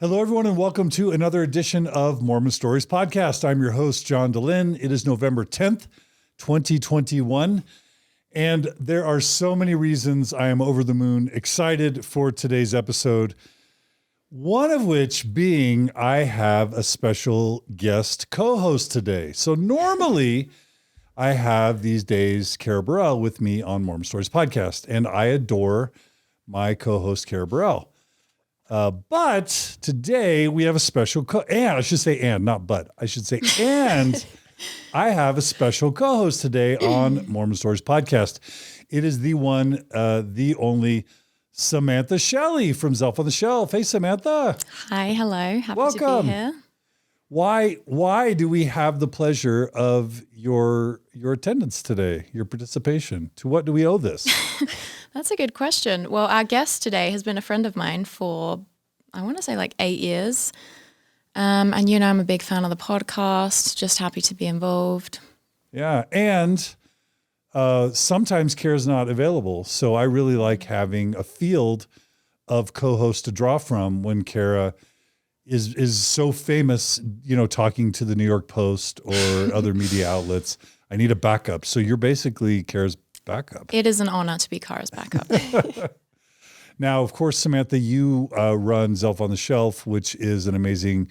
Hello, everyone, and welcome to another edition of Mormon Stories Podcast. I'm your host, John DeLynn. It is November 10th, 2021, and there are so many reasons I am over the moon excited for today's episode, one of which being I have a special guest co-host today. So normally I have these days Kara Burrell with me on Mormon Stories Podcast, and I adore my co-host Kara Burrell. But today we have a special and I have a special co-host today on Mormon Stories Podcast. It is the one, the only Samantha Shelley from Zelf on the Shelf. Hey, Samantha. Hi, hello. Happy Welcome. to be here. Why do we have the pleasure of your attendance today, your participation? To what do we owe this? That's a good question. Well, our guest today has been a friend of mine for, I want to say like 8 years. And you know, I'm a big fan of the podcast, just happy to be involved. Yeah. And sometimes Kara's not available. So I really like having a field of co-hosts to draw from when Kara is so famous, you know, talking to the New York Post or other media outlets. I need a backup. So you're basically Kara's backup. It is an honor to be Kara's backup. Now, of course, Samantha, you run Zelf on the Shelf, which is an amazing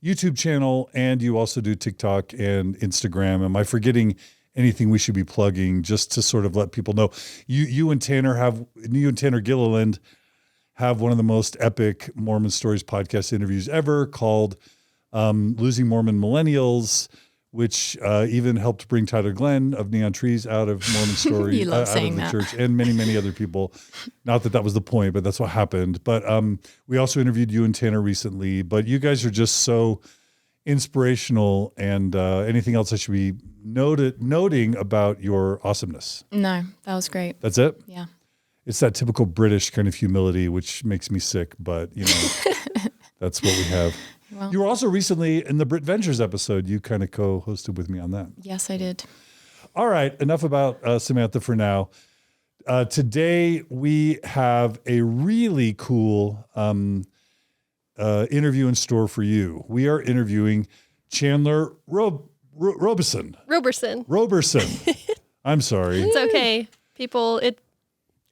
YouTube channel, and you also do TikTok and Instagram. Am I forgetting anything we should be plugging just to sort of let people know? You and Tanner Gilliland have one of the most epic Mormon Stories podcast interviews ever called Losing Mormon Millennials, which even helped bring Tyler Glenn of Neon Trees out of Mormon Story, You love out saying of the that. church, and many, many other people. Not that was the point, but that's what happened. But we also interviewed you and Tanner recently, but you guys are just so inspirational. And anything else I should be noting about your awesomeness? No, that was great. That's it? Yeah. It's that typical British kind of humility, which makes me sick, but you know, that's what we have. Well, You were also recently in the Brit Ventures episode. You kind of co-hosted with me on that. yes, I did. All right. Enough about Samantha for now. Today we have a really cool interview in store for you. We are interviewing Chandler Roberson. Roberson. I'm sorry. It's okay. People,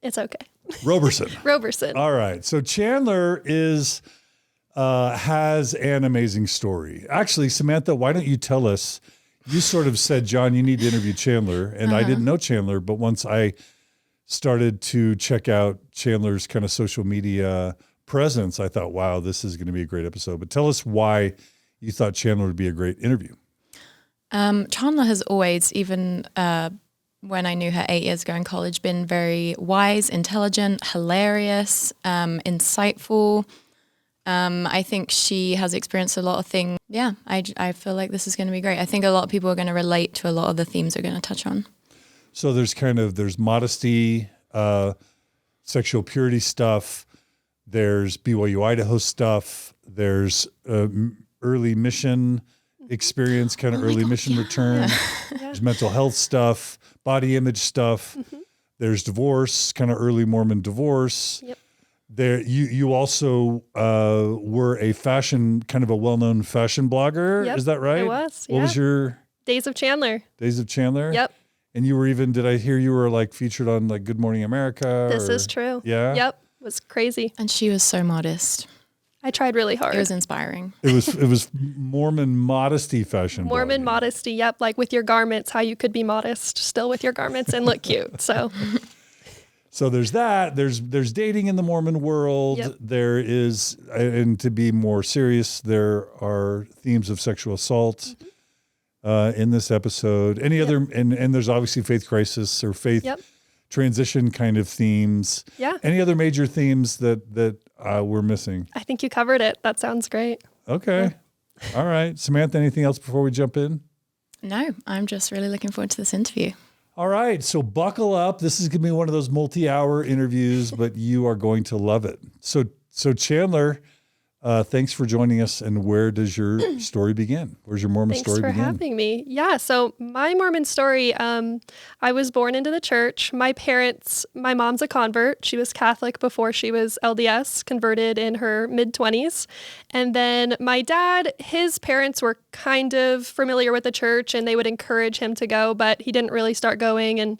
it's okay. Roberson. All right. So Chandler has an amazing story. Actually, Samantha, why don't you tell us? You sort of said, John, you need to interview Chandler. And I didn't know Chandler, but once I started to check out Chandler's kind of social media presence, I thought, wow, this is going to be a great episode. But tell us why you thought Chandler would be a great interview. Chandler has always, even when I knew her 8 years ago in college, been very wise, intelligent, hilarious, insightful. I think she has experienced a lot of things. Yeah, I feel like this is going to be great. I think a lot of people are going to relate to a lot of the themes we're going to touch on. So there's modesty, sexual purity stuff. There's BYU-Idaho stuff. There's early mission experience, kind of early mission return. There's mental health stuff, body image stuff. Mm-hmm. There's divorce, kind of early Mormon divorce. Yep. There, you also were a well-known fashion blogger. Yep, Is that right? I was. What was your Days of Chandler? Days of Chandler? Yep. And you were even, did I hear you were like featured on like Good Morning America? This is true. Yeah? Yep. It was crazy. And she was so modest. I tried really hard. It was inspiring. It was Mormon modesty fashion. Mormon blogging. modesty. Yep. Like with your garments, how you could be modest still with your garments and look cute. So there's that. There's dating in the Mormon world. Yep. There is, and to be more serious, there are themes of sexual assault in this episode. Any other, and there's obviously faith crisis or faith transition kind of themes. Yeah. Any other major themes that we're missing? I think you covered it. That sounds great. Okay. Yeah. All right. Samantha, anything else before we jump in? No, I'm just really looking forward to this interview. All right. So buckle up. This is going to be one of those multi-hour interviews, but you are going to love it. So Chandler, Thanks for joining us. And where does your story begin? Where's your Mormon story begin? Thanks for having me. Yeah, so my Mormon story, I was born into the church. My mom's a convert. She was Catholic before she was LDS, converted in her mid-20s. And then my dad, his parents were kind of familiar with the church and they would encourage him to go, but he didn't really start going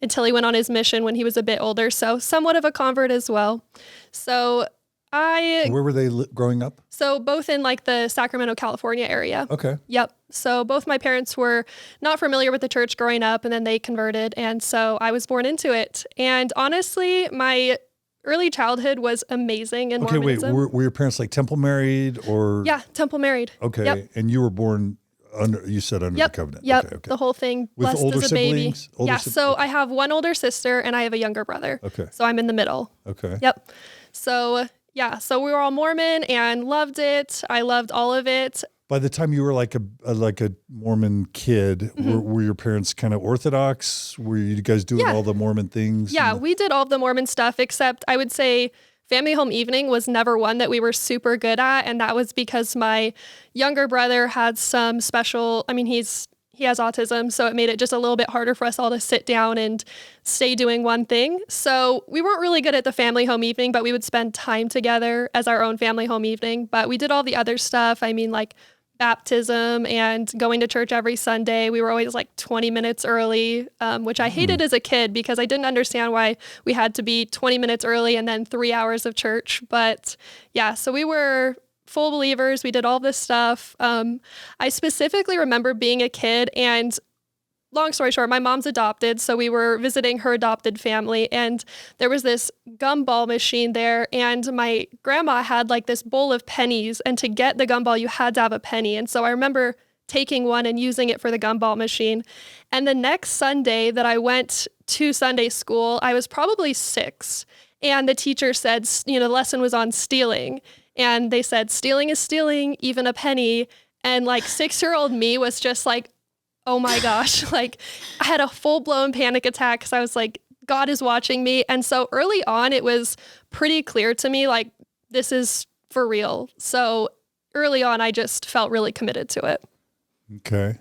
until he went on his mission when he was a bit older. So somewhat of a convert as well. So where were they growing up? So both in like the Sacramento, California area. Okay. Yep. So both my parents were not familiar with the church growing up and then they converted. And so I was born into it. And honestly, my early childhood was amazing in Mormonism. Wait, were your parents like temple married or? Yeah, temple married. Okay. Yep. And you were born under the covenant. Yep. Okay. The whole thing. With blessed older as a baby. siblings? So I have one older sister and I have a younger brother. Okay. So I'm in the middle. Okay. Yep. So yeah, so we were all Mormon and loved it. I loved all of it. By the time you were like a Mormon kid, were your parents kind of Orthodox? Were you guys doing all the Mormon things? Yeah, we did all the Mormon stuff, except I would say family home evening was never one that we were super good at. And that was because my younger brother had some special, he has autism, so it made it just a little bit harder for us all to sit down and stay doing one thing. So we weren't really good at the family home evening, but we would spend time together as our own family home evening. But we did all the other stuff. Like baptism and going to church every Sunday. We were always like 20 minutes early, which I hated as a kid because I didn't understand why we had to be 20 minutes early and then 3 hours of church. But yeah, so we were full believers. We did all this stuff. I specifically remember being a kid and long story short, my mom's adopted. So we were visiting her adopted family and there was this gumball machine there and my grandma had like this bowl of pennies and to get the gumball, you had to have a penny. And so I remember taking one and using it for the gumball machine. And the next Sunday that I went to Sunday school, I was probably 6 and the teacher said, the lesson was on stealing. And they said, stealing is stealing, even a penny. And like 6-year-old me was just like, oh my gosh, like I had a full blown panic attack because I was like, God is watching me. And so early on, it was pretty clear to me, like, this is for real. So early on, I just felt really committed to it. Okay.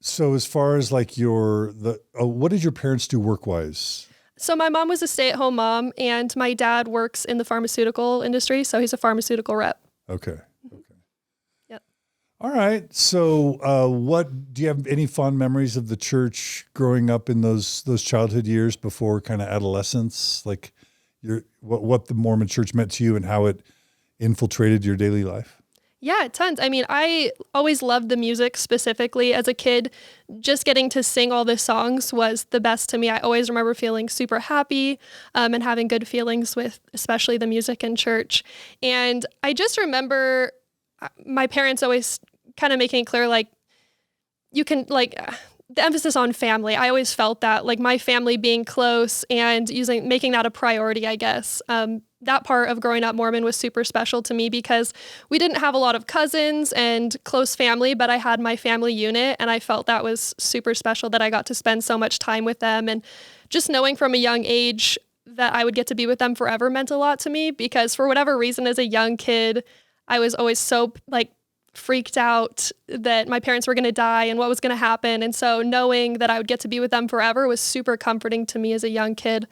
So as far as like what did your parents do work-wise? So my mom was a stay-at-home mom and my dad works in the pharmaceutical industry. So he's a pharmaceutical rep. Okay. Yep. All right. So do you have any fond memories of the church growing up in those childhood years before kind of adolescence? Like what the Mormon church meant to you and how it infiltrated your daily life? Yeah, tons. I always loved the music specifically as a kid. Just getting to sing all the songs was the best to me. I always remember feeling super happy and having good feelings with especially the music in church. And I just remember my parents always kind of making it clear, like, you can, like, the emphasis on family. I always felt that, like, my family being close and making that a priority, I guess. That part of growing up Mormon was super special to me because we didn't have a lot of cousins and close family, but I had my family unit and I felt that was super special that I got to spend so much time with them. And just knowing from a young age that I would get to be with them forever meant a lot to me because for whatever reason as a young kid, I was always so like freaked out that my parents were going to die and what was going to happen. And so knowing that I would get to be with them forever was super comforting to me as a young kid.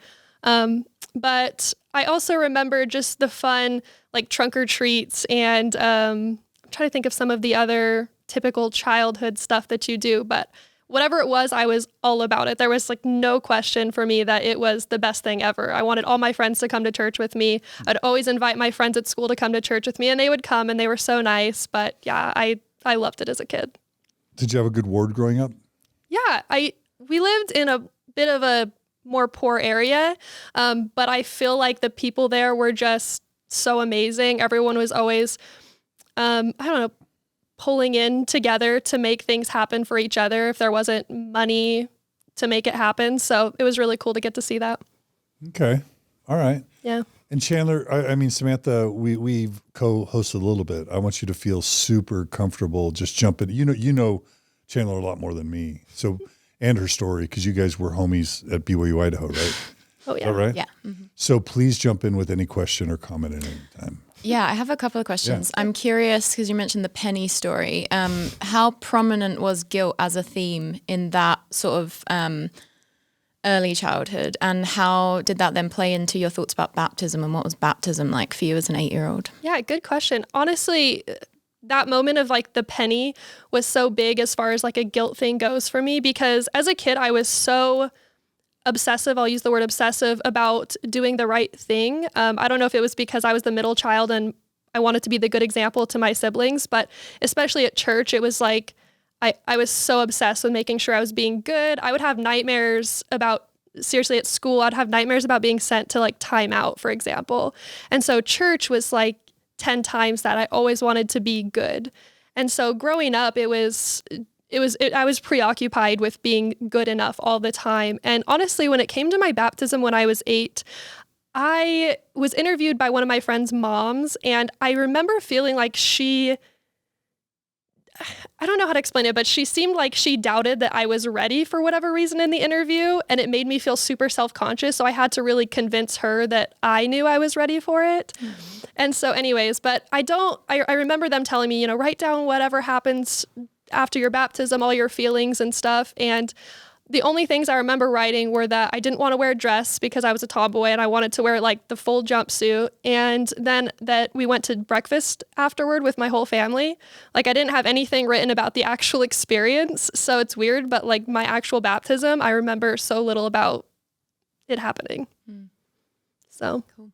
But I also remember just the fun, like trunk or treats and I'm trying to think of some of the other typical childhood stuff that you do, but whatever it was, I was all about it. There was like no question for me that it was the best thing ever. I wanted all my friends to come to church with me. I'd always invite my friends at school to come to church with me and they would come and they were so nice. But yeah, I loved it as a kid. Did you have a good ward growing up? Yeah, we lived in a bit of a more poor area, but I feel like the people there were just so amazing. Everyone was always, pulling in together to make things happen for each other if there wasn't money to make it happen. So it was really cool to get to see that. Okay. All right. Yeah. And Chandler, Samantha, we've co-hosted a little bit. I want you to feel super comfortable just jumping. You know Chandler a lot more than me. So, and her story, because you guys were homies at BYU-Idaho, right? Oh, Is yeah. that right? Yeah. Mhm. So please jump in with any question or comment at any time. Yeah, I have a couple of questions. I'm curious because you mentioned the penny story. How prominent was guilt as a theme in that sort of early childhood, and how did that then play into your thoughts about baptism, and what was baptism like for you as an 8-year-old? Yeah, good question. Honestly, that moment of like the penny was so big as far as like a guilt thing goes for me, because as a kid, I was so obsessive. I'll use the word obsessive about doing the right thing. I don't know if it was because I was the middle child and I wanted to be the good example to my siblings, but especially at church, it was like, I was so obsessed with making sure I was being good. I would have nightmares about, seriously at school, I'd have nightmares about being sent to like timeout, for example. And so church was like 10 times that. I always wanted to be good. And so growing up, I was preoccupied with being good enough all the time. And honestly, when it came to my baptism when I was 8, I was interviewed by one of my friend's moms, and I remember feeling like I don't know how to explain it, but she seemed like she doubted that I was ready for whatever reason in the interview, and it made me feel super self-conscious. So I had to really convince her that I knew I was ready for it. Mm-hmm. And so anyways, but I remember them telling me, write down whatever happens after your baptism, all your feelings and stuff. And the only things I remember writing were that I didn't want to wear a dress because I was a tomboy and I wanted to wear like the full jumpsuit. And then that we went to breakfast afterward with my whole family. Like I didn't have anything written about the actual experience. So it's weird, but like my actual baptism, I remember so little about it happening. Mm. So. Cool.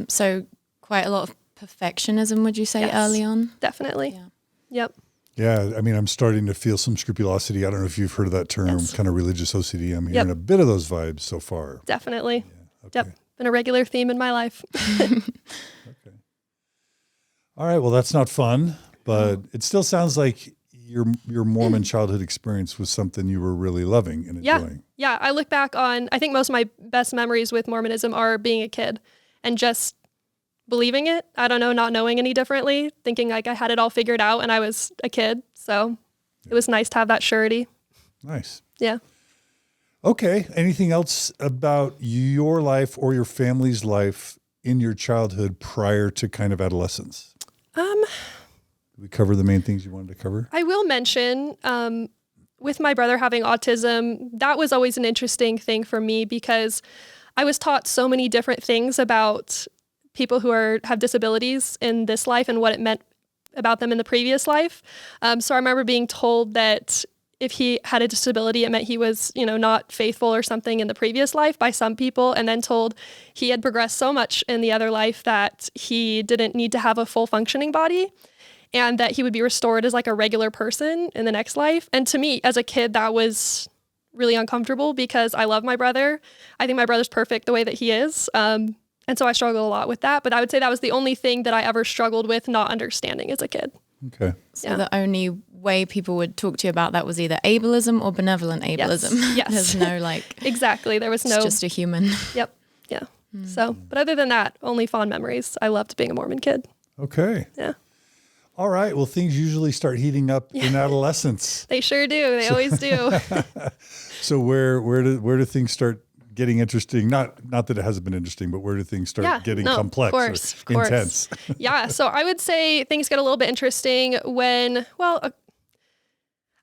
So quite a lot of perfectionism, would you say, yes, early on? Definitely. Yeah. Yep. Yeah, I mean, I'm starting to feel some scrupulosity. I don't know if you've heard of that term, yes, kind of religious OCD. I'm hearing a bit of those vibes so far. Definitely. Yeah, okay. Yep. Been a regular theme in my life. Okay. All right. Well, that's not fun, but it still sounds like your Mormon childhood experience was something you were really loving and enjoying. Yeah. I look back on, I think most of my best memories with Mormonism are being a kid and just believing it. I don't know, not knowing any differently, thinking like I had it all figured out and I was a kid. So it was nice to have that surety. Nice. Yeah. Okay. Anything else about your life or your family's life in your childhood prior to kind of adolescence? Did we cover the main things you wanted to cover? I will mention, with my brother having autism, that was always an interesting thing for me because I was taught so many different things about people who have disabilities in this life and what it meant about them in the previous life. So I remember being told that if he had a disability, it meant he was, not faithful or something in the previous life by some people, and then told he had progressed so much in the other life that he didn't need to have a full functioning body and that he would be restored as like a regular person in the next life. And to me, as a kid, that was really uncomfortable because I love my brother. I think my brother's perfect the way that he is. And so I struggled a lot with that. But I would say that was the only thing that I ever struggled with not understanding as a kid. Okay. So the only way people would talk to you about that was either ableism or benevolent ableism. Yes. There's no like... Exactly. There was no... It's just a human. Yep. Yeah. So, but other than that, only fond memories. I loved being a Mormon kid. Okay. Yeah. All right. Well, things usually start heating up in adolescence. They sure do. They always do. So where do things start getting interesting? Not that it hasn't been interesting, but where do things start getting complex of course. intense? Yeah. So I would say things get a little bit interesting when, I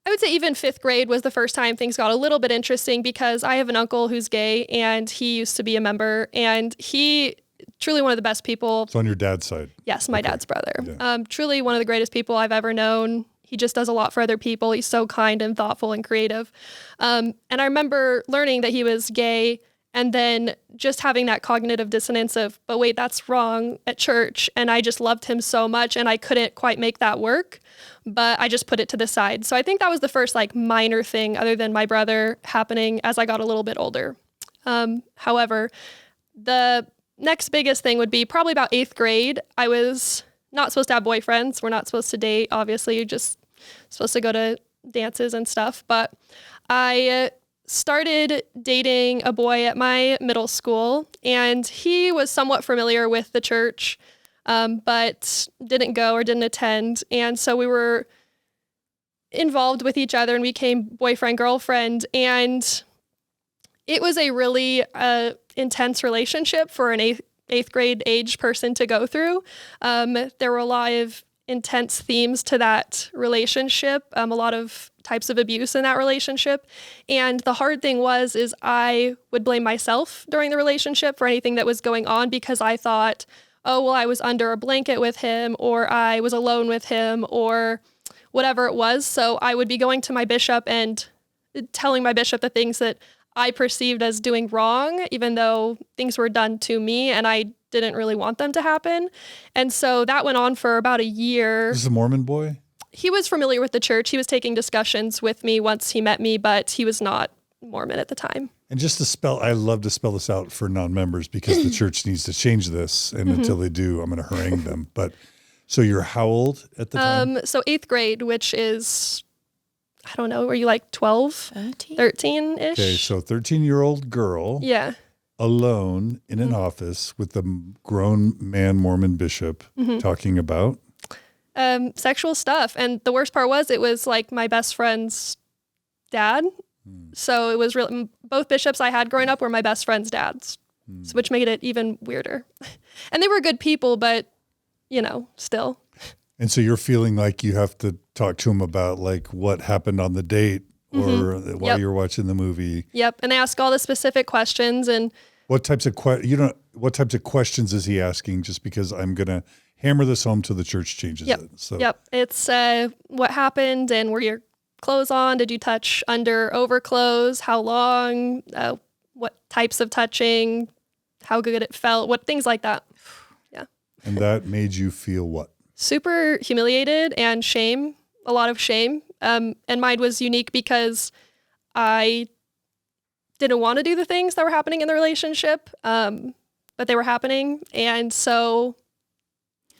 would say even 5th grade was the first time things got a little bit interesting because I have an uncle who's gay and he used to be a member and he truly one of the best people. It's on your dad's side. Yes, my dad's brother. Yeah. Truly one of the greatest people I've ever known. He just does a lot for other people. He's so kind and thoughtful and creative. And I remember learning that he was gay and then just having that cognitive dissonance of, but wait, that's wrong at church. And I just loved him so much and I couldn't quite make that work, but I just put it to the side. So I think that was the first like minor thing other than my brother happening as I got a little bit older. However, the next biggest thing would be probably about 8th grade. I was not supposed to have boyfriends. We're not supposed to date. Obviously, you're just supposed to go to dances and stuff. But I started dating a boy at my middle school, and he was somewhat familiar with the church, but didn't go or didn't attend. And so we were involved with each other and we became boyfriend, girlfriend. And It was a really intense relationship for an eighth grade age person to go through. There were a lot of intense themes to that relationship, a lot of types of abuse in that relationship. And the hard thing is I would blame myself during the relationship for anything that was going on because I thought, oh, well, I was under a blanket with him, or I was alone with him, or whatever it was. So I would be going to my bishop and telling my bishop the things that I perceived as doing wrong, even though things were done to me and I didn't really want them to happen. And so that went on for about a year. This is a Mormon boy? He was familiar with the church. He was taking discussions with me once he met me, but he was not Mormon at the time. And just to spell, I love to spell this out for non-members because the church needs to change this. And until they do, I'm going to harangue them. But so you're how old at the time? So 8th grade, which is, I don't know, were you like 12? 13-ish? Okay, so 13-year-old girl. Yeah. Alone in an office with the grown man Mormon bishop talking about sexual stuff. And the worst part was it was like my best friend's dad. So it was really, both bishops I had growing up were my best friend's dads, which made it even weirder. And they were good people, but still. And so you're feeling like you have to talk to him about like what happened on the date or while you're watching the movie. Yep. And they ask all the specific questions. And what types of questions is he asking? Just because I'm going to hammer this home till the church changes it. So. Yep. It's what happened and were your clothes on? Did you touch under, over clothes? How long? What types of touching? How good it felt? What things like that. Yeah. And that made you feel what? Super humiliated and shame, a lot of shame. And mine was unique because I didn't want to do the things that were happening in the relationship, but they were happening. And so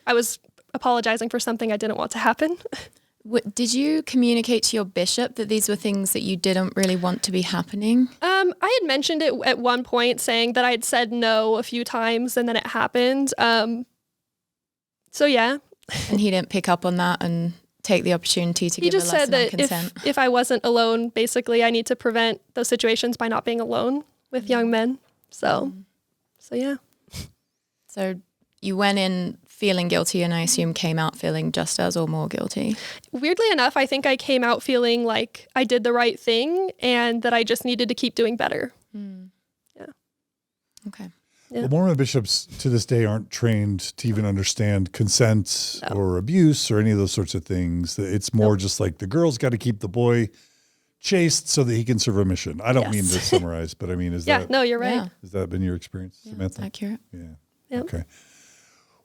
I was apologizing for something I didn't want to happen. Did you communicate to your bishop that these were things that you didn't really want to be happening? I had mentioned it at one point, saying that I had said no a few times and then it happened. So yeah. And he didn't pick up on that and take the opportunity to he give just a lesson said on that consent. if I wasn't alone, basically I need to prevent those situations by not being alone with young men. So yeah. So you went in feeling guilty and I assume came out feeling just as or more guilty. Weirdly enough, I think I came out feeling like I did the right thing and that I just needed to keep doing better. Yeah. Okay. Yeah. Well, Mormon bishops to this day aren't trained to even understand consent or abuse or any of those sorts of things. It's more just like the girl's got to keep the boy chaste so that he can serve a mission. I don't mean to summarize, but I mean, no, you're right. Yeah. Has that been your experience, Samantha? That's accurate. Yeah. Yep. Okay.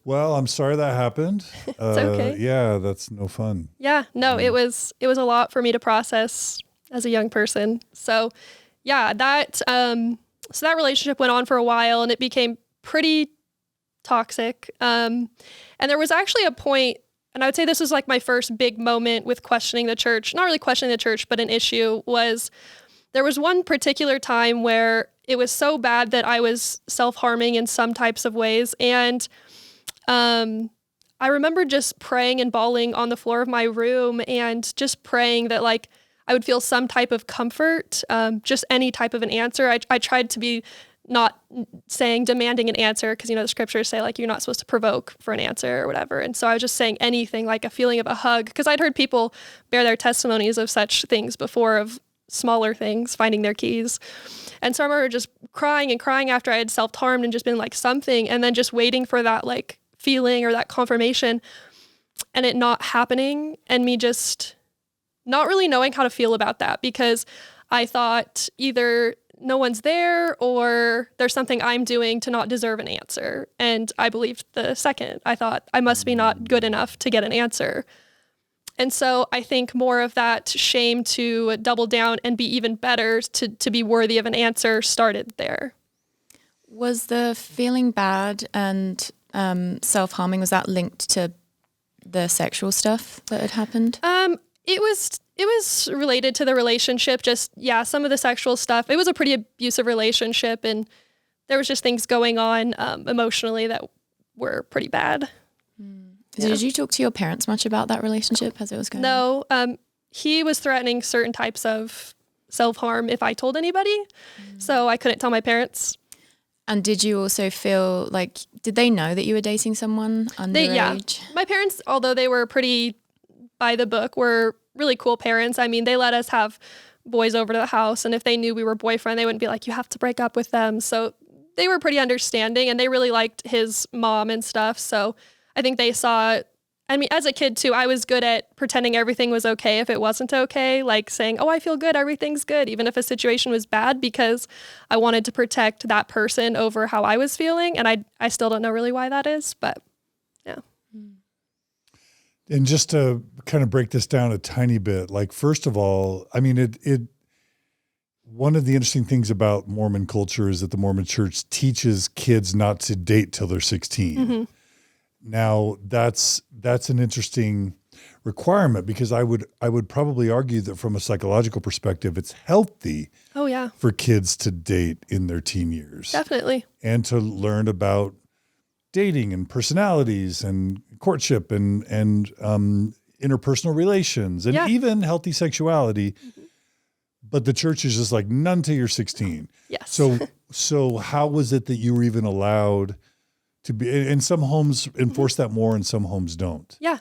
Well, I'm sorry that happened. It's okay. Yeah, that's no fun. Yeah, no, it was a lot for me to process as a young person. So yeah, that relationship went on for a while and it became pretty toxic. And there was actually a point, and I would say this was like my first big moment with questioning the church, not really questioning the church, but an issue was there was one particular time where it was so bad that I was self-harming in some types of ways. And I remember just praying and bawling on the floor of my room and just praying that like I would feel some type of comfort, just any type of an answer. I tried to be not saying demanding an answer because, the scriptures say like you're not supposed to provoke for an answer or whatever. And so I was just saying anything like a feeling of a hug because I'd heard people bear their testimonies of such things before of smaller things, finding their keys. And so I remember just crying and crying after I had self-harmed and just been like something and then just waiting for that like feeling or that confirmation and it not happening and me just not really knowing how to feel about that because I thought either no one's there or there's something I'm doing to not deserve an answer. And I believed the second. I thought I must be not good enough to get an answer. And so I think more of that shame to double down and be even better to be worthy of an answer started there. Was the feeling bad and self-harming, was that linked to the sexual stuff that had happened? It was related to the relationship, just, some of the sexual stuff. It was a pretty abusive relationship and there was just things going on emotionally that were pretty bad. Yeah. Did you talk to your parents much about that relationship as it was going on? No, he was threatening certain types of self-harm if I told anybody. So I couldn't tell my parents. And did you also feel like, did they know that you were dating someone underage? My parents, although they were pretty by the book, were really cool parents. I mean, they let us have boys over to the house, and if they knew we were boyfriend, they wouldn't be like, you have to break up with them. So they were pretty understanding, and they really liked his mom and stuff. So I think they saw, I mean, as a kid too, I was good at pretending everything was okay if it wasn't okay, like saying, oh, I feel good, everything's good, even if a situation was bad, because I wanted to protect that person over how I was feeling. And I still don't know really why that is, but yeah. And just to kind of break this down a tiny bit, like, first of all, I mean, one of the interesting things about Mormon culture is that the Mormon church teaches kids not to date till they're 16. Mm-hmm. Now that's an interesting requirement, because I would probably argue that from a psychological perspective, it's healthy for kids to date in their teen years. Definitely. And to learn about dating and personalities and courtship and interpersonal relations and even healthy sexuality. Mm-hmm. But the church is just like, none till you're 16. Yes. So how was it that you were even allowed to be, and some homes enforce that more and some homes don't. Yeah.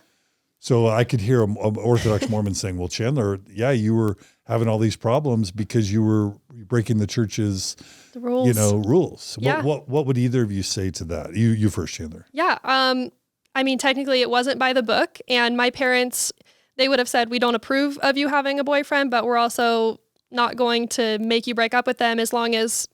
So I could hear an Orthodox Mormon saying, well, Chandler, you were having all these problems because you were breaking the church's rules. Yeah. What would either of you say to that? You first, Chandler. Yeah. I mean, technically it wasn't by the book, and my parents, they would have said, we don't approve of you having a boyfriend, but we're also not going to make you break up with them as long as,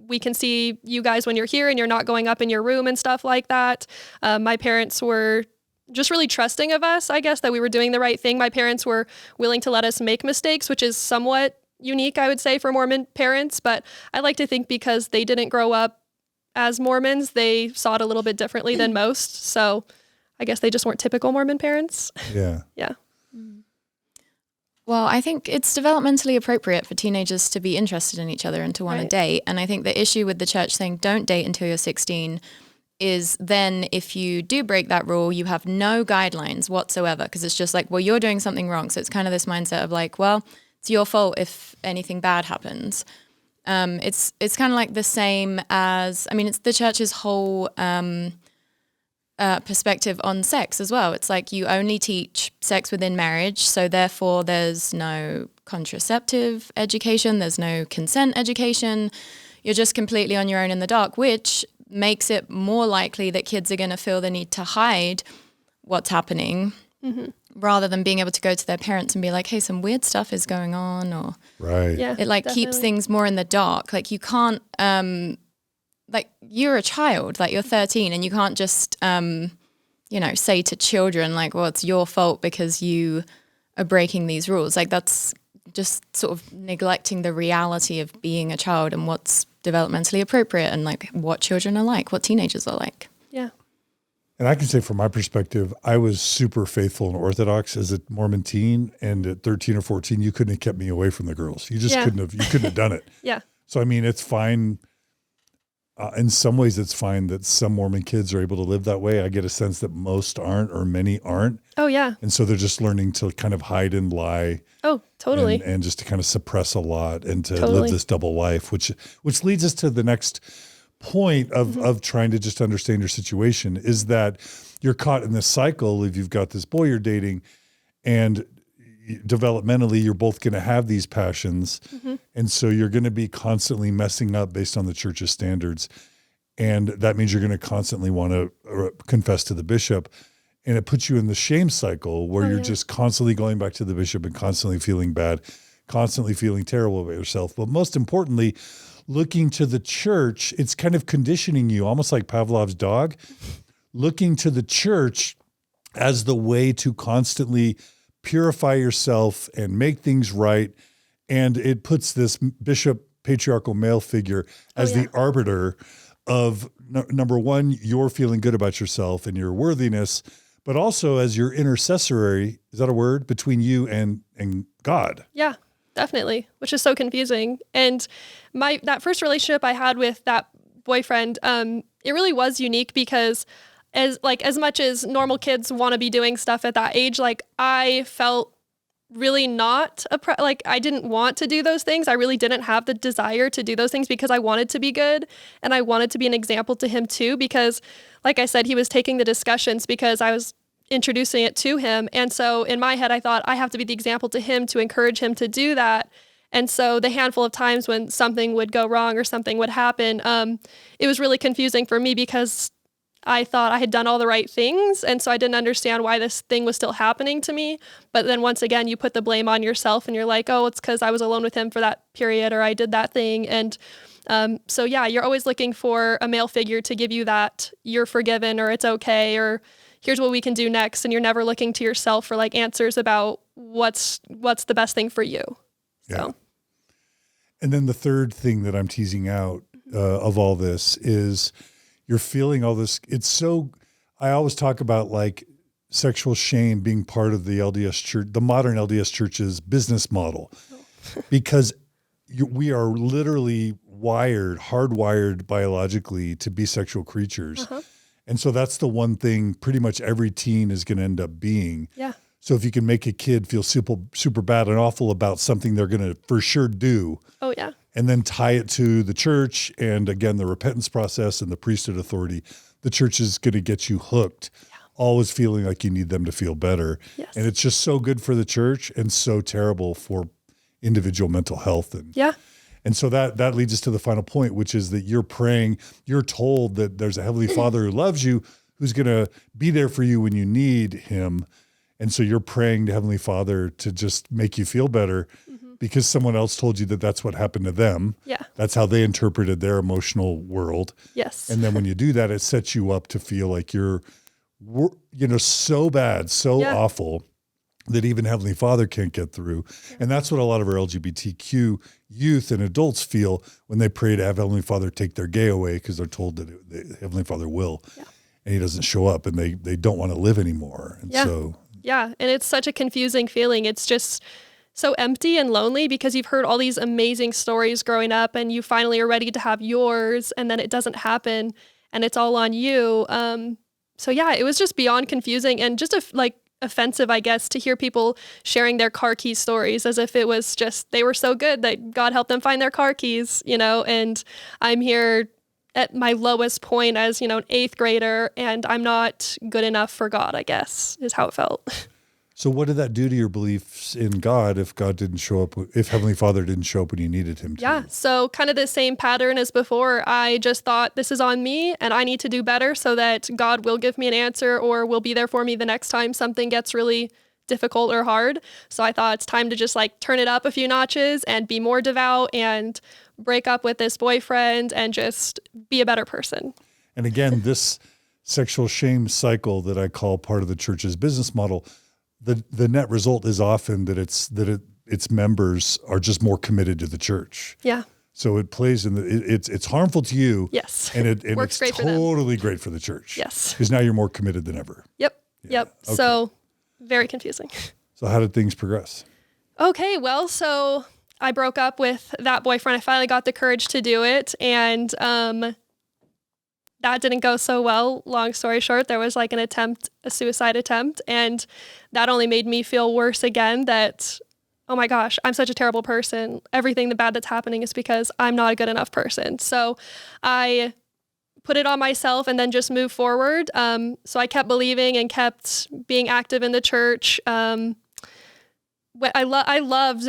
we can see you guys when you're here and you're not going up in your room and stuff like that. My parents were just really trusting of us, I guess, that we were doing the right thing. My parents were willing to let us make mistakes, which is somewhat unique, I would say, for Mormon parents. But I like to think because they didn't grow up as Mormons, they saw it a little bit differently than most. So I guess they just weren't typical Mormon parents. Yeah. Yeah. Well, I think it's developmentally appropriate for teenagers to be interested in each other and to want to date. And I think the issue with the church saying don't date until you're 16 is then if you do break that rule, you have no guidelines whatsoever, because it's just like, well, you're doing something wrong. So it's kind of this mindset of like, well, it's your fault if anything bad happens. It's kind of like the same as, I mean, it's the church's whole perspective on sex as well. It's like you only teach sex within marriage, so therefore there's no contraceptive education, there's no consent education. You're just completely on your own in the dark, which makes it more likely that kids are going to feel the need to hide what's happening rather than being able to go to their parents and be like, hey, some weird stuff is going on, or right. Yeah, it like keeps things more in the dark. Like you can't like you're a child, like you're 13, and you can't just, say to children like, well, it's your fault because you are breaking these rules. Like that's just sort of neglecting the reality of being a child and what's developmentally appropriate and like what children are like, what teenagers are like. Yeah. And I can say from my perspective, I was super faithful and Orthodox as a Mormon teen. And at 13 or 14, you couldn't have kept me away from the girls. You just couldn't have done it. Yeah. So, I mean, it's fine. In some ways, it's fine that some Mormon kids are able to live that way. I get a sense that most aren't, or many aren't. Oh, yeah. And so they're just learning to kind of hide and lie. Oh, totally. And just to kind of suppress a lot and to live this double life, which leads us to the next point of trying to just understand your situation, is that you're caught in this cycle if you've got this boy you're dating, and developmentally you're both going to have these passions. And so you're going to be constantly messing up based on the church's standards. And that means you're going to constantly want to confess to the bishop. And it puts you in the shame cycle where you're just constantly going back to the bishop and constantly feeling bad, constantly feeling terrible about yourself. But most importantly, looking to the church, it's kind of conditioning you, almost like Pavlov's dog, looking to the church as the way to constantly purify yourself and make things right. And it puts this bishop, patriarchal male figure as the arbiter of number one, you're feeling good about yourself and your worthiness, but also as your intercessory, is that a word, between you and God? Yeah, definitely, which is so confusing. And that first relationship I had with that boyfriend, it really was unique because as much as normal kids want to be doing stuff at that age, like I felt really not like I didn't want to do those things. I really didn't have the desire to do those things because I wanted to be good and I wanted to be an example to him too, because like I said, he was taking the discussions because I was introducing it to him. And so in my head, I thought I have to be the example to him to encourage him to do that. And so the handful of times when something would go wrong or something would happen, it was really confusing for me because I thought I had done all the right things. And so I didn't understand why this thing was still happening to me. But then once again, you put the blame on yourself and you're like, oh, it's because I was alone with him for that period or I did that thing. And so, yeah, you're always looking for a male figure to give you that you're forgiven or it's okay or here's what we can do next. And you're never looking to yourself for like answers about what's the best thing for you. Yeah. So. And then the third thing that I'm teasing out of all this is you're feeling all this. It's so, I always talk about like sexual shame being part of the LDS Church, the modern LDS Church's business model, because we are literally hardwired biologically to be sexual creatures. Uh-huh. And so that's the one thing pretty much every teen is going to end up being. Yeah. So if you can make a kid feel super bad and awful about something they're going to for sure do. Oh, yeah. And then tie it to the church and again, the repentance process and the priesthood authority, the church is going to get you hooked, always feeling like you need them to feel better. Yes. And it's just so good for the church and so terrible for individual mental health. And so that leads us to the final point, which is that you're praying, you're told that there's a Heavenly Father who loves you, who's going to be there for you when you need him. And so you're praying to Heavenly Father to just make you feel better because someone else told you that that's what happened to them. Yeah. That's how they interpreted their emotional world. Yes. And then when you do that, it sets you up to feel like you're, so bad, so awful that even Heavenly Father can't get through. And that's what a lot of our LGBTQ youth and adults feel when they pray to have Heavenly Father take their gay away because they're told that the Heavenly Father will. Yeah. And he doesn't show up and they don't want to live anymore. And so... Yeah, and it's such a confusing feeling. It's just so empty and lonely because you've heard all these amazing stories growing up and you finally are ready to have yours and then it doesn't happen and it's all on you. So yeah, it was just beyond confusing and just offensive, I guess, to hear people sharing their car key stories as if it was just, they were so good that God helped them find their car keys, and I'm here at my lowest point as, an 8th grader, and I'm not good enough for God, I guess, is how it felt. So what did that do to your beliefs in God if God didn't show up, if Heavenly Father didn't show up when you needed him to? Yeah, so kind of the same pattern as before. I just thought this is on me and I need to do better so that God will give me an answer or will be there for me the next time something gets really difficult or hard. So I thought it's time to just turn it up a few notches and be more devout and break up with this boyfriend and just be a better person. And again, this sexual shame cycle that I call part of the church's business model, the net result is often that its members are just more committed to the church. Yeah. So it plays in it's harmful to you. Yes. And Works it's great for them. totally great for the church. Yes. Because now you're more committed than ever. Yep. Yeah. Yep. Okay. So very confusing. So how did things progress? Okay. Well, so I broke up with that boyfriend. I finally got the courage to do it. And that didn't go so well. Long story short, there was a suicide attempt. And that only made me feel worse again that, oh my gosh, I'm such a terrible person. Everything the bad that's happening is because I'm not a good enough person. So I put it on myself and then just move forward. So I kept believing and kept being active in the church. I loved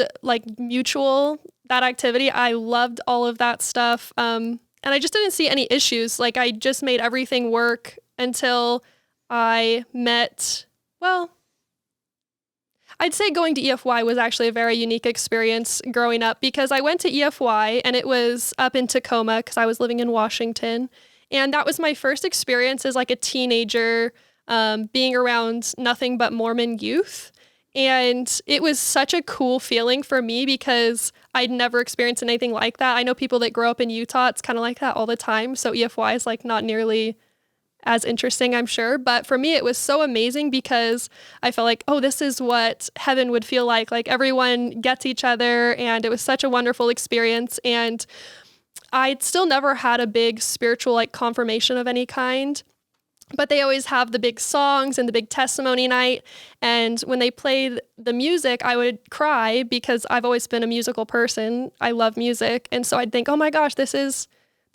mutual, that activity. I loved all of that stuff. And I just didn't see any issues. I just made everything work until I met, I'd say going to EFY was actually a very unique experience growing up because I went to EFY and it was up in Tacoma because I was living in Washington. And that was my first experience as a teenager being around nothing but Mormon youth. And it was such a cool feeling for me because I'd never experienced anything like that. I know people that grow up in Utah, it's kind of like that all the time. So EFY is not nearly as interesting, I'm sure. But for me, it was so amazing because I felt like, oh, this is what heaven would feel like. Everyone gets each other and it was such a wonderful experience. And I'd still never had a big spiritual confirmation of any kind. But they always have the big songs and the big testimony night. And when they played the music, I would cry because I've always been a musical person. I love music. And so I'd think, oh my gosh, this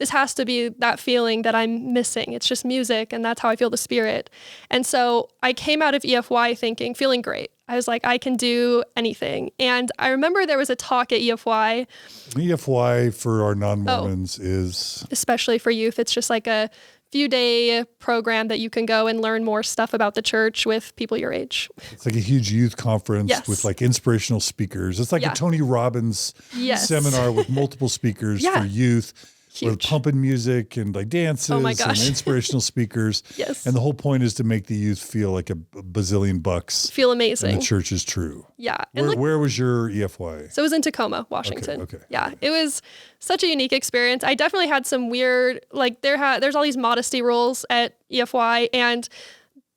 has to be that feeling that I'm missing. It's just music, and that's how I feel the Spirit. And so I came out of EFY feeling great. I was like, I can do anything. And I remember there was a talk at EFY. EFY for our non-Mormons is... Especially for youth. It's just like a few-day program that you can go and learn more stuff about the church with people your age. It's like a huge youth conference with like inspirational speakers. It's like a Tony Robbins seminar with multiple speakers for youth. With pumping music and like dances and inspirational speakers. Yes. And the whole point is to make the youth feel like a bazillion bucks. Feel amazing. And the church is true. Yeah. Where was your EFY? So it was in Tacoma, Washington. Okay. Yeah. It was such a unique experience. I definitely had some weird, like there's all these modesty rules at EFY, and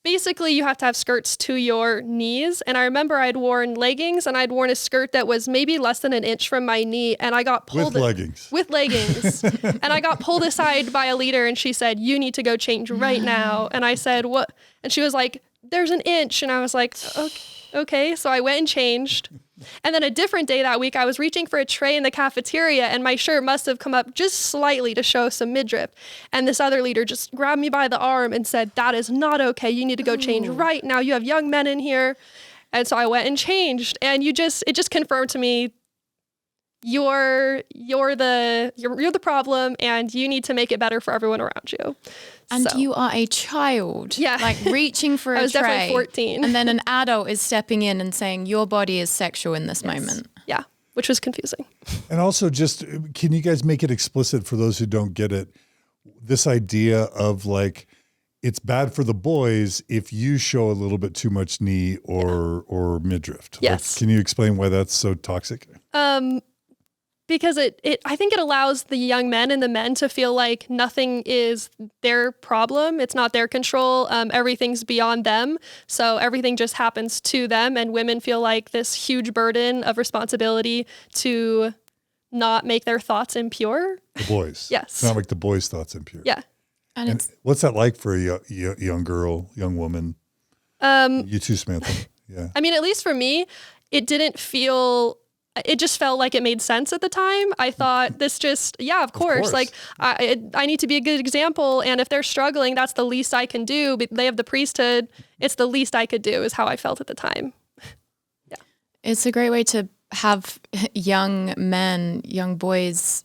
basically you have to have skirts to your knees. And I remember I'd worn leggings, and I'd worn a skirt that was maybe less than an inch from my knee. And I got pulled with leggings. And I got pulled aside by a leader, and she said, you need to go change right now. And I said, what? And she was like, there's an inch. And I was like, okay. So I went and changed. And then a different day that week, I was reaching for a tray in the cafeteria, and my shirt must have come up just slightly to show some midriff. And this other leader just grabbed me by the arm and said, that is not okay. You need to go change right now. You have young men in here. And so I went and changed. And it just confirmed to me, you're the problem, and you need to make it better for everyone around you. And you are a child, like reaching for a tray. I was definitely 14. And then an adult is stepping in and saying, your body is sexual in this moment. Yeah, which was confusing. And also just, can you guys make it explicit for those who don't get it? This idea of like, it's bad for the boys if you show a little bit too much knee or midriff. Yes. Like, can you explain why that's so toxic? Because I think it allows the young men and the men to feel like nothing is their problem. It's not their control. Everything's beyond them. So everything just happens to them. And women feel like this huge burden of responsibility to not make their thoughts impure. The boys. Yes. It's not make the boys' thoughts impure. Yeah. And what's that like for a young girl, young woman? You too, Samantha. Yeah. I mean, at least for me, it just felt like it made sense at the time. I thought this of course. Like I need to be a good example. And if they're struggling, that's the least I can do. But they have the priesthood. It's the least I could do is how I felt at the time. Yeah. It's a great way to have young men, young boys,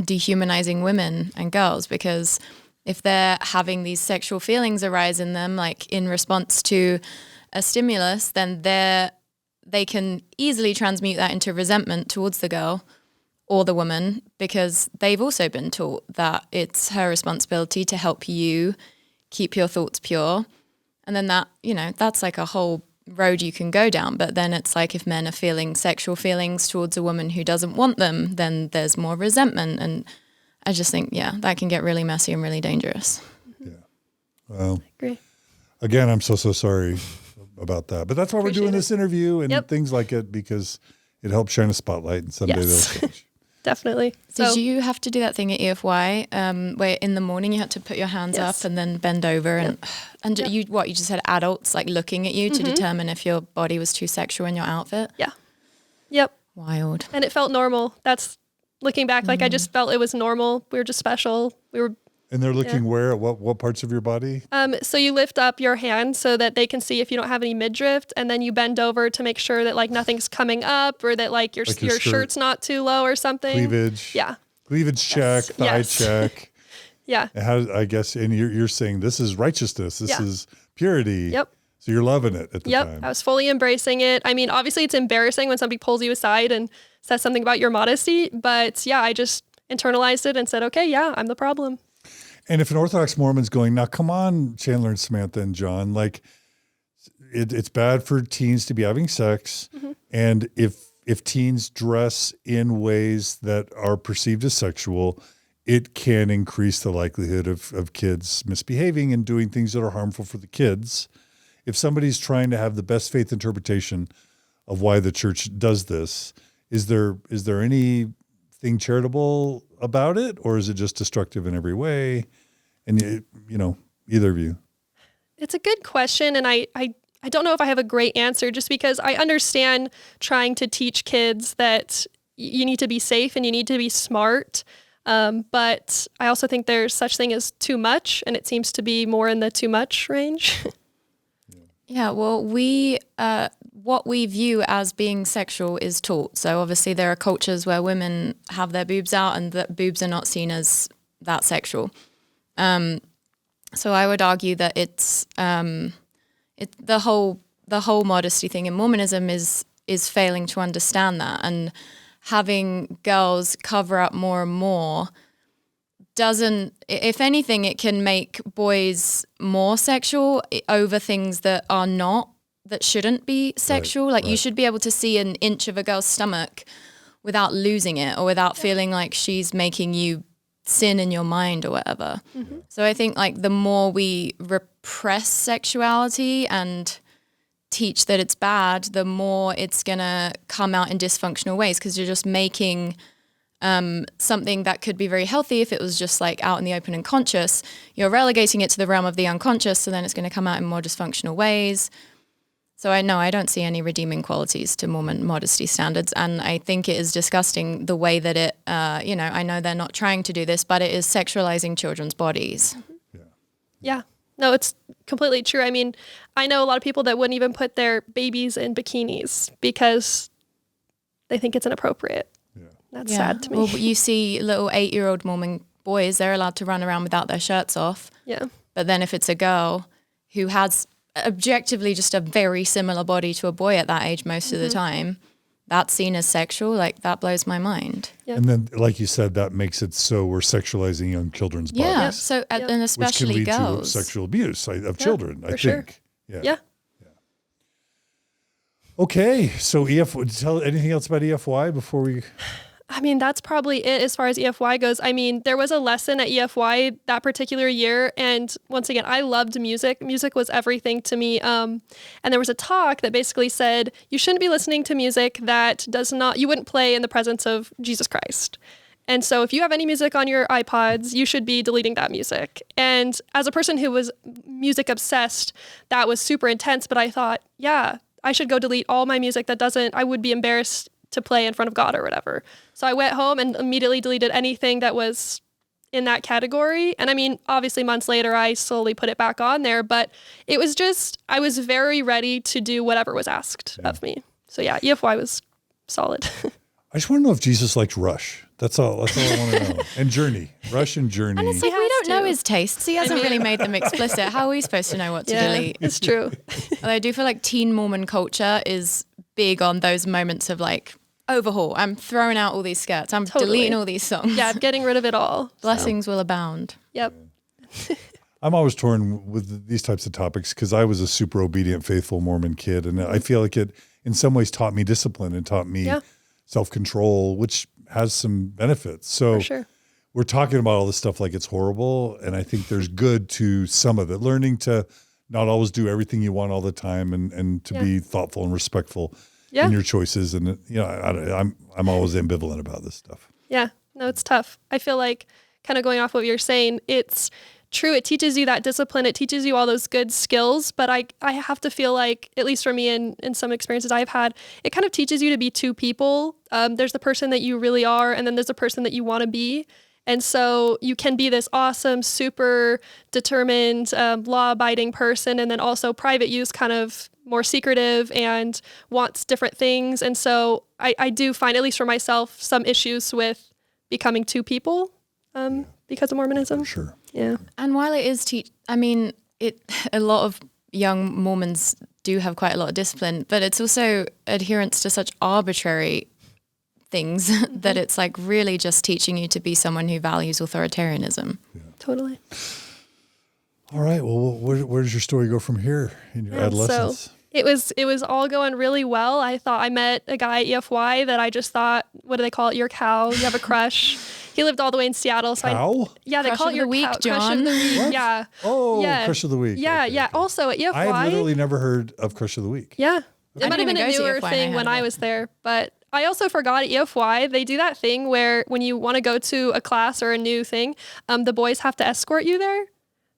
dehumanizing women and girls, because if they're having these sexual feelings arise in them, like in response to a stimulus, then they can easily transmute that into resentment towards the girl or the woman, because they've also been taught that it's her responsibility to help you keep your thoughts pure. And then that's like a whole road you can go down. But then it's like if men are feeling sexual feelings towards a woman who doesn't want them, then there's more resentment. And I just think, that can get really messy and really dangerous. Yeah. Well, Agree. Again, I'm so sorry about that. But that's why we're doing this interview and things like it, because it helps shine a spotlight and someday they'll change. Definitely. Did you have to do that thing at EFY where in the morning you had to put your hands up and then bend over and you just had adults like looking at you to determine if your body was too sexual in your outfit? Yeah. Yep. Wild. And it felt normal. That's looking back, like I just felt it was normal. We were just special. And they're looking where? At what parts of your body? So you lift up your hand so that they can see if you don't have any midriff, and then you bend over to make sure that like nothing's coming up, or that like your shirt's not too low or something. Cleavage. Yeah. Cleavage check, thigh check. Yeah. And you're saying this is righteousness. This is purity. Yep. So you're loving it at the time. I was fully embracing it. I mean, obviously it's embarrassing when somebody pulls you aside and says something about your modesty, but I just internalized it and said, okay, I'm the problem. And if an Orthodox Mormon's going, now come on, Chandler and Samantha and John, like it's bad for teens to be having sex. And if teens dress in ways that are perceived as sexual, it can increase the likelihood of kids misbehaving and doing things that are harmful for the kids. If somebody's trying to have the best faith interpretation of why the church does this, is there anything charitable about it, or is it just destructive in every way? And Either of you? It's a good question, and I don't know if I have a great answer, just because I understand trying to teach kids that you need to be safe and you need to be smart. But I also think there's such thing as too much, and it seems to be more in the too much range. Yeah, well, what we view as being sexual is taught. So obviously there are cultures where women have their boobs out and that boobs are not seen as that sexual. So I would argue that it's the whole modesty thing in Mormonism is failing to understand that, and having girls cover up more and more doesn't, if anything, it can make boys more sexual over things that are not, that shouldn't be sexual. Like you should be able to see an inch of a girl's stomach without losing it or without feeling like she's making you sin in your mind or whatever. Mm-hmm. So I think like the more we repress sexuality and teach that it's bad, the more it's gonna come out in dysfunctional ways, because you're just making something that could be very healthy if it was just like out in the open and conscious, you're relegating it to the realm of the unconscious, so then it's going to come out in more dysfunctional ways. So I don't see any redeeming qualities to Mormon modesty standards, and I think it is disgusting the way that it, I know they're not trying to do this, but it is sexualizing children's bodies. Yeah. No, it's completely true. I mean, I know a lot of people that wouldn't even put their babies in bikinis because they think it's inappropriate. That's sad to me. Well, you see little 8-year-old Mormon boys, they're allowed to run around without their shirts off. Yeah. But then if it's a girl who has objectively just a very similar body to a boy at that age most of the time, that's seen as sexual. Like, that blows my mind. Yeah. And then, like you said, that makes it so we're sexualizing young children's bodies. Yeah, so, and especially which can lead girls. to sexual abuse of children, I sure. think. Yeah. Okay, so tell anything else about EFY before we... I mean, that's probably it as far as EFY goes. I mean, there was a lesson at EFY that particular year. And once again, I loved music. Music was everything to me. And there was a talk that basically said, you shouldn't be listening to music that you wouldn't play in the presence of Jesus Christ. And so if you have any music on your iPods, you should be deleting that music. And as a person who was music obsessed, that was super intense. But I thought, yeah, I should go delete all my music I would be embarrassed to play in front of God or whatever. So I went home and immediately deleted anything that was in that category. And I mean, obviously months later, I slowly put it back on there, but it was just, I was very ready to do whatever was asked of me. So yeah, EFY was solid. I just want to know if Jesus liked Rush. That's all I want to know. And Journey. Rush and Journey. And it's like, we don't know his tastes. He hasn't really made them explicit. How are we supposed to know what to delete? It's true. Although I do feel like teen Mormon culture is big on those moments of like, overhaul. I'm throwing out all these skirts. I'm deleting all these songs. Yeah, I'm getting rid of it all. Blessings will abound. Yep. I'm always torn with these types of topics because I was a super obedient, faithful Mormon kid. And I feel like it in some ways taught me discipline and taught me self-control, which has some benefits. So we're talking about all this stuff like it's horrible. And I think there's good to some of it. Learning to not always do everything you want all the time and to be thoughtful and respectful in your choices. And, I'm always ambivalent about this stuff. Yeah, no, it's tough. I feel like kind of going off what you're saying, it's true. It teaches you that discipline. It teaches you all those good skills. But I have to feel like, at least for me in some experiences I've had, it kind of teaches you to be two people. There's the person that you really are, and then there's the person that you want to be. And so you can be this awesome, super determined, law-abiding person, and then also private use kind of more secretive and wants different things. And so I do find, at least for myself, some issues with becoming two people because of Mormonism. For sure. Yeah. And while it is a lot of young Mormons do have quite a lot of discipline, but it's also adherence to such arbitrary things that it's like really just teaching you to be someone who values authoritarianism. Yeah. Totally. All right. Well, where does your story go from here in your adolescence? So it was all going really well. I thought I met a guy at EFY that I just thought, what do they call it? Your cow. You have a crush. He lived all the way in Seattle. So cow? They Crush call of it your the week, cow. John. Crush of the week. What? Yeah. Oh, yeah. Crush of the week. Yeah, Okay, yeah. okay. Also at EFY. I've literally never heard of Crush of the Week. Yeah. I It might have didn't been a even go to newer EFY thing when I was there, but I also forgot at EFY, they do that thing where when you want to go to a class or a new thing, the boys have to escort you there.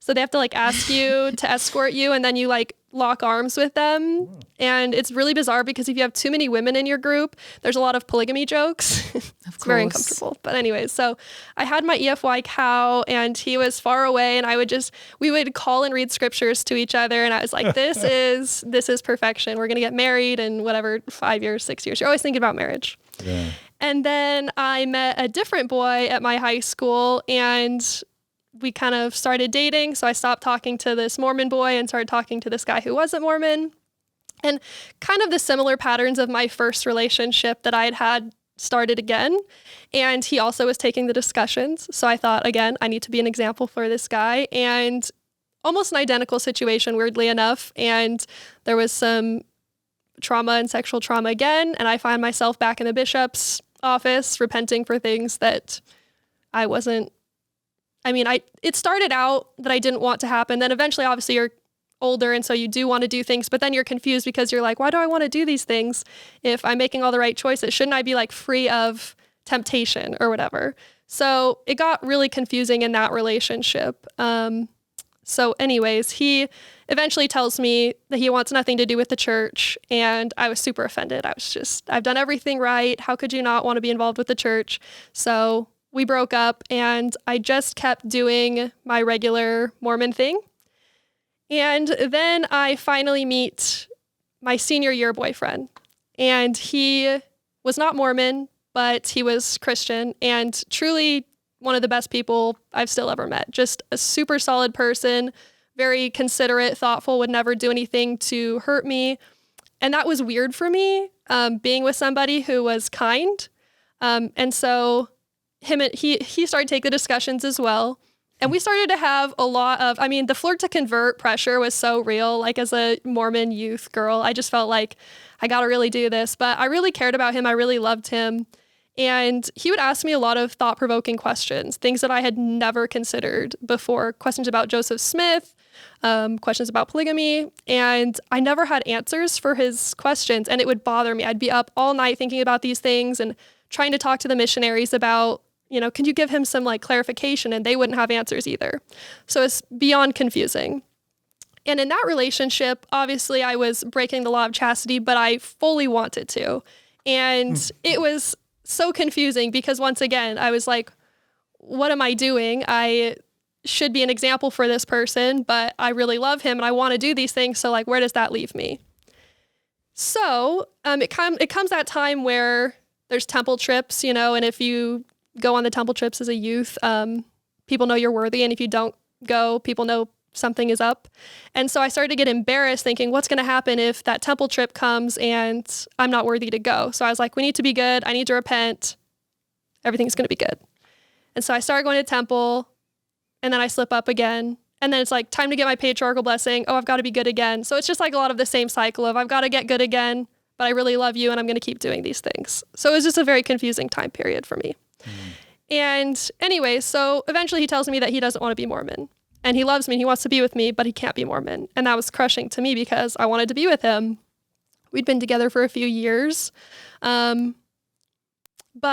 So they have to like ask you to escort you, and then you like lock arms with them. And it's really bizarre because if you have too many women in your group, there's a lot of polygamy jokes. It's very uncomfortable. But anyways, so I had my EFY cow and he was far away, and we would call and read scriptures to each other. And I was like, this is perfection. We're going to get married in whatever, 5 years, 6 years. You're always thinking about marriage. Yeah. And then I met a different boy at my high school, and we kind of started dating. So I stopped talking to this Mormon boy and started talking to this guy who wasn't Mormon. And kind of the similar patterns of my first relationship that I had started again. And he also was taking the discussions. So I thought, again, I need to be an example for this guy. And almost an identical situation, weirdly enough. And there was some trauma and sexual trauma again. And I find myself back in the bishop's office repenting for things that I wasn't. It started out that I didn't want to happen. Then eventually, obviously, you're older, and so you do want to do things, but then you're confused because you're like, why do I want to do these things if I'm making all the right choices? Shouldn't I be like free of temptation or whatever? So it got really confusing in that relationship. So anyways, he eventually tells me that he wants nothing to do with the church, and I was super offended. I've done everything right. How could you not want to be involved with the church? So we broke up, and I just kept doing my regular Mormon thing. And then I finally meet my senior year boyfriend, and he was not Mormon, but he was Christian, and truly one of the best people I've still ever met. Just a super solid person, very considerate, thoughtful, would never do anything to hurt me. And that was weird for me, being with somebody who was kind. And so he started to take the discussions as well. And we started to have a lot of, the flirt to convert pressure was so real. Like as a Mormon youth girl, I just felt like I got to really do this. But I really cared about him. I really loved him. And he would ask me a lot of thought-provoking questions, things that I had never considered before, questions about Joseph Smith, questions about polygamy. And I never had answers for his questions. And it would bother me. I'd be up all night thinking about these things and trying to talk to the missionaries about, can you give him some like clarification? And they wouldn't have answers either. So it's beyond confusing. And in that relationship, obviously I was breaking the law of chastity, but I fully wanted to. And it was so confusing because once again, I was like, what am I doing? I should be an example for this person, but I really love him and I want to do these things. So like, where does that leave me? So it comes that time where there's temple trips, and if you go on the temple trips as a youth, people know you're worthy. And if you don't go, people know something is up. And so I started to get embarrassed thinking, what's going to happen if that temple trip comes and I'm not worthy to go? So I was like, we need to be good. I need to repent. Everything's going to be good. And so I started going to temple, and then I slip up again. And then it's like, time to get my patriarchal blessing. Oh, I've got to be good again. So it's just like a lot of the same cycle of I've got to get good again, but I really love you and I'm going to keep doing these things. So it was just a very confusing time period for me. And anyway, so eventually he tells me that he doesn't want to be Mormon, and he loves me and he wants to be with me, but he can't be Mormon. And that was crushing to me because I wanted to be with him. We'd been together for a few years. But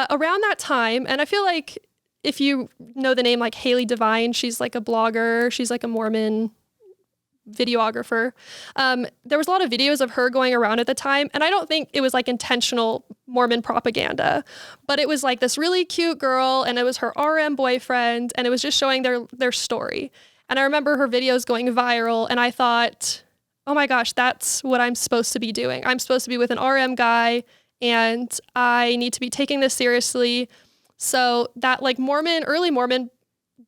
around that time, and I feel like if you know the name like Haley Devine, she's like a blogger, she's like a Mormon videographer. There was a lot of videos of her going around at the time, and I don't think it was like intentional Mormon propaganda, but it was like this really cute girl, and it was her RM boyfriend, and it was just showing their story. And I remember her videos going viral, and I thought, oh my gosh, that's what I'm supposed to be doing. I'm supposed to be with an RM guy, and I need to be taking this seriously. So that like early Mormon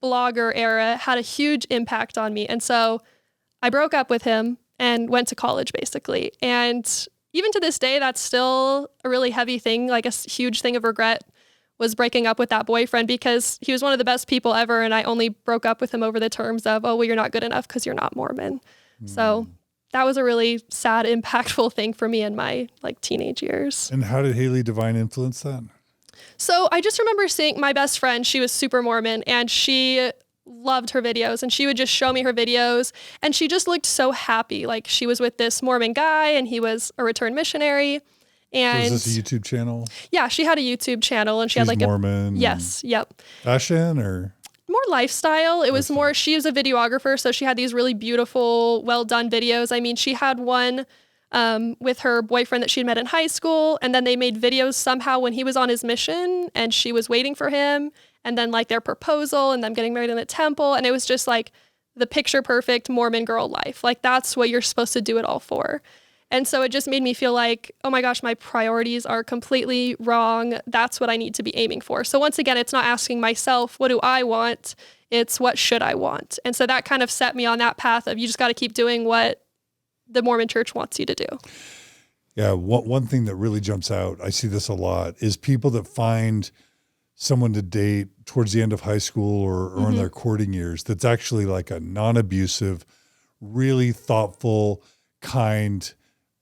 blogger era had a huge impact on me. And so I broke up with him and went to college basically. And even to this day, that's still a really heavy thing, like a huge thing of regret was breaking up with that boyfriend because he was one of the best people ever. And I only broke up with him over the terms of, oh, well, you're not good enough because you're not Mormon. So that was a really sad, impactful thing for me in my like teenage years. And how did Haley Devine influence that? So I just remember seeing my best friend, she was super Mormon, and she loved her videos, and she would just show me her videos, and she just looked so happy. Like she was with this Mormon guy and he was a returned missionary. And so is this a YouTube channel? Yeah, she had a YouTube channel and she had like Mormon. Yes. Yep. Fashion or? More lifestyle. It was more, she was a videographer, so she had these really beautiful, well done videos. I mean, she had one with her boyfriend that she'd met in high school, and then they made videos somehow when he was on his mission and she was waiting for him, and then like their proposal and them getting married in the temple. And it was just like the picture perfect Mormon girl life. Like that's what you're supposed to do it all for. And so it just made me feel like, oh my gosh, my priorities are completely wrong. That's what I need to be aiming for. So once again, it's not asking myself, what do I want? It's what should I want? And so that kind of set me on that path of you just got to keep doing what the Mormon church wants you to do. Yeah. One thing that really jumps out, I see this a lot, is people that find someone to date towards the end of high school or in their courting years that's actually like a non-abusive, really thoughtful, kind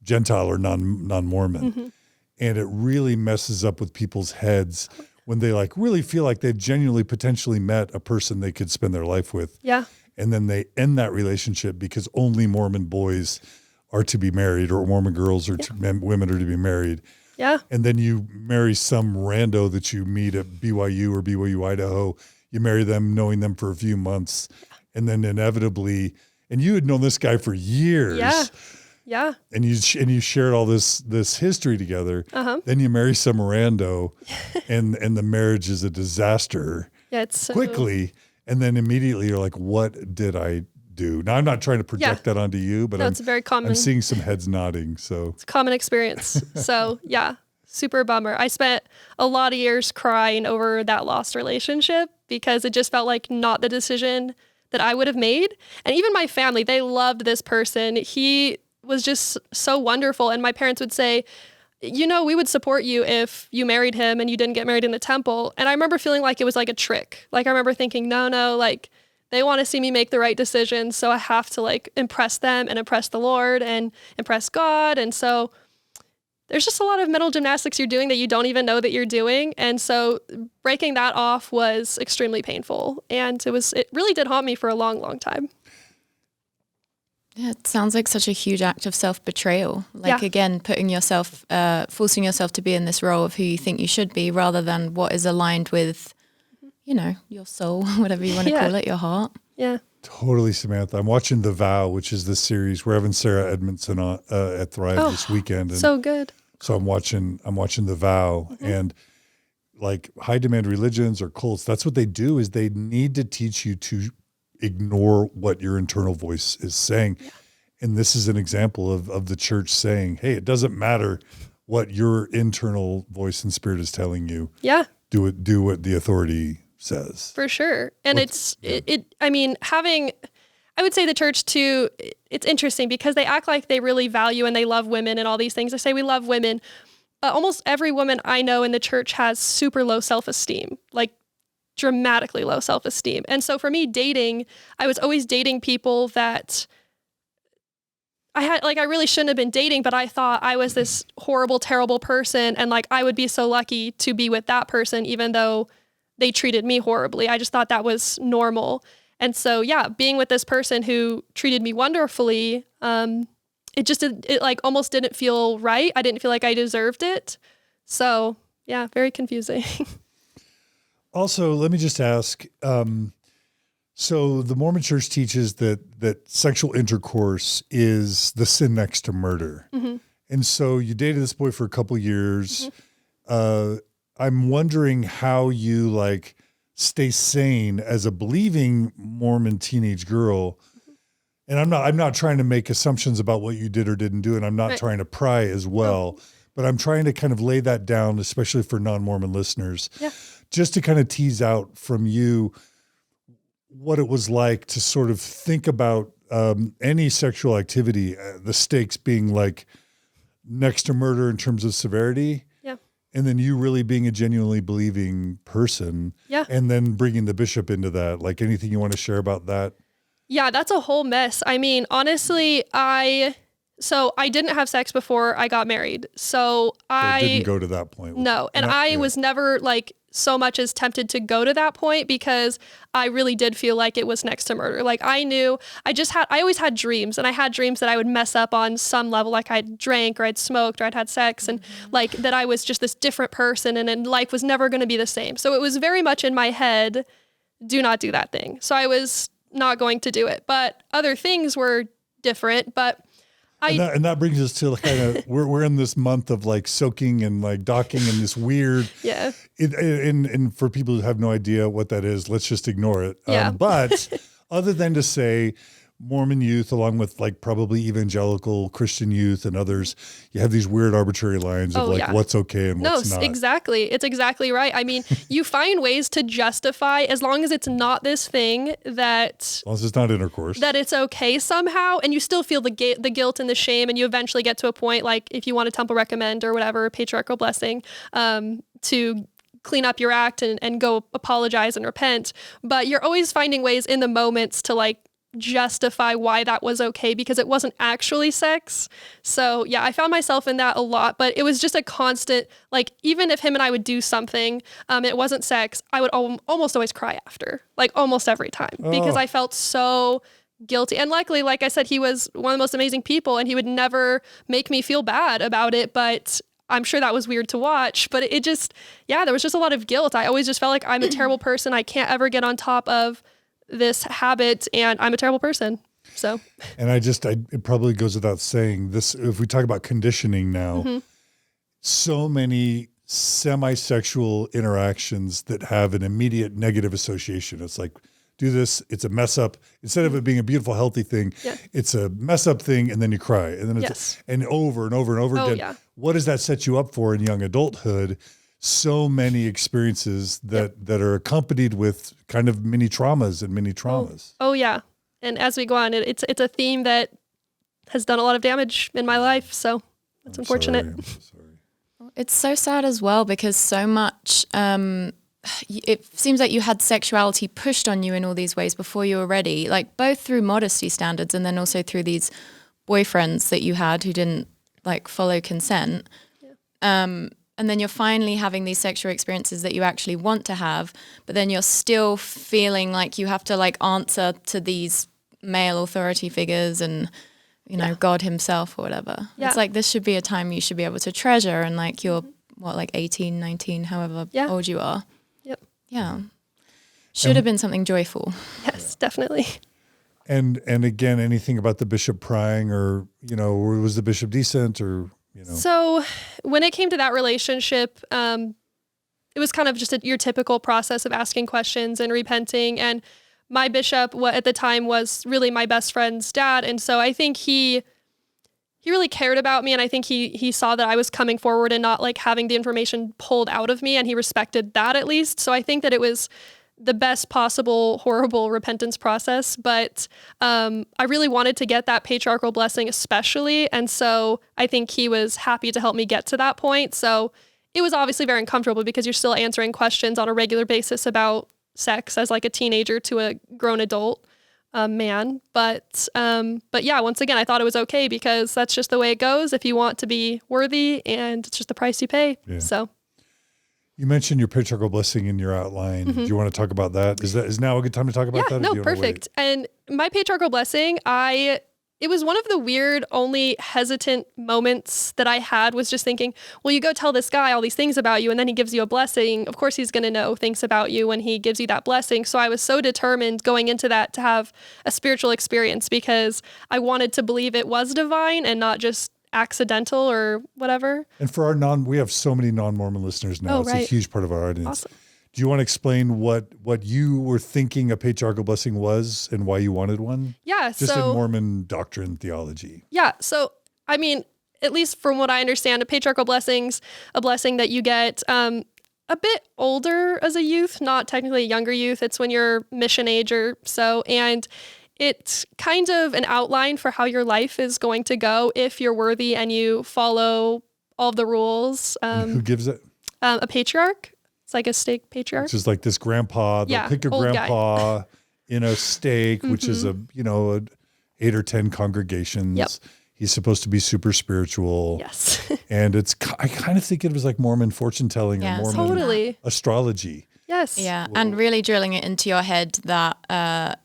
Gentile or non-Mormon. And it really messes up with people's heads when they like really feel like they've genuinely potentially met a person they could spend their life with. Yeah. And then they end that relationship because only Mormon boys are to be married or Mormon girls or women are to be married. Yeah. And then you marry some rando that you meet at BYU or BYU-Idaho. You marry them knowing them for a few months. And then inevitably, and you had known this guy for years. Yeah. Yeah. And you shared all this history together. Then you marry some rando and the marriage is a disaster. Yeah, it's so... quickly. And then immediately you're like, what did I do? Now I'm not trying to project that onto you, but it's very common. I'm seeing some heads nodding. So it's a common experience. So yeah, super bummer. I spent a lot of years crying over that lost relationship because it just felt like not the decision that I would have made. And even my family, they loved this person. He was just so wonderful. And my parents would say, you know, we would support you if you married him and you didn't get married in the temple. And I remember feeling like it was like a trick. Like I remember thinking, no, like they want to see me make the right decision. So I have to like impress them and impress the Lord and impress God. And so there's just a lot of mental gymnastics you're doing that you don't even know that you're doing. And so breaking that off was extremely painful. And it really did haunt me for a long, long time. Yeah, it sounds like such a huge act of self-betrayal. Like, again, putting yourself, forcing yourself to be in this role of who you think you should be rather than what is aligned with, you know, your soul, whatever you want to call it, your heart. Yeah. Totally, Samantha. I'm watching The Vow, which is this series. We're having Sarah Edmondson on, at Thrive this weekend. And so good. So I'm watching The Vow, and like high demand religions or cults, that's what they do is they need to teach you to ignore what your internal voice is saying. Yeah. And this is an example of the church saying, hey, it doesn't matter what your internal voice and spirit is telling you. Yeah. Do what the authority says. For sure. And I would say the church too, it's interesting because they act like they really value and they love women and all these things. They say we love women. Almost every woman I know in the church has super low self-esteem, like dramatically low self-esteem. And so for me dating, I was always dating people that I really shouldn't have been dating, but I thought I was this horrible, terrible person. And like, I would be so lucky to be with that person, even though they treated me horribly. I just thought that was normal. And so, yeah, being with this person who treated me wonderfully, it like almost didn't feel right. I didn't feel like I deserved it. So yeah, very confusing. Also, let me just ask, so the Mormon church teaches that sexual intercourse is the sin next to murder. And so you dated this boy for a couple of years. I'm wondering how you like stay sane as a believing Mormon teenage girl. And I'm not trying to make assumptions about what you did or didn't do, and I'm not trying to pry as well, but I'm trying to kind of lay that down, especially for non-Mormon listeners, just to kind of tease out from you what it was like to sort of think about any sexual activity, the stakes being like next to murder in terms of severity. And then you really being a genuinely believing person. And then bringing the bishop into that. Like anything you want to share about that? Yeah, that's a whole mess. I mean, honestly, I didn't have sex before I got married. So I didn't go to that point. No. And I was never like so much as tempted to go to that point because I really did feel like it was next to murder. Like I knew I always had dreams, and I had dreams that I would mess up on some level. Like I'd drank or I'd smoked or I'd had sex, and like that I was just this different person and life was never going to be the same. So it was very much in my head do not do that thing. So I was not going to do it. But other things were different. But and that brings us to kind of we're in this month of like soaking and like docking and this weird and for people who have no idea what that is, let's just ignore it. But other than to say Mormon youth, along with like probably evangelical Christian youth and others, you have these weird arbitrary lines of what's okay and what's not. No, exactly. It's exactly right. I mean, you find ways to justify, as long as it's not this thing that... As long as it's not intercourse. That it's okay somehow, and you still feel the guilt and the shame, and you eventually get to a point, like if you want a temple recommend or whatever, patriarchal blessing, to clean up your act and go apologize and repent. But you're always finding ways in the moments to like justify why that was okay, because it wasn't actually sex. So yeah, I found myself in that a lot, but it was just a constant, like even if him and I would do something, it wasn't sex, I would almost always cry after, like almost every time, because I felt so guilty. And luckily, like I said, he was one of the most amazing people and he would never make me feel bad about it, but I'm sure that was weird to watch, but it just, there was just a lot of guilt. I always just felt like I'm a terrible person. I can't ever get on top of this habit and I'm a terrible person. So, and it probably goes without saying this, if we talk about conditioning now, so many semi-sexual interactions that have an immediate negative association. It's like, do this, it's a mess up. Instead of it being a beautiful, healthy thing, it's a mess up thing, and then you cry. And then it's and over and over and over again. Yeah. What does that set you up for in young adulthood? So many experiences that are accompanied with kind of mini traumas. Oh yeah. And as we go on, it's a theme that has done a lot of damage in my life. So that's unfortunate. I'm sorry. It's so sad as well, because so much, it seems like you had sexuality pushed on you in all these ways before you were ready, like both through modesty standards and then also through these boyfriends that you had who didn't like follow consent. Yeah. And then you're finally having these sexual experiences that you actually want to have, but then you're still feeling like you have to like answer to these male authority figures and, you know, God himself or whatever. Yeah. It's like, this should be a time you should be able to treasure. And like you're like 18, 19, however old you are. Yep. Yeah. Should have been something joyful. Yes, definitely. And again, anything about the bishop prying or, you know, was the bishop decent or... You know. So when it came to that relationship, it was kind of just your typical process of asking questions and repenting. And my bishop at the time was really my best friend's dad. And so I think he really cared about me. And I think he saw that I was coming forward and not like having the information pulled out of me. And he respected that at least. So I think that it was the best possible horrible repentance process, but I really wanted to get that patriarchal blessing especially, and so I think he was happy to help me get to that point. So it was obviously very uncomfortable because you're still answering questions on a regular basis about sex as like a teenager to a grown adult man, but yeah, once again, I thought it was okay because that's just the way it goes if you want to be worthy, and it's just the price you pay. So. You mentioned your patriarchal blessing in your outline. Do you want to talk about that? Is now a good time to talk about that? No, perfect. And my patriarchal blessing, it was one of the weird, only hesitant moments that I had was just thinking, well, you go tell this guy all these things about you and then he gives you a blessing. Of course, he's going to know things about you when he gives you that blessing. So I was so determined going into that to have a spiritual experience because I wanted to believe it was divine and not just accidental or whatever. And for we have so many non-Mormon listeners now. It's a huge part of our audience. Awesome. Do you want to explain what you were thinking a patriarchal blessing was and why you wanted one? Yeah. Just in Mormon doctrine theology. Yeah. So, I mean, at least from what I understand, a patriarchal blessing's a blessing that you get a bit older as a youth, not technically a younger youth. It's when you're mission age or so. And it's kind of an outline for how your life is going to go if you're worthy and you follow all of the rules. Who gives it? A patriarch. It's like a stake patriarch. It's just like this grandpa. They'll pick a grandpa in a stake, which is a 8 or 10 congregations. Yep. He's supposed to be super spiritual. Yes. And I kind of think it was like Mormon fortune telling or Mormon astrology. Yes. Yeah. Whoa. And really drilling it into your head that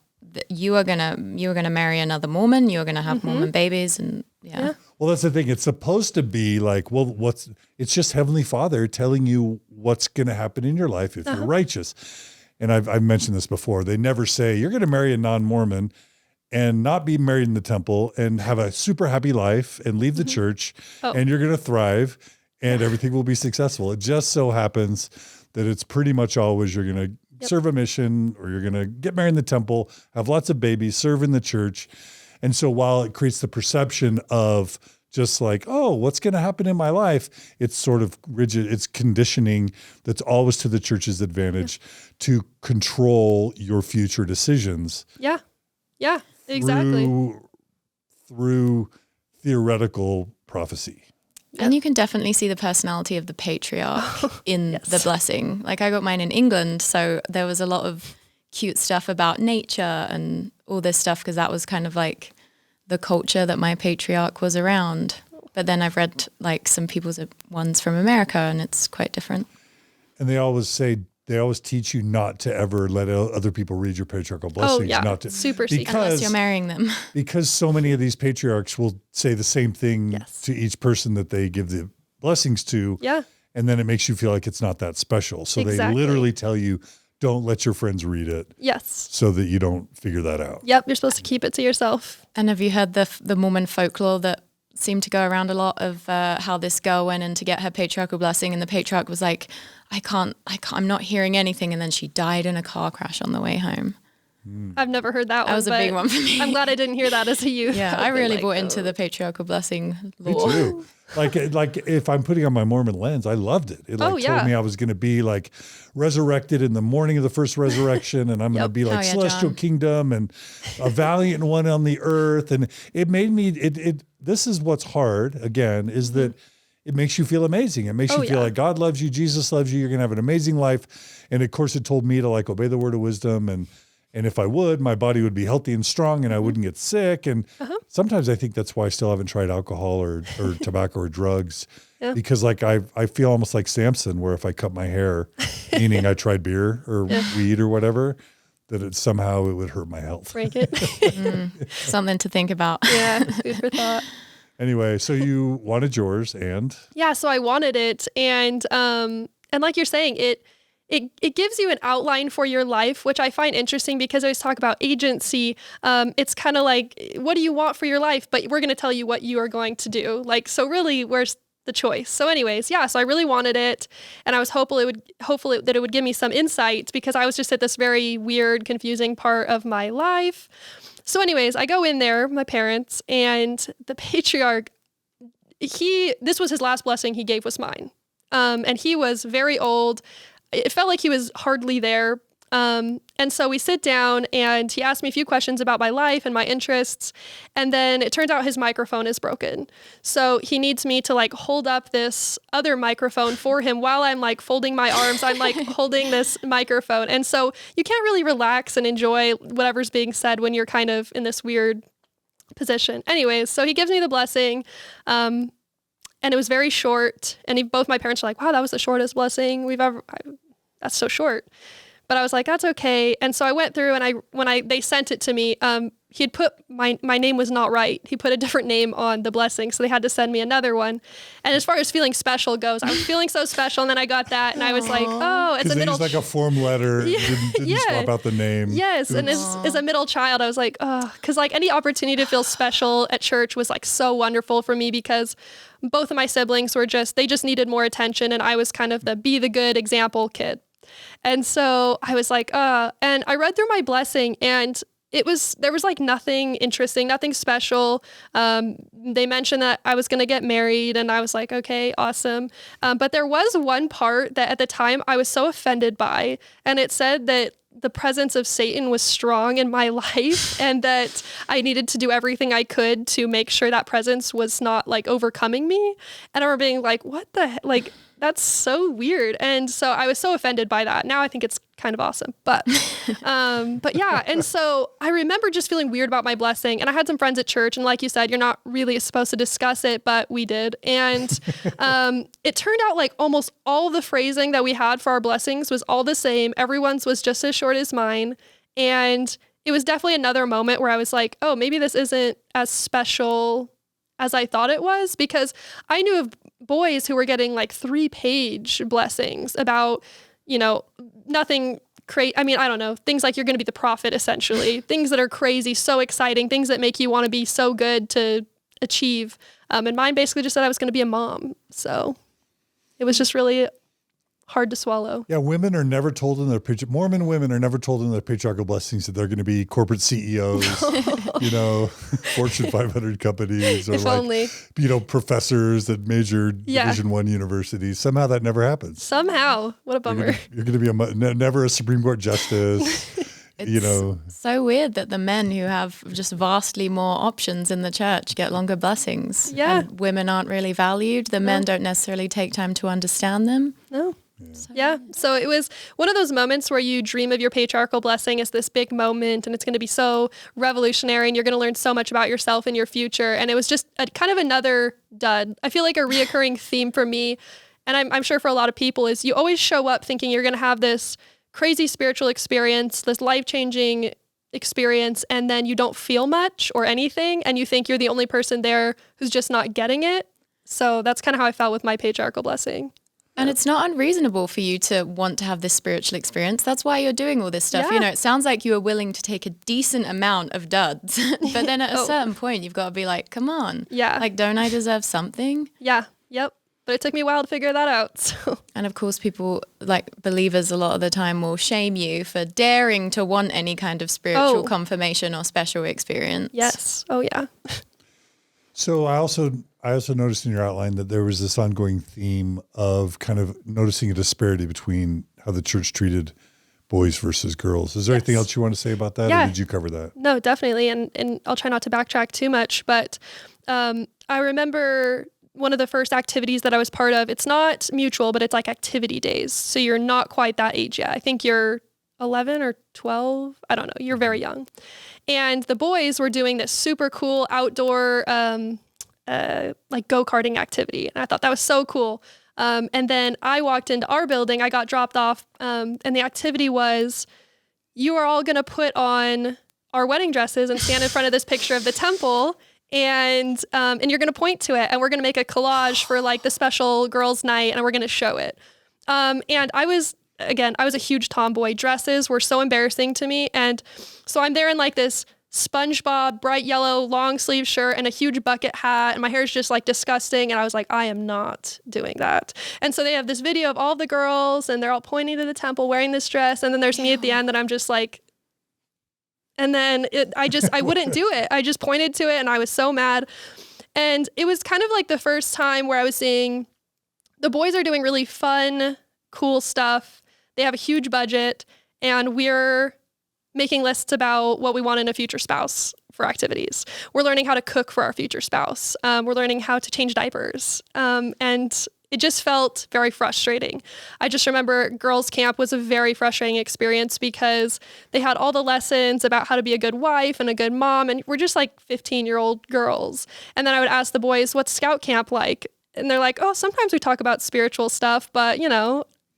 you are gonna marry another Mormon, you're gonna have Mormon babies, and Well, that's the thing. It's supposed to be like, well, it's just Heavenly Father telling you what's gonna happen in your life if you're righteous. and I've mentioned this before, they never say, you're going to marry a non-Mormon and not be married in the temple and have a super happy life and leave the church and you're going to thrive and everything will be successful. It just so happens that it's pretty much always you're going to serve a mission or you're going to get married in the temple, have lots of babies, serve in the church. And so while it creates the perception of just like, oh, what's going to happen in my life? It's sort of rigid. It's conditioning that's always to the church's advantage to control your future decisions. Yeah. Yeah, exactly. Through theoretical prophecy. And you can definitely see the personality of the patriarch in the blessing. Like I got mine in England, so there was a lot of cute stuff about nature and all this stuff because that was kind of like the culture that my patriarch was around. But then I've read like some people's ones from America and it's quite different. And they always teach you not to ever let other people read your patriarchal blessings. Oh, yeah. Not to, super secret. Unless you're marrying them. Because so many of these patriarchs will say the same thing to each person that they give the blessings to. Yeah. And then it makes you feel like it's not that special. So they literally tell you, don't let your friends read it. Yes. So that you don't figure that out. Yep. You're supposed to keep it to yourself. And have you heard the Mormon folklore that seemed to go around a lot of how this girl went in to get her patriarchal blessing and the patriarch was like, I'm not hearing anything. And then she died in a car crash on the way home. I've never heard that one. That was a big one for me. I'm glad I didn't hear that as a youth. Yeah, I really bought into the patriarchal blessing lore. Me too. Like if I'm putting on my Mormon lens, I loved it. It told me I was going to be like resurrected in the morning of the first resurrection, and I'm going to be like celestial kingdom and a valiant one on the earth. And it made me. This is what's hard again is that it makes you feel amazing. It makes you feel like God loves you, Jesus loves you. You're going to have an amazing life. And of course, it told me to like obey the word of wisdom and if I would, my body would be healthy and strong and I wouldn't get sick. And sometimes I think that's why I still haven't tried alcohol or tobacco or drugs because like I feel almost like Samson where if I cut my hair, meaning I tried beer or weed or whatever, that somehow it would hurt my health. Break it. Something to think about. Yeah, food for thought. Anyway, so you wanted yours and? Yeah, so I wanted it. And like you're saying, it gives you an outline for your life, which I find interesting because I always talk about agency. It's kind of like, what do you want for your life? But we're going to tell you what you are going to do. Like, so really, where's the choice? So anyways, so I really wanted it. And I was hopeful that it would give me some insight because I was just at this very weird, confusing part of my life. So anyways, I go in there, my parents, and the patriarch, this was his last blessing he gave was mine. And he was very old. It felt like he was hardly there. And so we sit down and he asked me a few questions about my life and my interests. And then it turns out his microphone is broken. So he needs me to like hold up this other microphone for him while I'm like folding my arms. I'm like holding this microphone. And so you can't really relax and enjoy whatever's being said when you're kind of in this weird position. Anyways, so he gives me the blessing. And it was very short. And both my parents were like, wow, that was the shortest blessing we've ever, that's so short. But I was like, that's okay. And so I went through and when they sent it to me, he had put, my name was not right. He put a different name on the blessing. So they had to send me another one. And as far as feeling special goes, I was feeling so special. And then I got that and I was like, oh, it's a middle. Because they used like a form letter, didn't swap out the name. Yes. And as a middle child, I was like, oh, because like any opportunity to feel special at church was like so wonderful for me because both of my siblings were they just needed more attention. And I was kind of the be the good example kid. And so I was like, and I read through my blessing and there was like nothing interesting, nothing special. They mentioned that I was going to get married and I was like, okay, awesome. But there was one part that at the time I was so offended by, and it said that the presence of Satan was strong in my life and that I needed to do everything I could to make sure that presence was not like overcoming me. And I remember being like, what the heck? Like, that's so weird. And so I was so offended by that. Now I think it's kind of awesome, but yeah. And so I remember just feeling weird about my blessing. And I had some friends at church. And like you said, you're not really supposed to discuss it, but we did. And it turned out like almost all the phrasing that we had for our blessings was all the same. Everyone's was just as short as mine. And it was definitely another moment where I was like, oh, maybe this isn't as special as I thought it was, because I knew of boys who were getting like 3-page blessings about, nothing I mean, I don't know, things like you're going to be the prophet, essentially, things that are crazy, so exciting, things that make you want to be so good to achieve. And mine basically just said I was going to be a mom. So it was just really hard to swallow. Yeah, women are never told in their Mormon women are never told in their patriarchal blessings that they're going to be corporate CEOs, Fortune 500 companies, or if only. Professors that majored Division I universities. Somehow that never happens. Somehow, what a bummer. You're going to be never a Supreme Court justice. It's so weird that the men who have just vastly more options in the church get longer blessings. Yeah. And women aren't really valued. The men don't necessarily take time to understand them. No. So it was one of those moments where you dream of your patriarchal blessing as this big moment and it's going to be so revolutionary and you're going to learn so much about yourself and your future. And it was just kind of another dud. I feel like a reoccurring theme for me, and I'm sure for a lot of people, is you always show up thinking you're going to have this crazy spiritual experience, this life-changing experience, and then you don't feel much or anything, and you think you're the only person there who's just not getting it. So that's kind of how I felt with my patriarchal blessing. And it's not unreasonable for you to want to have this spiritual experience. That's why you're doing all this stuff. Yeah. It sounds like you are willing to take a decent amount of duds. But then at a certain point, you've got to be like, come on. Yeah. Like, don't I deserve something? Yeah. Yep. But it took me a while to figure that out. So. And of course, people, like believers a lot of the time, will shame you for daring to want any kind of spiritual confirmation or special experience. Yes. Oh, yeah. So I also noticed in your outline that there was this ongoing theme of kind of noticing a disparity between how the church treated boys versus girls. Is there anything else you want to say about that, or did you cover that? No, definitely. And I'll try not to backtrack too much, but I remember one of the first activities that I was part of, it's not mutual, but it's like activity days. So you're not quite that age yet. I think you're 11 or 12. I don't know. You're very young. And the boys were doing this super cool outdoor like go-karting activity. And I thought that was so cool. And then I walked into our building, I got dropped off, and the activity was, you are all going to put on our wedding dresses and stand in front of this picture of the temple, and you're going to point to it, and we're going to make a collage for like the special girls' night, and we're going to show it. And I was a huge tomboy. Dresses were so embarrassing to me. And so I'm there in like this SpongeBob bright yellow long sleeve shirt and a huge bucket hat, and my hair is just like disgusting, and I was like, I am not doing that. And so they have this video of all the girls and they're all pointing to the temple wearing this dress, and then there's me at the end that I'm just like, and then I wouldn't do it. I just pointed to it and I was so mad. And it was kind of like the first time where I was seeing the boys are doing really fun, cool stuff. They have a huge budget, and we're making lists about what we want in a future spouse for activities. We're learning how to cook for our future spouse. We're learning how to change diapers. And it just felt very frustrating. I just remember girls' camp was a very frustrating experience because they had all the lessons about how to be a good wife and a good mom, and we're just like 15-year-old girls. And then I would ask the boys, what's scout camp like? And they're like, oh, sometimes we talk about spiritual stuff, but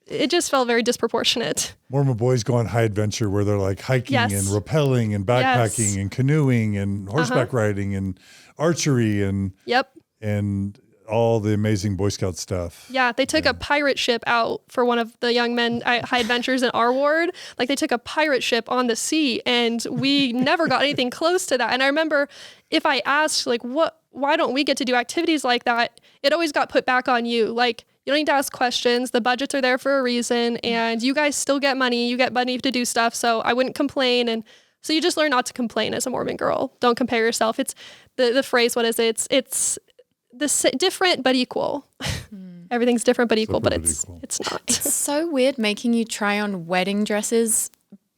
it just felt very disproportionate. Mormon boys go on high adventure where they're like hiking and rappelling and backpacking and canoeing and horseback riding and archery and all the amazing Boy Scout stuff. Yeah, they took a pirate ship out for one of the young men high adventures in our ward. Like they took a pirate ship on the sea, and we never got anything close to that. And I remember if I asked like, why don't we get to do activities like that? It always got put back on you. Like, you don't need to ask questions. The budgets are there for a reason, and you guys still get money. You get money to do stuff. So I wouldn't complain. And so you just learn not to complain as a Mormon girl. Don't compare yourself. It's the phrase, what is it? It's different but equal. Everything's different but equal, but it's not. It's so weird making you try on wedding dresses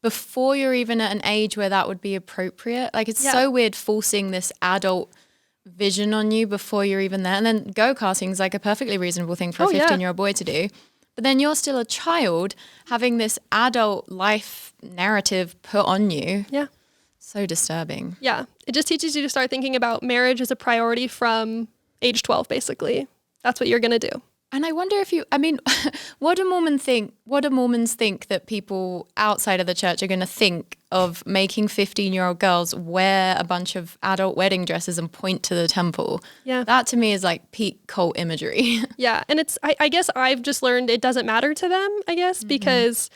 before you're even at an age where that would be appropriate. Like it's so weird forcing this adult vision on you before you're even there. And then go-karting is like a perfectly reasonable thing for a 15-year-old boy to do. But then you're still a child having this adult life narrative put on you. Yeah. So disturbing. Yeah. It just teaches you to start thinking about marriage as a priority from age 12, basically. That's what you're going to do. And I wonder if what do Mormons think that people outside of the church are going to think of making 15-year-old girls wear a bunch of adult wedding dresses and point to the temple? Yeah. That to me is like peak cult imagery. Yeah. And I guess I've just learned it doesn't matter to them, I guess, because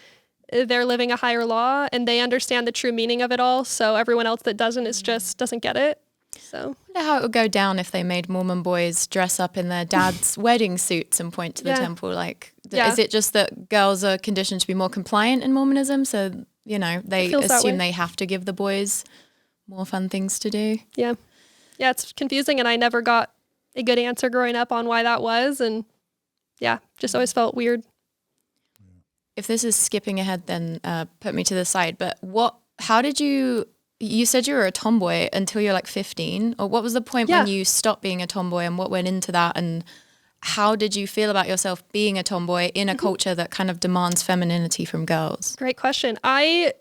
they're living a higher law and they understand the true meaning of it all. So everyone else that doesn't is just doesn't get it. So I wonder how it would go down if they made Mormon boys dress up in their dad's wedding suits and point to the temple. Like, is it just that girls are conditioned to be more compliant in Mormonism? So, they assume they have to give the boys more fun things to do. Yeah. Yeah, it's confusing, and I never got a good answer growing up on why that was. And just always felt weird. If this is skipping ahead, then put me to the side. But how did you said you were a tomboy until you're like 15, or what was the point when you stopped being a tomboy, and what went into that, and how did you feel about yourself being a tomboy in a culture that kind of demands femininity from girls? Great question. I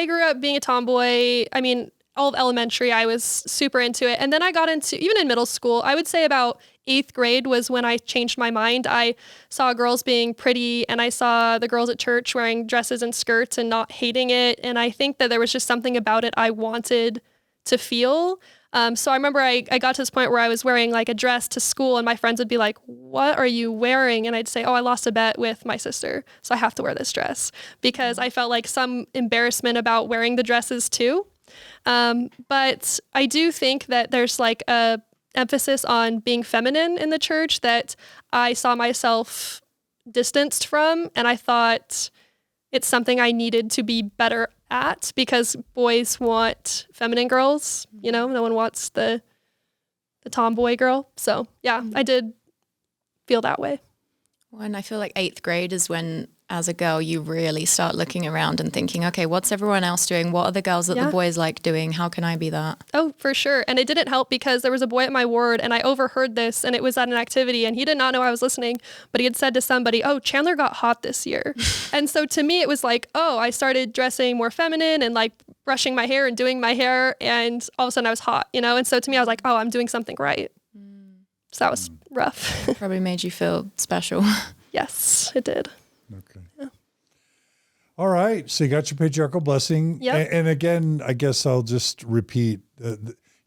grew up being a tomboy. I mean, all of elementary, I was super into it. And then I got into, even in middle school, I would say about 8th grade was when I changed my mind. I saw girls being pretty, and I saw the girls at church wearing dresses and skirts and not hating it. And I think that there was just something about it I wanted to feel. So I remember I got to this point where I was wearing like a dress to school, and my friends would be like, "What are you wearing?" And I'd say, "Oh, I lost a bet with my sister, so I have to wear this dress," because I felt like some embarrassment about wearing the dresses too. But I do think that there's like a emphasis on being feminine in the church that I saw myself distanced from, and I thought it's something I needed to be better at, because boys want feminine girls, no one wants the tomboy girl. So I did feel that way. Well, and I feel like 8th grade is when, as a girl, you really start looking around and thinking, okay, what's everyone else doing? What are the girls that the boys like doing? How can I be that? Oh, for sure. And it didn't help because there was a boy at my ward, and I overheard this, and it was at an activity, and he did not know I was listening, but he had said to somebody, "Oh, Chandler got hot this year." And so to me, it was like, oh, I started dressing more feminine and like brushing my hair and doing my hair, and all of a sudden I was hot, And so to me, I was like, oh, I'm doing something right. So that was rough. Probably made you feel special. Yes, it did. Okay. Yeah. All right. So you got your patriarchal blessing. Yep. And again, I guess I'll just repeat.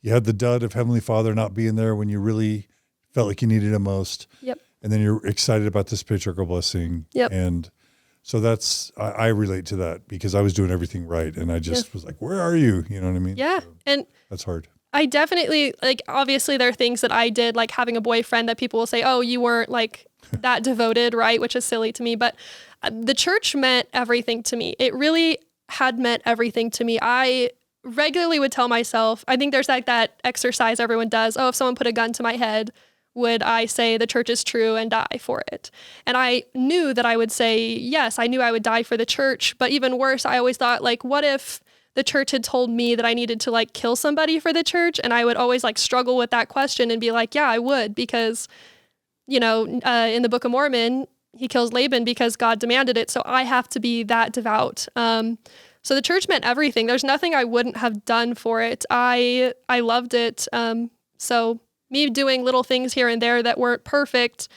You had the dud of Heavenly Father not being there when you really felt like you needed him most. Yep. And then you're excited about this patriarchal blessing. Yep. And so I relate to that because I was doing everything right. And I just was like, where are you? You know what I mean? Yeah. So and that's hard. I definitely, like, obviously there are things that I did, like having a boyfriend that people will say, oh, you weren't like that devoted, right? Which is silly to me. But the church meant everything to me. It really had meant everything to me. I regularly would tell myself, I think there's like that exercise everyone does. Oh, if someone put a gun to my head, would I say the church is true and die for it? And I knew that I would say, yes, I knew I would die for the church. But even worse, I always thought, like, what if the church had told me that I needed to like kill somebody for the church? And I would always like struggle with that question and be like, yeah, I would, because, in the Book of Mormon, he kills Laban because God demanded it. So I have to be that devout. So the church meant everything. There's nothing I wouldn't have done for it. I loved it. So me doing little things here and there that weren't perfect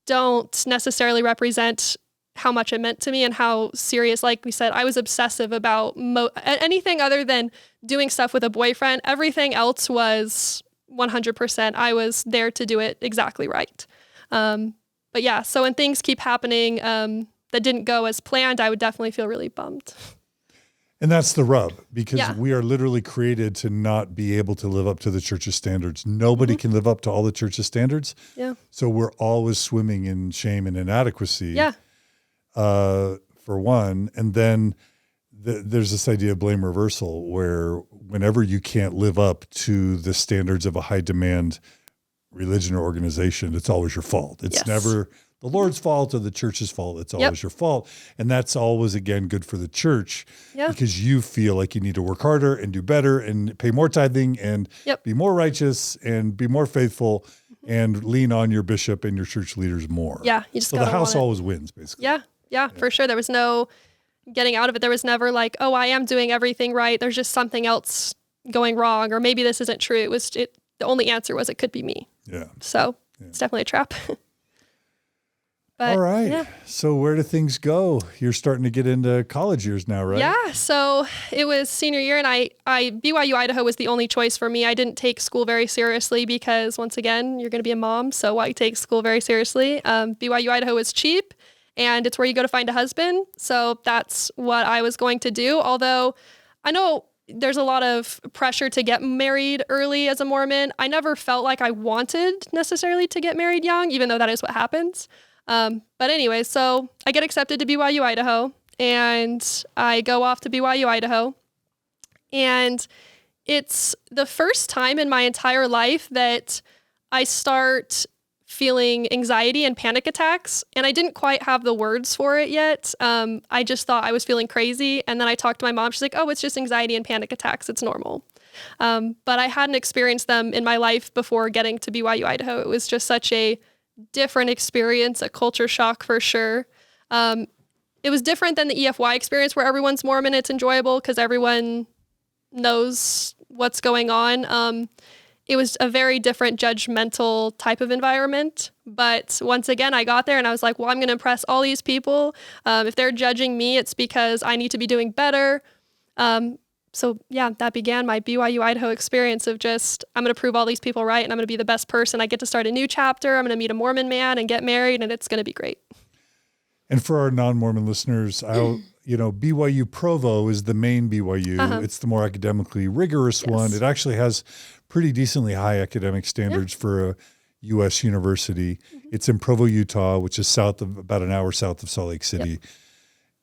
don't necessarily represent how much it meant to me and how serious, like we said, I was obsessive about anything other than doing stuff with a boyfriend. Everything else was 100%. I was there to do it exactly right. But yeah, so when things keep happening that didn't go as planned, I would definitely feel really bummed. And that's the rub, because we are literally created to not be able to live up to the church's standards. Nobody can live up to all the church's standards. Yeah. So we're always swimming in shame and inadequacy. Yeah. For one. And then there's this idea of blame reversal, where whenever you can't live up to the standards of a high demand religion or organization, it's always your fault. It's never the Lord's fault or the church's fault. It's always your fault. And that's always, again, good for the church because you feel like you need to work harder and do better and pay more tithing and be more righteous and be more faithful and lean on your bishop and your church leaders more. Yeah. You just so the house always wins, basically. Yeah, for sure. There was no getting out of it. There was never like, oh, I am doing everything right. There's just something else going wrong, or maybe this isn't true. The only answer was it could be me. Yeah. So it's definitely a trap. But, all right. Yeah. So where do things go? You're starting to get into college years now, right? Yeah. So it was senior year, and I BYU-Idaho was the only choice for me. I didn't take school very seriously because, once again, you're going to be a mom, so why take school very seriously? BYU-Idaho was cheap, and it's where you go to find a husband. So that's what I was going to do. Although I know there's a lot of pressure to get married early as a Mormon. I never felt like I wanted necessarily to get married young, even though that is what happens. But anyway, so I get accepted to BYU-Idaho, and I go off to BYU-Idaho. And it's the first time in my entire life that I start feeling anxiety and panic attacks. And I didn't quite have the words for it yet. I just thought I was feeling crazy. And then I talked to my mom. She's like, oh, it's just anxiety and panic attacks. It's normal. But I hadn't experienced them in my life before getting to BYU-Idaho. It was just such a different experience, a culture shock for sure. It was different than the EFY experience where everyone's Mormon. It's enjoyable because everyone knows what's going on. It was a very different judgmental type of environment. But once again, I got there and I was like, well, I'm going to impress all these people. If they're judging me, it's because I need to be doing better. So yeah, that began my BYU-Idaho experience of just, I'm going to prove all these people right and I'm going to be the best person. I get to start a new chapter. I'm going to meet a Mormon man and get married, and it's going to be great. And for our non-Mormon listeners, BYU Provo is the main BYU. It's the more academically rigorous one. It actually has pretty decently high academic standards for a U.S. university. It's in Provo, Utah, which is about an hour south of Salt Lake City.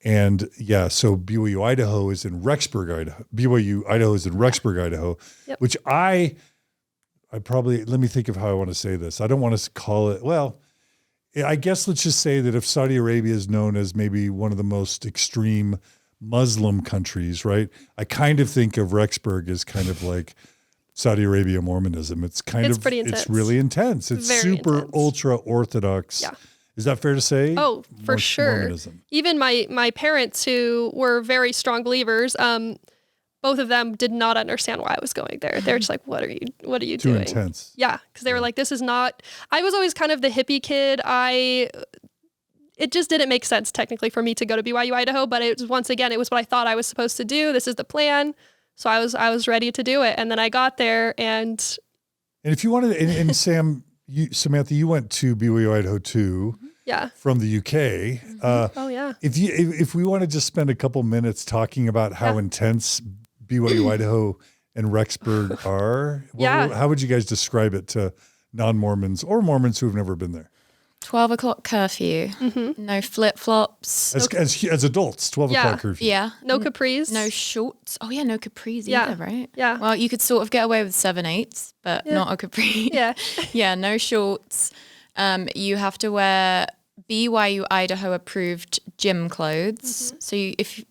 And so BYU-Idaho is in Rexburg, Idaho. BYU-Idaho is in Rexburg, Idaho, which I probably, let me think of how I want to say this. I don't want to call it, well, I guess let's just say that if Saudi Arabia is known as maybe one of the most extreme Muslim countries, right? I kind of think of Rexburg as kind of like Saudi Arabia Mormonism. It's pretty intense. It's really intense. It's very super intense. Ultra Orthodox. Yeah. Is that fair to say? Oh, for sure. Mormonism. Even my parents, who were very strong believers, both of them did not understand why I was going there. They were just like, what are you doing? Too intense. Yeah. Because they were like, this is not, I was always kind of the hippie kid. It just didn't make sense technically for me to go to BYU-Idaho, but it was, once again, it was what I thought I was supposed to do. This is the plan. So I was ready to do it. And then I got there and if you wanted, and Samantha, you went to BYU-Idaho too. Yeah. From the UK. Oh yeah. If we want to just spend a couple minutes talking about how intense BYU-Idaho and Rexburg are, how would you guys describe it to non-Mormons or Mormons who have never been there? 12 o'clock curfew. No flip-flops. As adults, 12 o'clock curfew. Yeah. No capris. No shorts. Oh yeah, no capris either, right? Yeah. Well, you could sort of get away with 7/8s, but not a capri. Yeah. Yeah, no shorts. You have to wear BYU-Idaho approved gym clothes. So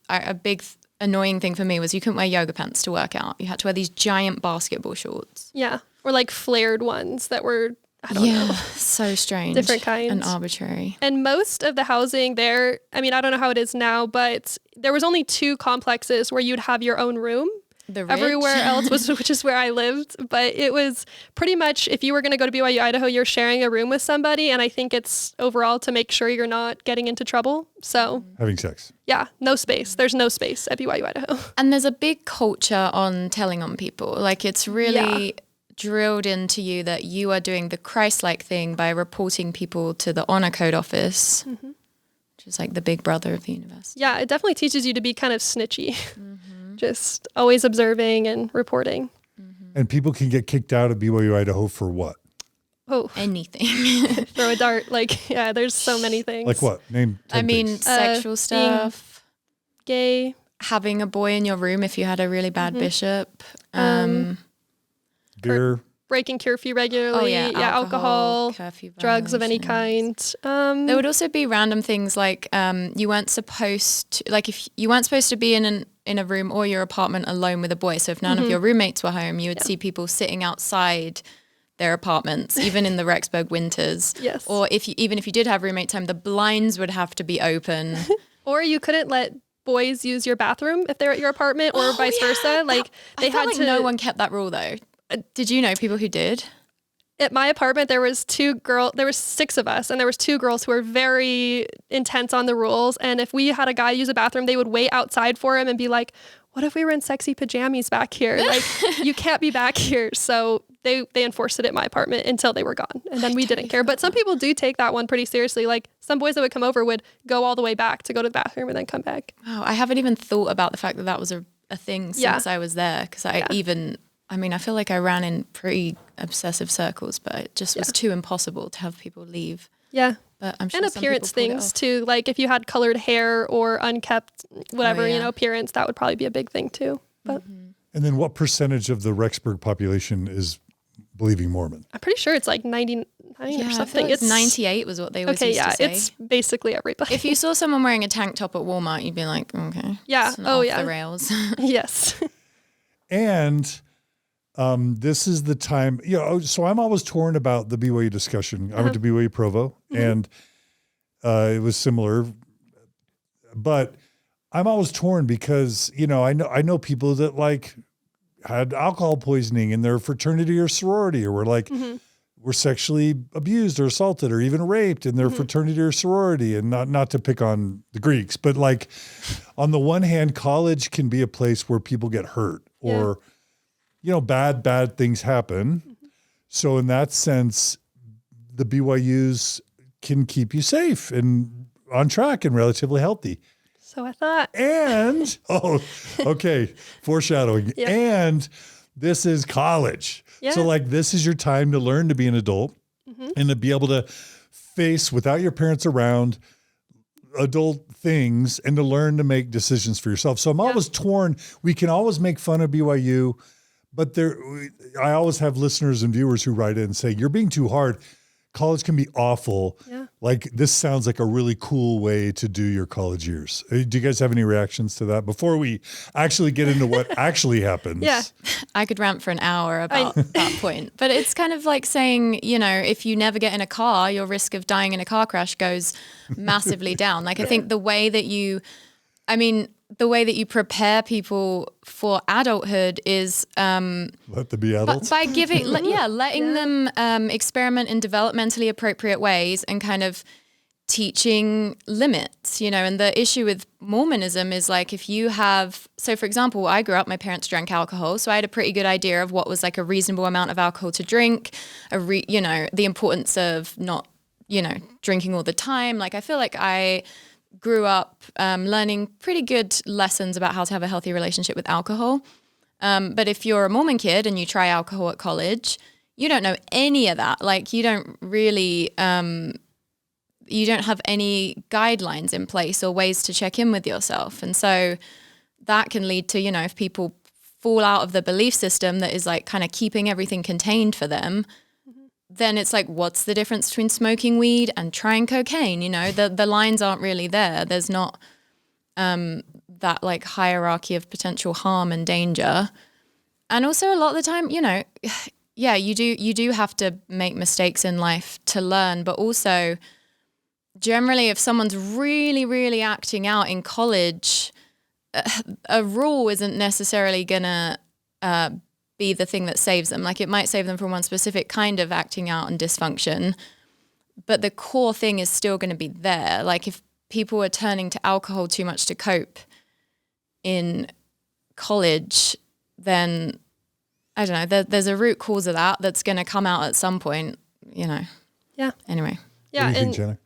a big annoying thing for me was you couldn't wear yoga pants to work out. You had to wear these giant basketball shorts. Yeah. Or like flared ones that were, I don't know. So strange. Different kinds. And arbitrary. And most of the housing there, I mean, I don't know how it is now, but there was only 2 complexes where you'd have your own room. Everywhere else which is where I lived. But it was pretty much, if you were going to go to BYU-Idaho, you're sharing a room with somebody. And I think it's overall to make sure you're not getting into trouble. So having sex. Yeah, no space. There's no space at BYU-Idaho. And there's a big culture on telling on people. Like it's really drilled into you that you are doing the Christ-like thing by reporting people to the honor code office, which is like the big brother of the university. Yeah, it definitely teaches you to be kind of snitchy. Just always observing and reporting. And people can get kicked out of BYU-Idaho for what? Oh, anything. Throw a dart. Like, there's so many things. Like what? Name 10 things. Sexual stuff. Gay. Having a boy in your room if you had a really bad bishop. Beer. Breaking curfew regularly. Alcohol, curfew, drugs of any kind. There would also be random things like you weren't supposed to, like if you weren't supposed to be in a room or your apartment alone with a boy. So if none of your roommates were home, you would see people sitting outside their apartments, even in the Rexburg winters. Yes. Or even if you did have roommate time, the blinds would have to be open. Or you couldn't let boys use your bathroom if they're at your apartment, or vice versa. Like I felt like no one kept that rule though. Did you know people who did? At my apartment, there was 6 of us, and there was 2 girls who were very intense on the rules. And if we had a guy use a bathroom, they would wait outside for him and be like, what if we were in sexy pajamas back here? Like, you can't be back here. So they enforced it at my apartment until they were gone. And then we didn't care. But some people do take that one pretty seriously. Like some boys that would come over would go all the way back to go to the bathroom and then come back. Wow, I haven't even thought about the fact that that was a thing since I was there. Because I feel like I ran in pretty obsessive circles, but it just was too impossible to have people leave. Yeah. But I'm sure and appearance things too. Like if you had colored hair or unkept, whatever, appearance, that would probably be a big thing too. But And then what percentage of the Rexburg population is believing Mormon? I'm pretty sure it's like 99 or something. It's 98 was what they always used to say. It's basically everybody. If you saw someone wearing a tank top at Walmart, you'd be like, okay. Yeah. The rails. Yes. And this is the time, so I'm always torn about the BYU discussion. I went to BYU Provo and it was similar, but I'm always torn because, I know people that like had alcohol poisoning in their fraternity or sorority, or were sexually abused or assaulted or even raped in their fraternity or sorority. And not to pick on the Greeks, but like on the one hand, college can be a place where people get hurt or, bad things happen. So in that sense, the BYUs can keep you safe and on track and relatively healthy. So I thought. And, foreshadowing. Yeah. And this is college. Yeah. So this is your time to learn to be an adult and to be able to face, without your parents around, adult things and to learn to make decisions for yourself. So I'm always torn. We can always make fun of BYU, but I always have listeners and viewers who write in and say, you're being too hard. College can be awful. Yeah. This sounds like a really cool way to do your college years. Do you guys have any reactions to that before we actually get into what actually happens? Yeah. I could rant for an hour about that point, but it's kind of like saying, if you never get in a car, your risk of dying in a car crash goes massively down. I think the way that you prepare people for adulthood is let them be adults by giving, letting them experiment in developmentally appropriate ways and kind of teaching limits, and the issue with Mormonism is if you have, so for example, I grew up, my parents drank alcohol, so I had a pretty good idea of what was a reasonable amount of alcohol to drink, the importance of not, drinking all the time. I feel like I grew up learning pretty good lessons about how to have a healthy relationship with alcohol. But if you're a Mormon kid and you try alcohol at college, you don't know any of that. You don't really, you don't have any guidelines in place or ways to check in with yourself. And so that can lead to, if people fall out of the belief system that is kind of keeping everything contained for them, then it's what's the difference between smoking weed and trying cocaine? The lines aren't really there. There's not that hierarchy of potential harm and danger. And also a lot of the time, you do have to make mistakes in life to learn, but also generally if someone's really, really acting out in college, a rule isn't necessarily gonna be the thing that saves them. It might save them from one specific kind of acting out and dysfunction, but the core thing is still going to be there. If people are turning to alcohol too much to cope in college, then I don't know, there's a root cause of that that's going to come out at some point, Yeah. Anyway. What Yeah. do you think, Jenna?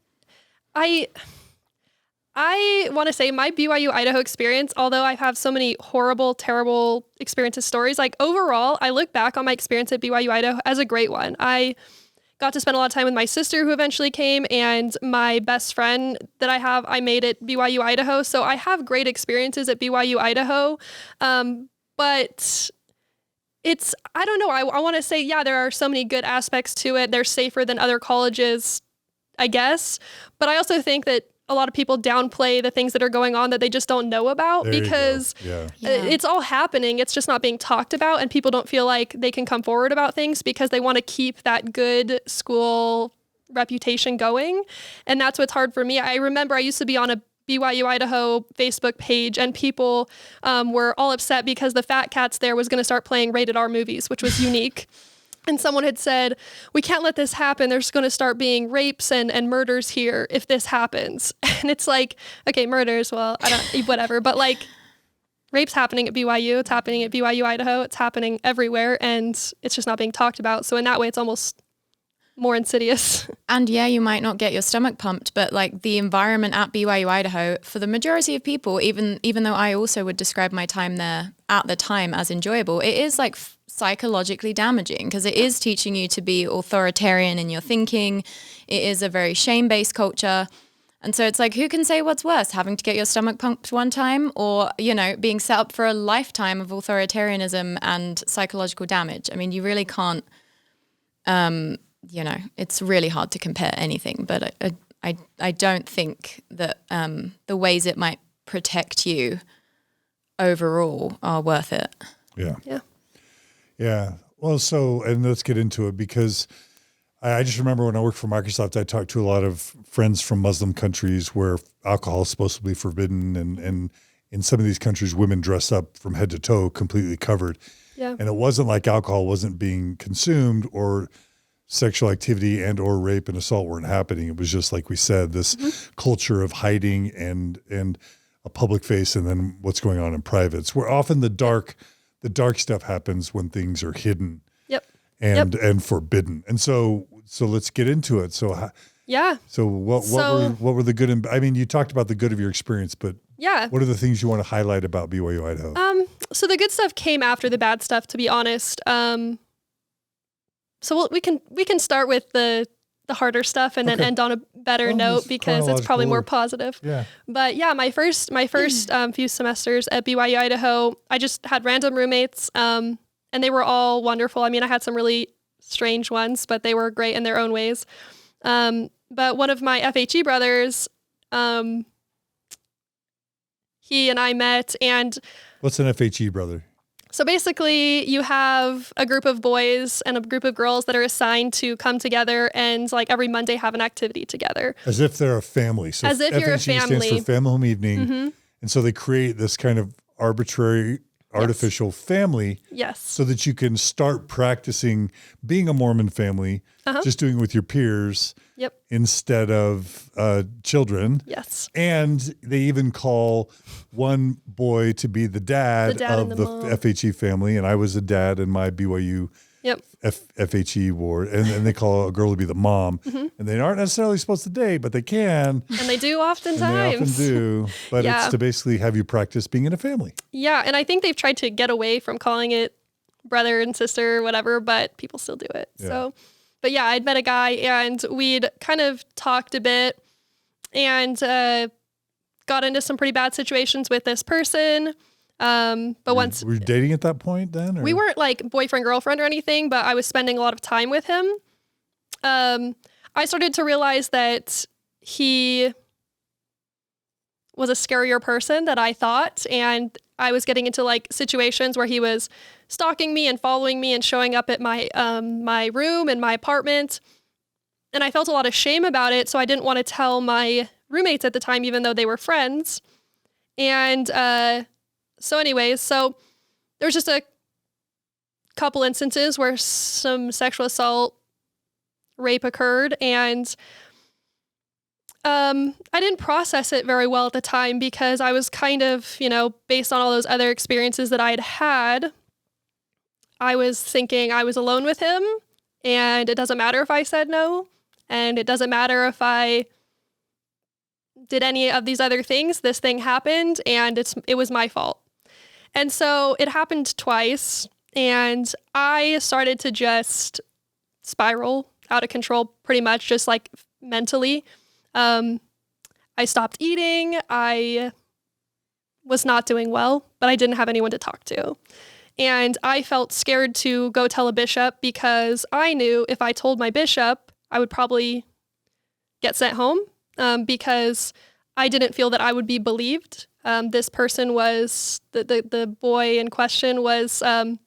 I want to say my BYU-Idaho experience, although I have so many horrible, terrible experiences, stories, overall, I look back on my experience at BYU-Idaho as a great one. I got to spend a lot of time with my sister who eventually came, and my best friend that I made at BYU-Idaho. So I have great experiences at BYU-Idaho. But I don't know. I want to say, there are so many good aspects to it. They're safer than other colleges, I guess. But I also think that a lot of people downplay the things that are going on that they just don't know about because it's all happening. It's just not being talked about, and people don't feel like they can come forward about things because they want to keep that good school reputation going. And that's what's hard for me. I remember I used to be on a BYU-Idaho Facebook page, and people were all upset because the Fat Cats there was going to start playing rated R movies, which was unique. And someone had said, we can't let this happen. There's going to start being rapes and murders here if this happens. And it's okay, murders, well, whatever. But rape's happening at BYU. It's happening at BYU-Idaho. It's happening everywhere, and it's just not being talked about. So in that way, it's almost more insidious. And yeah, you might not get your stomach pumped, but like the environment at BYU-Idaho, for the majority of people, even though I also would describe my time there at the time as enjoyable, it is like psychologically damaging because it is teaching you to be authoritarian in your thinking. It is a very shame-based culture. And so it's like, who can say what's worse, having to get your stomach pumped one time or, being set up for a lifetime of authoritarianism and psychological damage? I mean, you really can't, it's really hard to compare anything, but I don't think that the ways it might protect you overall are worth it. Yeah. Yeah. Yeah. Well, and let's get into it because I just remember when I worked for Microsoft, I talked to a lot of friends from Muslim countries where alcohol is supposed to be forbidden. And in some of these countries, women dress up from head to toe, completely covered. Yeah. And it wasn't like alcohol wasn't being consumed or sexual activity and or rape and assault weren't happening. It was just like we said, this culture of hiding and a public face and then what's going on in privates, where often the dark stuff happens when things are hidden. Yep. And forbidden. And so let's get into it. So yeah. So what were the good and I mean, you talked about the good of your experience, but yeah, what are the things you want to highlight about BYU-Idaho? So the good stuff came after the bad stuff, to be honest. So we can start with the harder stuff and then end on a better note because it's probably more positive. Yeah. But yeah, my first few semesters at BYU-Idaho, I just had random roommates, and they were all wonderful. I mean, I had some really strange ones, but they were great in their own ways. But one of my FHE brothers, he and I met, and what's an FHE brother? so basically you have a group of boys and a group of girls that are assigned to come together and like every Monday have an activity together. As if they're a family. So as if FHE you're a family. stands for Family Home Evening. And so they create this kind of arbitrary, artificial family. Yes. So that you can start practicing being a Mormon family, just doing it with your peers. Yep. Instead of children. Yes. And they even call one boy to be the dad of the FHE family. And I was a dad in my BYU FHE ward. And they call a girl to be the mom. And they aren't necessarily supposed to date, but they can. And they do oftentimes. And they often do. But it's to basically have you practice being in a family. Yeah. And I think they've tried to get away from calling it brother and sister or whatever, but people still do it. Yeah. So... But yeah, I'd met a guy and we'd kind of talked a bit and got into some pretty bad situations with this person. But once... Were you dating at that point then? Or? We weren't like boyfriend, girlfriend or anything, but I was spending a lot of time with him. I started to realize that he was a scarier person than I thought. And I was getting into like situations where he was stalking me and following me and showing up at my my room and my apartment. And I felt a lot of shame about it. So I didn't want to tell my roommates at the time, even though they were friends. And so there was just a couple instances where some sexual assault, rape occurred. And I didn't process it very well at the time because I was kind of, based on all those other experiences that I'd had, I was thinking I was alone with him and it doesn't matter if I said no and it doesn't matter if I did any of these other things. This thing happened and it was my fault. And so it happened twice and I started to just spiral out of control pretty much just like mentally. I stopped eating. I was not doing well, but I didn't have anyone to talk to. And I felt scared to go tell a bishop because I knew if I told my bishop, I would probably get sent home because I didn't feel that I would be believed. This person was, the boy in question was a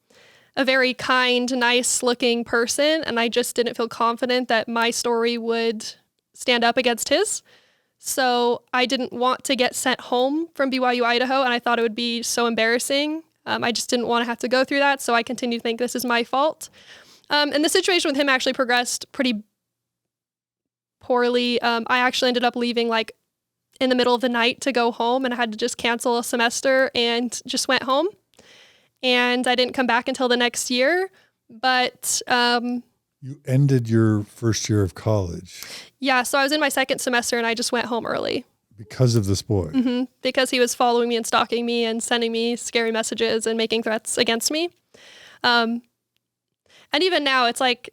very kind, nice looking person. And I just didn't feel confident that my story would stand up against his. So I didn't want to get sent home from BYU-Idaho, and I thought it would be so embarrassing. I just didn't want to have to go through that, so I continued to think this is my fault. And the situation with him actually progressed pretty poorly. I actually ended up leaving like in the middle of the night to go home, and I had to just cancel a semester and just went home. And I didn't come back until the next year. But you ended your first year of college. Yeah, so I was in my second semester and I just went home early. Because of this boy? Mm-hmm. Because he was following me and stalking me and sending me scary messages and making threats against me. And even now, it's like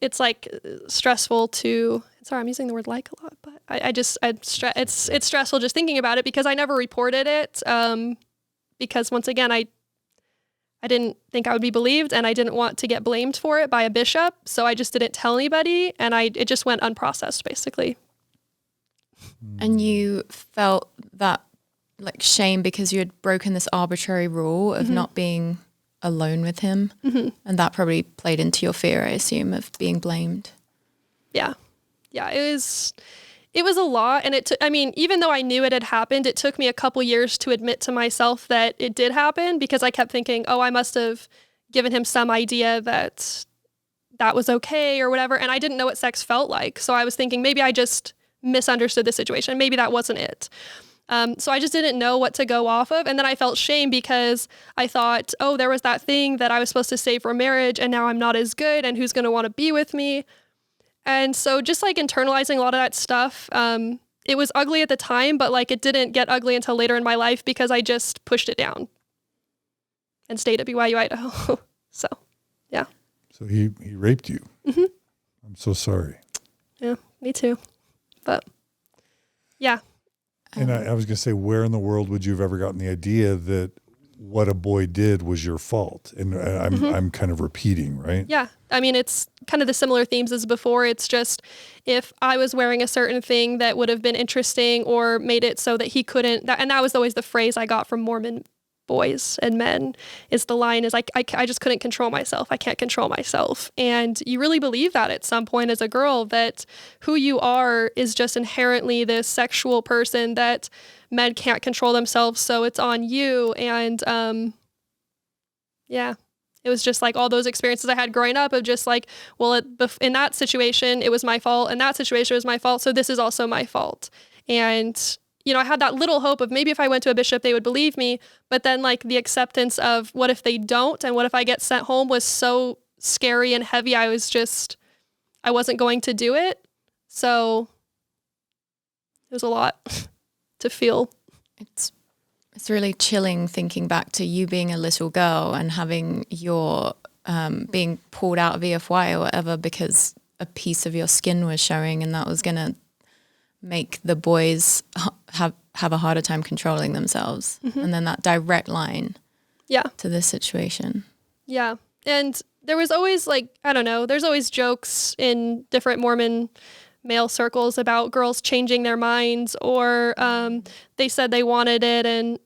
stressful to. Sorry, I'm using the word like a lot, but it's stressful just thinking about it because I never reported it. Because once again, I didn't think I would be believed, and I didn't want to get blamed for it by a bishop, so I just didn't tell anybody, and it just went unprocessed, basically. And you felt that like shame because you had broken this arbitrary rule of not being alone with him, and that probably played into your fear, I assume, of being blamed. Yeah, it was a lot, and even though I knew it had happened, it took me a couple years to admit to myself that it did happen because I kept thinking, oh, I must have given him some idea that was okay or whatever, and I didn't know what sex felt like, so I was thinking maybe I just misunderstood the situation. Maybe that wasn't it. So I just didn't know what to go off of. And then I felt shame because I thought, oh, there was that thing that I was supposed to save for marriage and now I'm not as good and who's going to want to be with me? And so just like internalizing a lot of that stuff, it was ugly at the time, but like it didn't get ugly until later in my life because I just pushed it down and stayed at BYU-Idaho. So, yeah. So he raped you. Mm-hmm. I'm so sorry. Yeah, me too. But yeah. And I was going to say, where in the world would you have ever gotten the idea that what a boy did was your fault? And I'm kind of repeating, right? Yeah. I mean, it's kind of the similar themes as before. It's just if I was wearing a certain thing that would have been interesting or made it so that he couldn't, and that was always the phrase I got from Mormon boys and men, is the line is like, I just couldn't control myself. I can't control myself. And you really believe that at some point as a girl, that who you are is just inherently this sexual person that men can't control themselves. So it's on you. And yeah, it was just like all those experiences I had growing up of just like, well, in that situation, it was my fault. In that situation, it was my fault. So this is also my fault. And I had that little hope of maybe if I went to a bishop, they would believe me. But then like the acceptance of what if they don't and what if I get sent home was so scary and heavy. I wasn't going to do it. So it was a lot to feel. It's really chilling thinking back to you being a little girl and having your being pulled out of EFY or whatever because a piece of your skin was showing and that was going to make the boys have a harder time controlling themselves. And then that direct line to this situation. Yeah. And there was always like, I don't know, there's always jokes in different Mormon male circles about girls changing their minds or they said they wanted it and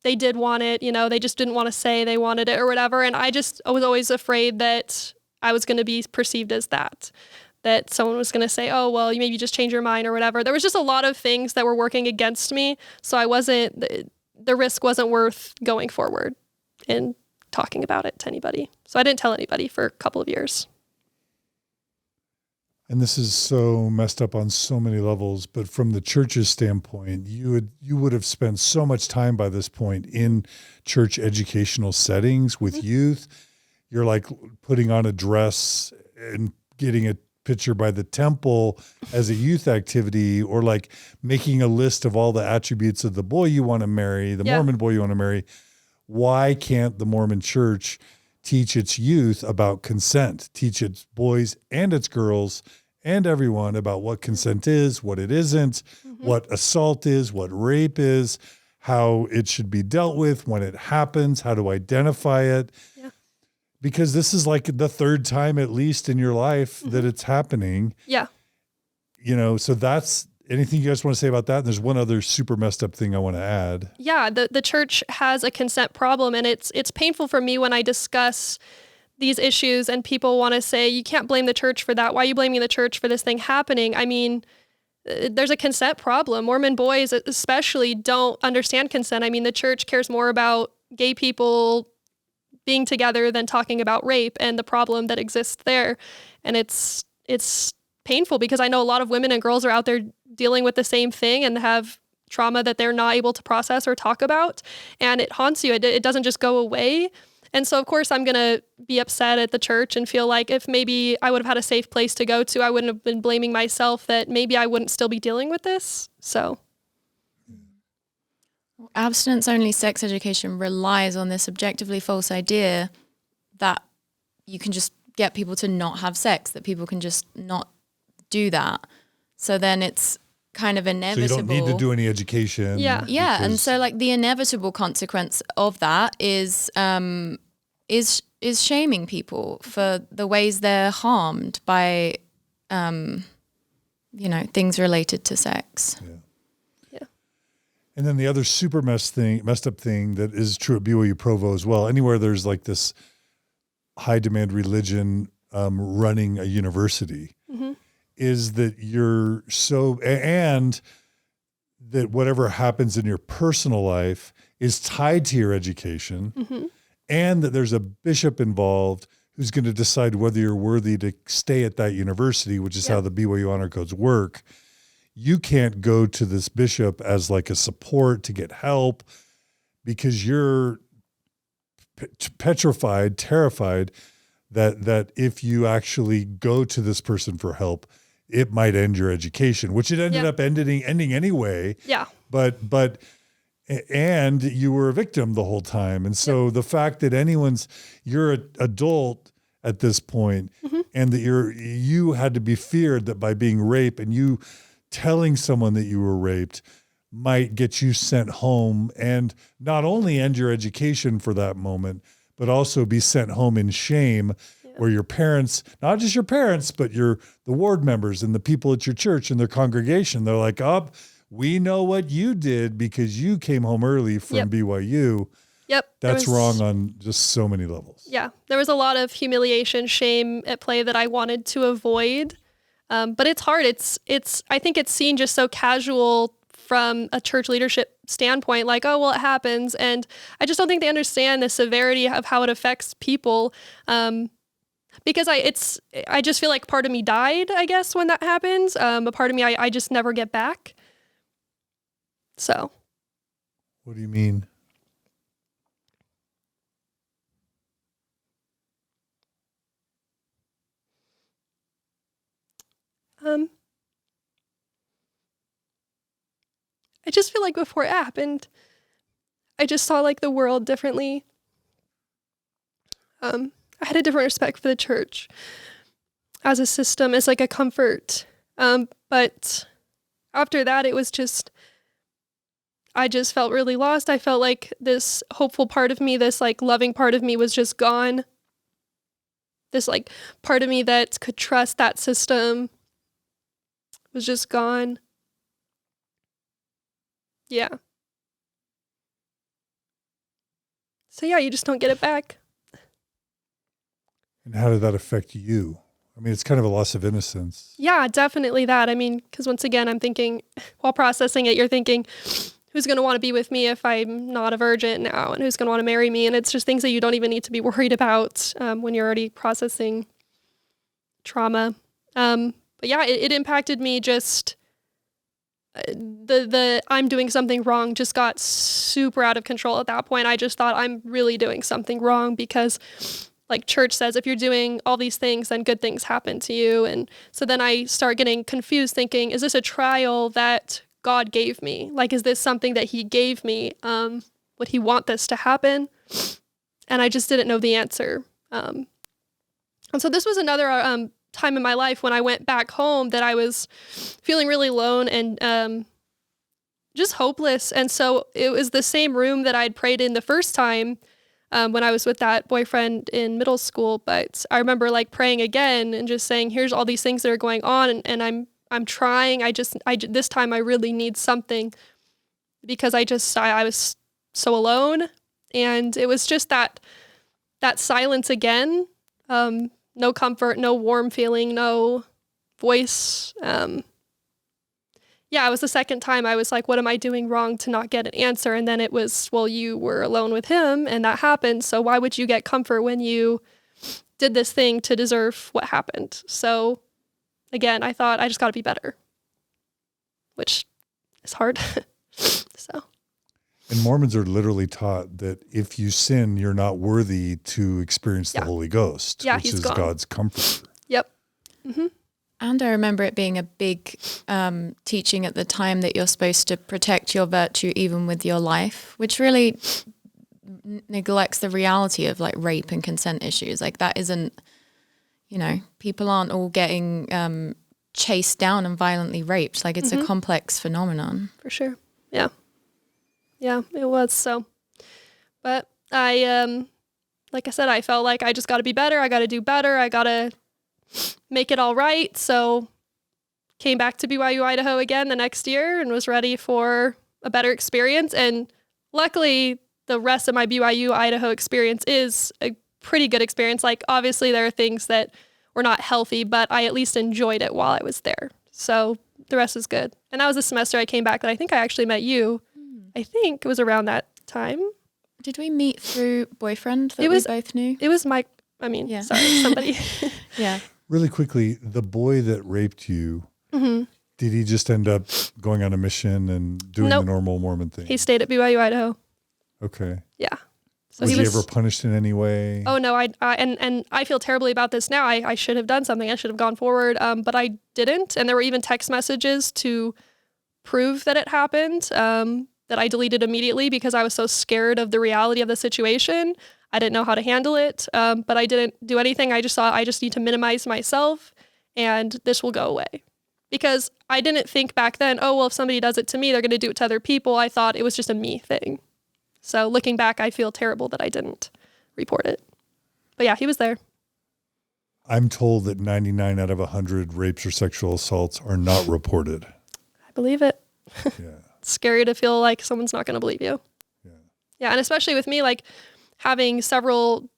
they did want it, they just didn't want to say they wanted it or whatever. And I was always afraid that I was going to be perceived as that someone was going to say, oh, well, you maybe just change your mind or whatever. There was just a lot of things that were working against me. So the risk wasn't worth going forward and talking about it to anybody. So I didn't tell anybody for a couple of years. And this is so messed up on so many levels, but from the church's standpoint, you would have spent so much time by this point in church educational settings with youth. You're like putting on a dress and getting a picture by the temple as a youth activity, or like making a list of all the attributes of the boy you want to marry, the Mormon boy you want to marry. Why can't the Mormon church teach its youth about consent, teach its boys and its girls and everyone about what consent is, what it isn't, what assault is, what rape is, how it should be dealt with when it happens, how to identify it? Because this is like the third time at least in your life that it's happening. Yeah. So that's anything you guys want to say about that? And there's one other super messed up thing I want to add. Yeah. The church has a consent problem, and it's painful for me when I discuss these issues and people want to say, you can't blame the church for that. Why are you blaming the church for this thing happening? I mean, there's a consent problem. Mormon boys especially don't understand consent. I mean, the church cares more about gay people being together than talking about rape and the problem that exists there. And it's painful because I know a lot of women and girls are out there dealing with the same thing and have trauma that they're not able to process or talk about. And it haunts you. It doesn't just go away. And so, of course, I'm going to be upset at the church and feel like if maybe I would have had a safe place to go to, I wouldn't have been blaming myself that maybe I wouldn't still be dealing with this. So abstinence-only sex education relies on this objectively false idea that you can just get people to not have sex, that people can just not do that. So then it's kind of inevitable. So you don't need to do any education. Yeah. Yeah, and so like the inevitable consequence of that is shaming people for the ways they're harmed by, things related to sex. Yeah. And then the other super messed up thing that is true at BYU Provo as well. Anywhere there's like this high demand religion running a university, is that and that whatever happens in your personal life is tied to your education, and that there's a bishop involved who's going to decide whether you're worthy to stay at that university, which is how the BYU honor codes work. You can't go to this bishop as like a support to get help because you're petrified, terrified that if you actually go to this person for help, it might end your education, which it ended up ending anyway. Yeah. But you were a victim the whole time. And so the fact that you're an adult at this point, and that you had to be feared that by being raped and you telling someone that you were raped might get you sent home and not only end your education for that moment, but also be sent home in shame, where your parents, not just your parents, but the ward members and the people at your church and their congregation, they're like, oh, we know what you did because you came home early from BYU. Yep. That's wrong on just so many levels. Yeah. There was a lot of humiliation, shame at play that I wanted to avoid. But it's hard. I think it's seen just so casual from a church leadership standpoint, like, oh, well, it happens. And I just don't think they understand the severity of how it affects people. Because I just feel like part of me died, I guess, when that happens. A part of me, I just never get back. So. What do you mean? I just feel like before it happened, I just saw like the world differently. I had a different respect for the church as a system, as like a comfort. But after that, it was just, I just felt really lost. I felt like this hopeful part of me, this like loving part of me was just gone. This like part of me that could trust that system was just gone. Yeah. So yeah, you just don't get it back. And how did that affect you? I mean, it's kind of a loss of innocence. Yeah, definitely that. I mean, because once again, I'm thinking, while processing it, you're thinking, who's going to want to be with me if I'm not a virgin now? And who's going to want to marry me? And it's just things that you don't even need to be worried about when you're already processing trauma. But yeah, it impacted me just... the I'm doing something wrong just got super out of control at that point. I just thought I'm really doing something wrong because like church says, if you're doing all these things, then good things happen to you. And so then I start getting confused thinking, is this a trial that God gave me? Like, is this something that he gave me? Would he want this to happen? And I just didn't know the answer. And so this was another time in my life when I went back home that I was feeling really alone and just hopeless. And so it was the same room that I'd prayed in the first time when I was with that boyfriend in middle school. But I remember like praying again and just saying, here's all these things that are going on. And I'm trying. This time I really need something because I was so alone. And it was just that silence again. No comfort, no warm feeling, no voice. It was the second time I was like, what am I doing wrong to not get an answer? And then it was, well, you were alone with him and that happened. So why would you get comfort when you did this thing to deserve what happened? So again, I thought I just got to be better, which is hard. So. And Mormons are literally taught that if you sin, you're not worthy to experience the Holy Ghost, which is gone. God's comforter. Yep. Mm-hmm. And I remember it being a big teaching at the time that you're supposed to protect your virtue even with your life, which really neglects the reality of like rape and consent issues. Like that isn't, people aren't all getting chased down and violently raped. Like it's a complex phenomenon. For sure. Yeah. Yeah, it was. So, but I, like I said, I felt like I just got to be better. I got to do better. I got to make it all right. So came back to BYU-Idaho again the next year and was ready for a better experience. And luckily, the rest of my BYU-Idaho experience is a pretty good experience. Like, obviously, there are things that were not healthy, but I at least enjoyed it while I was there. So the rest is good. And that was the semester I came back that I think I actually met you. I think it was around that time. Did we meet through boyfriend that we both knew? It was sorry, somebody. Yeah. Really quickly, the boy that raped you, did he just end up going on a mission and doing the normal Mormon thing? He stayed at BYU-Idaho. Okay. Yeah. So was he ever punished in any way? Oh no, and I feel terribly about this now. I should have done something. I should have gone forward, but I didn't. And there were even text messages to prove that it happened, that I deleted immediately because I was so scared of the reality of the situation. I didn't know how to handle it, but I didn't do anything. I just thought I just need to minimize myself and this will go away. Because I didn't think back then, oh, well, if somebody does it to me, they're going to do it to other people. I thought it was just a me thing. So looking back, I feel terrible that I didn't report it. But yeah, he was there. I'm told that 99 out of 100 rapes or sexual assaults are not reported. I believe it. Yeah. It's scary to feel like someone's not going to believe you. Yeah. Yeah, and especially with me, like having several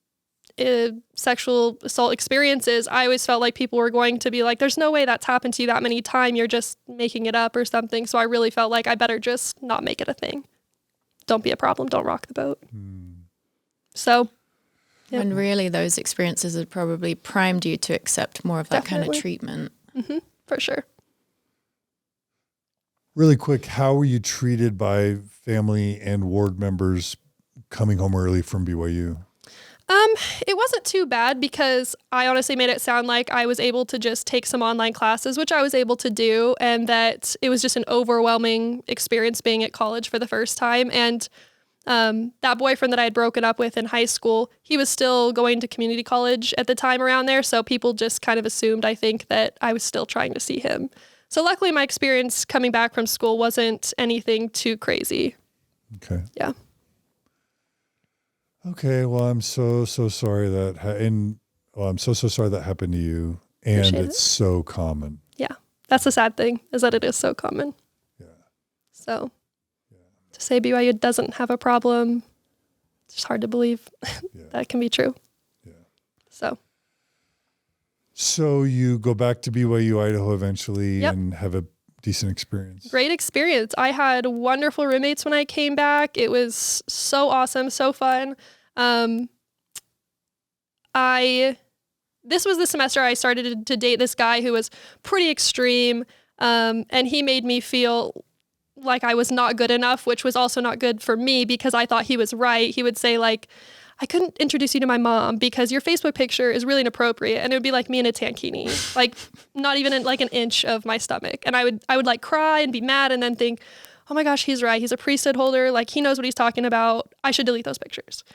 sexual assault experiences, I always felt like people were going to be like, there's no way that's happened to you that many times. You're just making it up or something. So I really felt like I better just not make it a thing. Don't be a problem. Don't rock the boat. So. Yeah. And really those experiences had probably primed you to accept more of that kind of treatment. Mm-hmm, for sure. Really quick, how were you treated by family and ward members coming home early from BYU? It wasn't too bad because I honestly made it sound like I was able to just take some online classes, which I was able to do, and that it was just an overwhelming experience being at college for the first time. And that boyfriend that I had broken up with in high school, he was still going to community college at the time around there. So people just kind of assumed, I think, that I was still trying to see him. So luckily my experience coming back from school wasn't anything too crazy. Okay. Yeah. Okay. Well, I'm so sorry that, I'm so sorry that happened to you. And Appreciate it's so common. Yeah. That's the sad thing, is that it is so common. Yeah. So to say BYU doesn't have a problem, it's just hard to believe that can be true. Yeah. So you go back to BYU-Idaho eventually and have a decent experience. Great experience. I had wonderful roommates when I came back. It was so awesome, so fun. This was the semester I started to date this guy who was pretty extreme, and he made me feel like I was not good enough, which was also not good for me because I thought he was right. He would say like, I couldn't introduce you to my mom because your Facebook picture is really inappropriate. And it would be like me in a tankini, like not even like an inch of my stomach. And I would like cry and be mad and then think, oh my gosh, he's right. He's a priesthood holder. Like he knows what he's talking about. I should delete those pictures.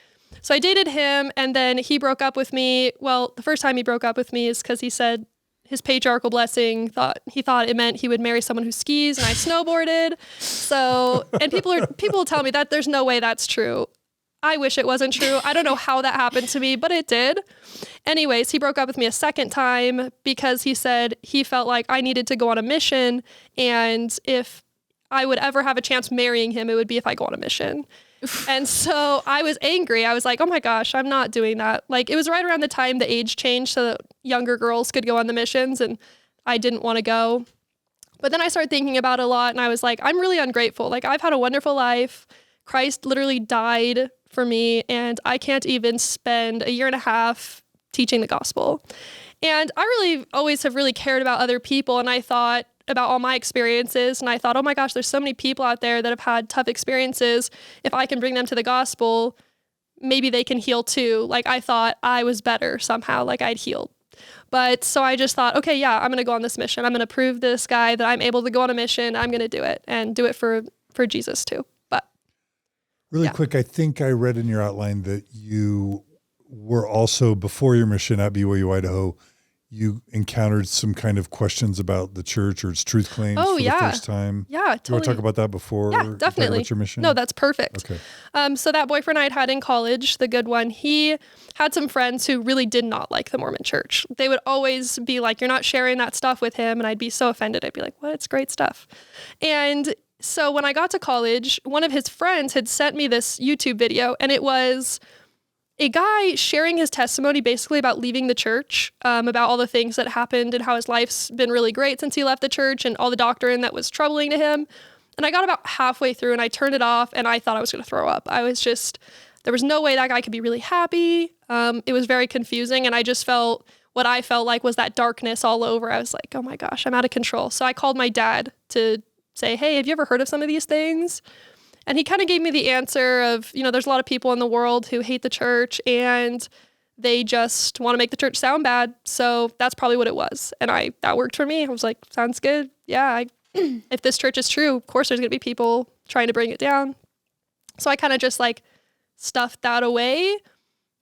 So I dated him and then he broke up with me. Well, the first time he broke up with me is because he said his patriarchal blessing he thought it meant he would marry someone who skis and I snowboarded. So, and people tell me that there's no way that's true. I wish it wasn't true. I don't know how that happened to me, but it did. Anyways, he broke up with me a second time because he said he felt like I needed to go on a mission. And if I would ever have a chance marrying him, it would be if I go on a mission. And so I was angry. I was like, oh my gosh, I'm not doing that. Like it was right around the time the age changed so that younger girls could go on the missions and I didn't want to go. But then I started thinking about it a lot and I was like, I'm really ungrateful. Like I've had a wonderful life. Christ literally died for me and I can't even spend a year and a half teaching the gospel. And I really always have really cared about other people. And I thought about all my experiences. And I thought, oh my gosh, there's so many people out there that have had tough experiences. If I can bring them to the gospel, maybe they can heal too. Like I thought I was better somehow, like I'd healed. But so I just thought, okay, yeah, I'm going to go on this mission. I'm going to prove this guy that I'm able to go on a mission. I'm going to do it and do it for Jesus too. But really quick, I think I read in your outline that you were also, before your mission at BYU-Idaho, you encountered some kind of questions about the church or its truth claims for the first time. Yeah, totally. Do you want to talk about that before? Yeah, definitely. What's your mission? No, that's perfect. Okay. So that boyfriend I had in college, the good one, he had some friends who really did not like the Mormon church. They would always be like, you're not sharing that stuff with him. And I'd be so offended. I'd be like, what? It's great stuff. And so when I got to college, one of his friends had sent me this YouTube video, and it was a guy sharing his testimony basically about leaving the church, about all the things that happened and how his life's been really great since he left the church and all the doctrine that was troubling to him. And I got about halfway through and I turned it off and I thought I was going to throw up. There was no way that guy could be really happy. It was very confusing. And I just felt what I felt like was that darkness all over. I was like, oh my gosh, I'm out of control. So I called my dad to say, hey, have you ever heard of some of these things? And he kind of gave me the answer of, there's a lot of people in the world who hate the church and they just want to make the church sound bad. So that's probably what it was. And that worked for me. I was like, sounds good. Yeah, if this church is true, of course there's going to be people trying to bring it down. So I kind of just like stuffed that away.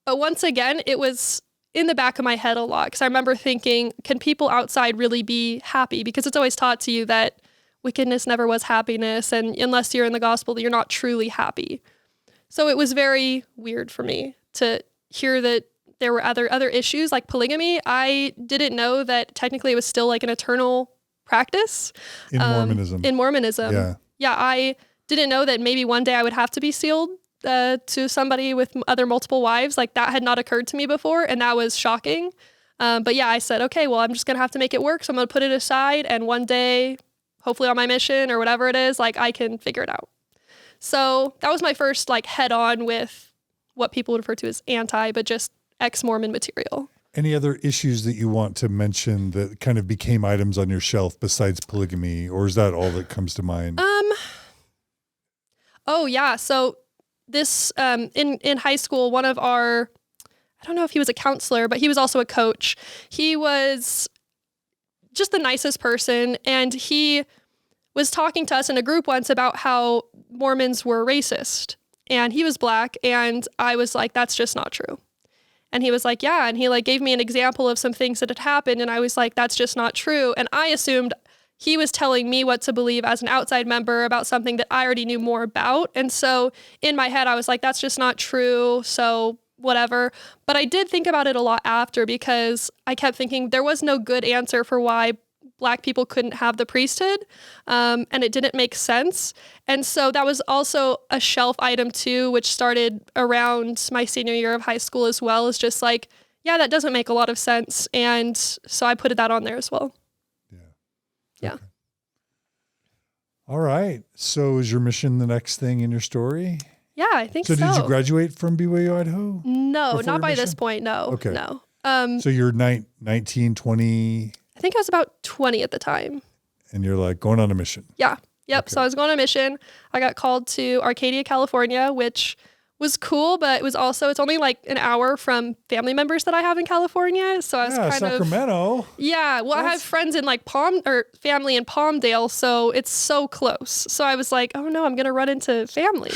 But once again, it was in the back of my head a lot because I remember thinking, can people outside really be happy? Because it's always taught to you that wickedness never was happiness, and unless you're in the gospel, you're not truly happy. So it was very weird for me to hear that there were other issues like polygamy. I didn't know that technically it was still like an eternal practice. In Mormonism. Yeah, I didn't know that maybe one day I would have to be sealed to somebody with other multiple wives. Like that had not occurred to me before, and that was shocking. But yeah, I said, okay, well, I'm just going to have to make it work. So I'm going to put it aside, and one day, hopefully on my mission or whatever it is, like I can figure it out. So that was my first like head on with what people would refer to as but just ex-Mormon material. Any other issues that you want to mention that kind of became items on your shelf besides polygamy, or is that all that comes to mind? Oh yeah. So this, in high school, one of our, I don't know if he was a counselor, but he was also a coach. He was just the nicest person. And he was talking to us in a group once about how Mormons were racist, and he was black. And I was like, that's just not true. And he was like, yeah. And he like gave me an example of some things that had happened. And I was like, that's just not true. And I assumed he was telling me what to believe as an outside member about something that I already knew more about. And so in my head, I was like, that's just not true. So whatever. But I did think about it a lot after, because I kept thinking there was no good answer for why Black people couldn't have the priesthood, and it didn't make sense. And so that was also a shelf item too, which started around my senior year of high school as well, as just like, yeah, that doesn't make a lot of sense. And so I put that on there as well. Yeah. Okay. All right. So is your mission the next thing in your story? Yeah, I think so. So did you graduate from BYU-Idaho? No, not by this point. No. Okay. No. So you're 19, 20? I think I was about 20 at the time. And you're like going on a mission. Yeah. Yep. Okay. So I was going on a mission. I got called to Arcadia, California, which was cool, but it was also, it's only like an hour from family members that I have in California. So I was kind Sacramento. Yeah. Well, I have friends in like family in Palmdale. So it's so close. So I was like, oh no, I'm going to run into family.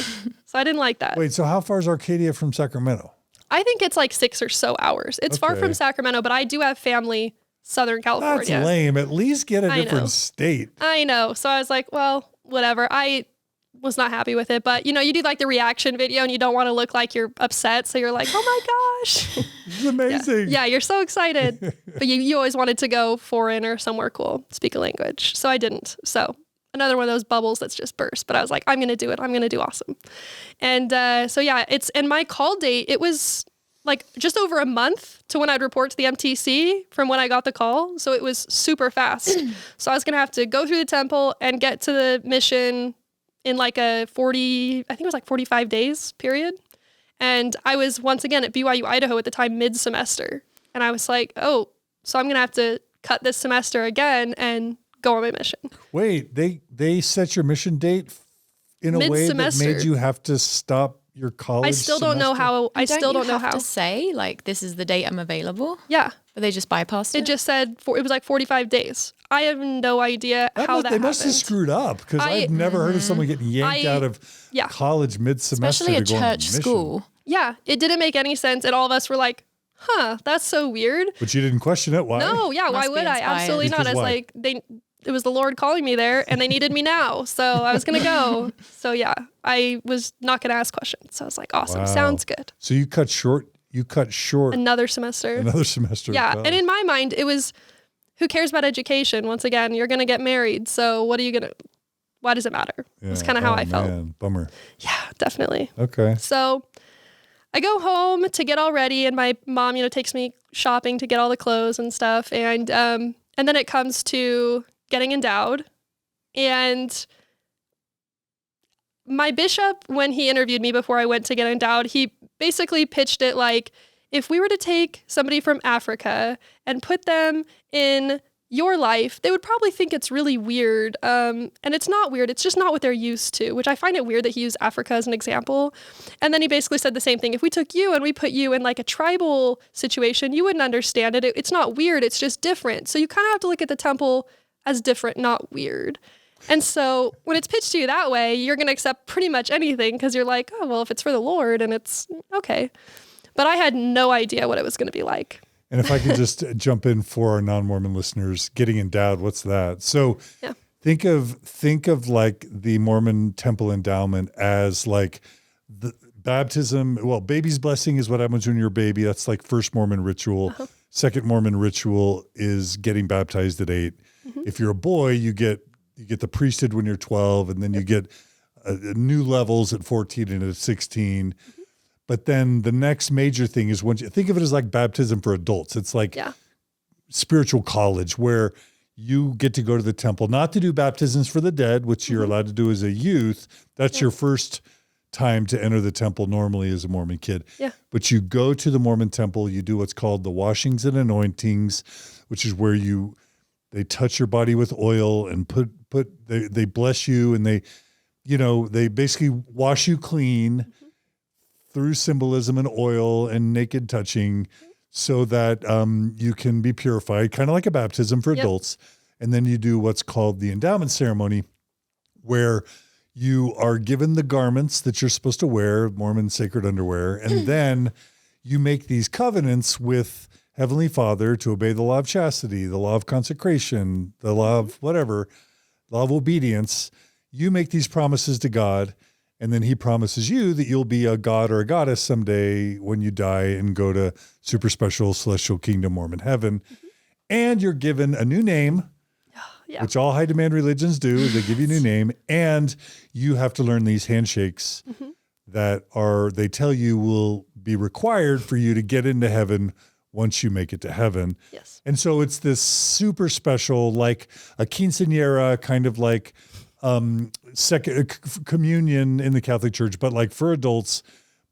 So I didn't like that. Wait, so how far is Arcadia from Sacramento? I think it's like 6 or so hours. It's far from Sacramento, but I do have family Southern California. That's lame. At least get a different state. I know. So I was like, well, whatever. I was not happy with it, but you do like the reaction video and you don't want to look like you're upset. So you're like, oh my gosh. This is amazing. Yeah, you're so excited. But you always wanted to go foreign or somewhere cool, speak a language. So I didn't. So another one of those bubbles that's just burst. But I was like, I'm going to do it. I'm going to do awesome. And so yeah, and my call date, it was like just over a month to when I'd report to the MTC from when I got the call. So it was super fast. So I was going to have to go through the temple and get to the mission in like I think it was like 45 days period. And I was once again at BYU-Idaho at the time, mid-semester. And I was like, oh, so I'm going to have to cut this semester again and go on my mission. Wait, they set your mission date in a way that Mid-semester. made you have to stop your college I still don't know how. I still don't know how to say like this is the date I'm available. Yeah, But they just bypassed it. it just said it was like 45 days. I have no idea how that They must have happened. screwed up because I've never heard of someone getting yanked out of college mid-semester. Especially a to go on church mission. school. Yeah, it didn't make any sense, and all of us were like, "Huh, that's so weird." But you didn't question it. Why? No, yeah, why Must be would I? inspired. Absolutely not. Because I was why? like, it was the Lord calling me there, and they needed me now, so I was gonna go. So yeah, I was not gonna ask questions. So I was like, awesome, Wow. sounds good. So you cut short Another semester. another semester. of Yeah, college. and in my mind, it was, who cares about education? Once again, you're gonna get married, so why does it matter? That's kind of how I felt. Man, bummer. Yeah, definitely. Okay. So I go home to get all ready, and my mom, takes me shopping to get all the clothes and stuff. And then it comes to getting endowed. And my bishop, when he interviewed me before I went to get endowed, he basically pitched it like, if we were to take somebody from Africa and put them in your life, they would probably think it's really weird. And it's not weird. It's just not what they're used to, which I find it weird that he used Africa as an example. And then he basically said the same thing. If we took you and we put you in like a tribal situation, you wouldn't understand it. It's not weird. It's just different. So you kind of have to look at the temple as different, not weird. And so when it's pitched to you that way, you're going to accept pretty much anything because you're like, oh, well, if it's for the Lord, and it's okay. But I had no idea what it was going to be like. And if I could just jump in for our non-Mormon listeners, getting endowed, what's that? So think of like the Mormon temple endowment as like the baptism. Well, baby's blessing is what happens when you're a baby. That's like first Mormon ritual. Uh-huh. Second Mormon ritual is getting baptized at 8. Mm-hmm. If you're a boy, you get the priesthood when you're 12, and then you get new levels at 14 and at 16. But then the next major thing is when you think of it as like baptism for adults. It's like spiritual college where you get to go to the temple, not to do baptisms for the dead, which you're allowed to do as a youth. That's your first time to enter the temple normally as a Mormon kid. Yeah. But you go to the Mormon temple, you do what's called the washings and anointings, which is where they touch your body with oil and they bless you, and they basically wash you clean through symbolism and oil and naked touching so that you can be purified, kind of like a baptism for adults. And then you do what's called the endowment ceremony, where you are given the garments that you're supposed to wear, Mormon sacred underwear, and then you make these covenants with Heavenly Father to obey the law of chastity, the law of consecration, the law of whatever, law of obedience. You make these promises to God, and then he promises you that you'll be a god or a goddess someday when you die and go to super special celestial kingdom Mormon heaven. And you're given a new name, which all high demand religions do, is they give you a new name, and you have to learn these handshakes that they tell you will be required for you to get into heaven once you make it to heaven. Yes. And so it's this super special, like a quinceañera, kind of like second communion in the Catholic Church, but like for adults,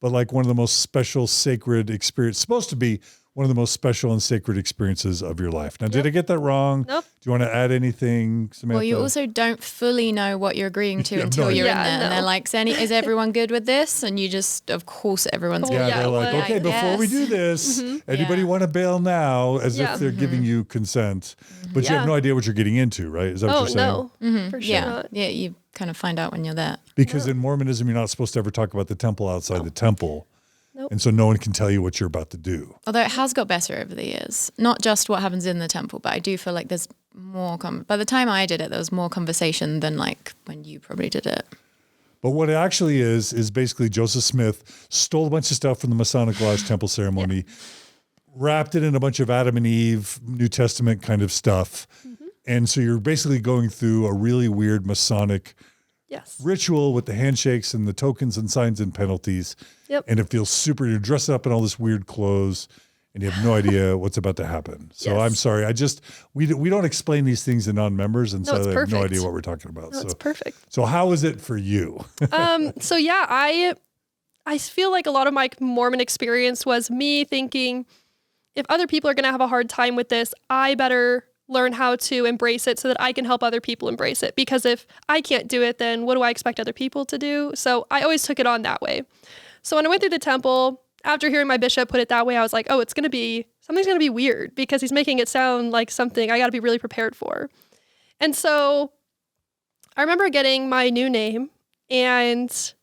but like one of the most special sacred experience, supposed to be one of the most special and sacred experiences of your life. Now, did I get that wrong? Nope. Do you want to add anything, Samantha? Well, you also don't fully know what you're agreeing to Yeah, until no, you're in yeah, there. no. And they're like, is everyone good with this? And you just, of course, everyone's Yeah, good. they're like, well, okay, I before we guess. do this, anybody Yeah. want to bail now, as Yeah. if they're giving you consent. But you have Yeah. no idea what you're getting into, right? Is that what Oh, you're saying? no, for sure Yeah. not. Yeah, you kind of find out when you're there. Because in Mormonism, you're not supposed to ever talk about the temple outside the temple. Nope. And so no one can tell you what you're about to do. Although it has got better over the years. Not just what happens in the temple, but I do feel like there's more, by the time I did it, there was more conversation than like when you probably did it. But what it actually is basically Joseph Smith stole a bunch of stuff from the Masonic Lodge temple ceremony, wrapped it in a bunch of Adam and Eve, New Testament kind of stuff. And so you're basically going through a really weird Masonic ritual with the handshakes and the tokens and signs and penalties. Yep. And it feels super, you're dressed up in all this weird clothes and you have no idea what's about to happen. So I'm sorry. We don't explain these things to non-members. And No, so it's I have no perfect. idea what we're talking about. No, so it's perfect. So how is it for you? So yeah, I feel like a lot of my Mormon experience was me thinking, if other people are going to have a hard time with this, I better learn how to embrace it so that I can help other people embrace it. Because if I can't do it, then what do I expect other people to do? So I always took it on that way. So when I went through the temple, after hearing my bishop put it that way, I was like, oh, something's going to be weird because he's making it sound like something I got to be really prepared for. And so I remember getting my new name, and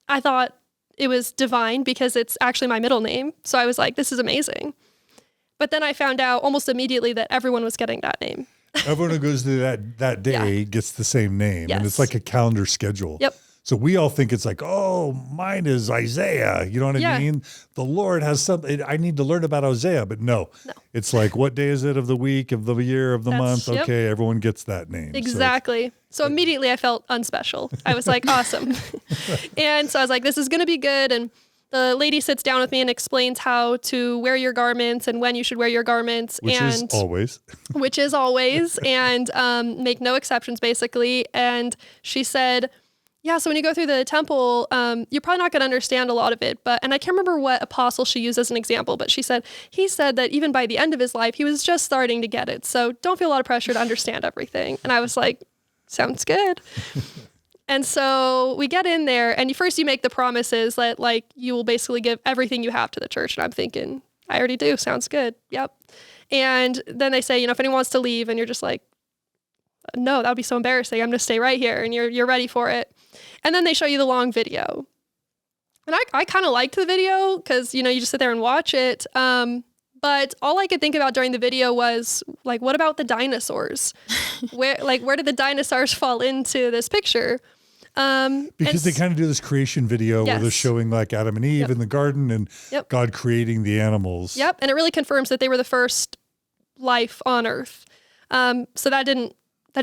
I thought it was divine because it's actually my middle name. So I was like, this is amazing. But then I found out almost immediately that everyone was getting that name. Everyone who goes to that day gets the same name. Yes. And it's like a calendar schedule. Yep. So we all think it's like, oh, mine is Isaiah. You know what I mean? The Lord has something. I need to learn about Isaiah, but no. It's like, what day is it of the week, of the year, of the month? Yep. Okay, everyone gets that name. Exactly. So immediately I felt unspecial. I was like, awesome. And so I was like, this is going to be good. And the lady sits down with me and explains how to wear your garments and when you should wear your garments. Which is always. Which is always. And make no exceptions, basically. And she said, yeah, so when you go through the temple, you're probably not going to understand a lot of it. And I can't remember what apostle she used as an example, but he said that even by the end of his life, he was just starting to get it. So don't feel a lot of pressure to understand everything. And I was like, sounds good. And so we get in there, and first you make the promises that like you will basically give everything you have to the church. And I'm thinking, I already do. Sounds good. Yep. And then they say, if anyone wants to leave, and you're just like, no, that would be so embarrassing. I'm going to stay right here, and you're ready for it. And then they show you the long video. And I kind of liked the video because, you just sit there and watch it. But all I could think about during the video was like, what about the dinosaurs? Where did the dinosaurs fall into this picture? Because they kind of do this creation video where they're showing like Adam and Eve in the garden and God creating the animals. Yep. And it really confirms that they were the first life on earth. So that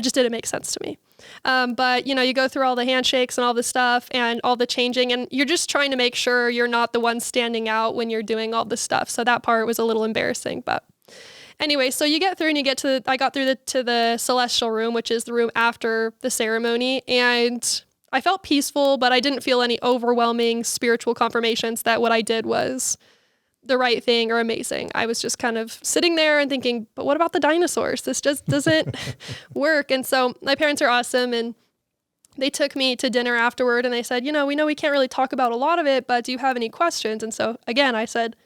just didn't make sense to me. But you go through all the handshakes and all the stuff and all the changing, and you're just trying to make sure you're not the one standing out when you're doing all this stuff. So that part was a little embarrassing, but anyway, so you get through and I got through to the celestial room, which is the room after the ceremony. And I felt peaceful, but I didn't feel any overwhelming spiritual confirmations that what I did was the right thing or amazing. I was just kind of sitting there and thinking, but what about the dinosaurs? This just doesn't work. And so my parents are awesome, and they took me to dinner afterward, and they said, we know we can't really talk about a lot of it, but do you have any questions? And so again, I said,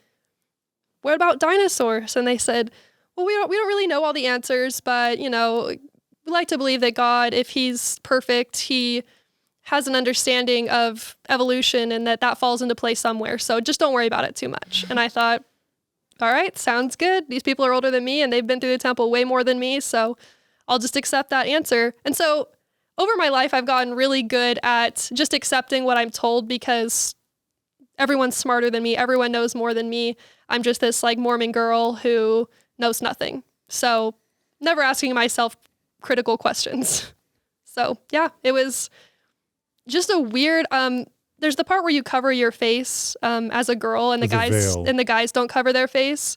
what about dinosaurs? And they said, well, we don't really know all the answers, but we like to believe that God, if he's perfect, he has an understanding of evolution and that falls into place somewhere. So just don't worry about it too much. And I thought, all right, sounds good. These people are older than me and they've been through the temple way more than me. So I'll just accept that answer. And so over my life, I've gotten really good at just accepting what I'm told because everyone's smarter than me. Everyone knows more than me. I'm just this like Mormon girl who knows nothing. So never asking myself critical questions. So yeah, it was just a weird, there's the part where you cover your face as a girl and the guys don't cover their face.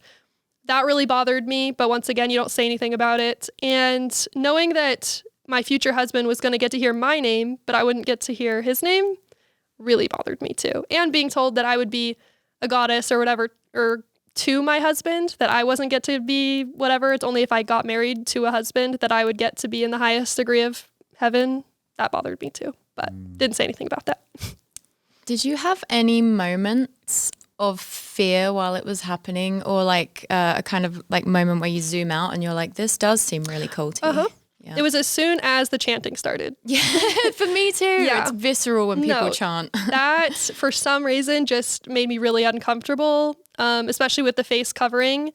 That really bothered me. But once again, you don't say anything about it. And knowing that my future husband was going to get to hear my name, but I wouldn't get to hear his name really bothered me too. And being told that I would be a goddess or whatever, or to my husband, that I wasn't get to be whatever. It's only if I got married to a husband that I would get to be in the highest degree of heaven. That bothered me too. But didn't say anything about that. Did you have any moments of fear while it was happening, or like a kind of like moment where you zoom out and you're like, this does seem really cool to you? Yeah. It was as soon as the chanting started. Yeah, for me too. Yeah. It's visceral when people chant. That, for some reason, just made me really uncomfortable, especially with the face covering.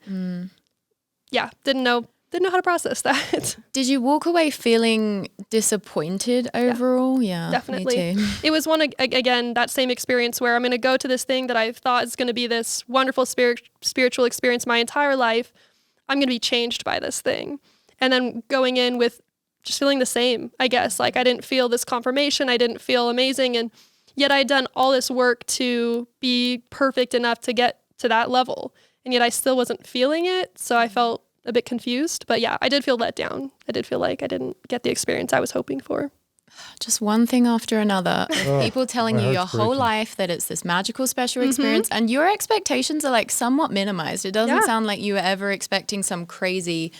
Yeah, didn't know how to process that. Did you walk away feeling disappointed overall? Yeah, definitely. Me too. It was again, that same experience where I'm going to go to this thing that I thought is going to be this wonderful spiritual experience my entire life. I'm going to be changed by this thing. And then going in with just feeling the same, I guess. Like I didn't feel this confirmation. I didn't feel amazing. And yet I'd done all this work to be perfect enough to get to that level. And yet I still wasn't feeling it. So I felt a bit confused, but yeah, I did feel let down. I did feel like I didn't get the experience I was hoping for. Just one thing after another. People telling my you your heart's whole breaking. life that it's this magical special experience, and your expectations are like somewhat minimized. It doesn't sound like you were ever expecting some crazy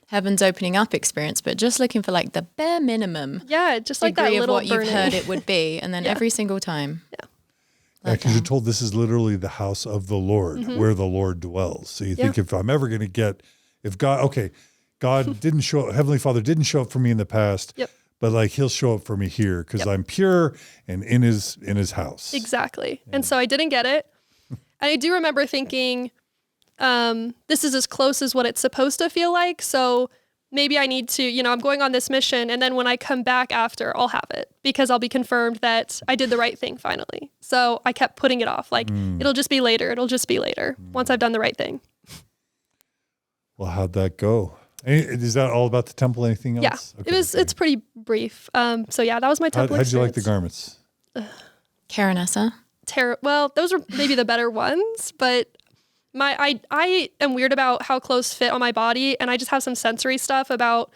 heavens opening up experience, but just looking for like the bare minimum. Yeah, just like that degree little of what burning. you've heard it would be, and then every single time. Yeah, because you're told this is literally the house of the Lord, where the Lord dwells. So you think if I'm ever going to get, if God, God didn't show up, Heavenly Father didn't show up for me in the past, but like he'll show up for me here because I'm pure and in his house. Exactly. And so I didn't get it. And I do remember thinking, this is as close as what it's supposed to feel like. So maybe I need to, I'm going on this mission. And then when I come back after, I'll have it because I'll be confirmed that I did the right thing finally. So I kept putting it off. Like, it'll just be later. It'll just be later once I've done the right thing. Well, how'd that go? Is that all about the temple? Anything else? Yeah, it's pretty brief. So yeah, that was my temple How'd you like the experience. garments? Karenessa. Well, those were maybe the better ones, but I am weird about how clothes fit on my body, and I just have some sensory stuff about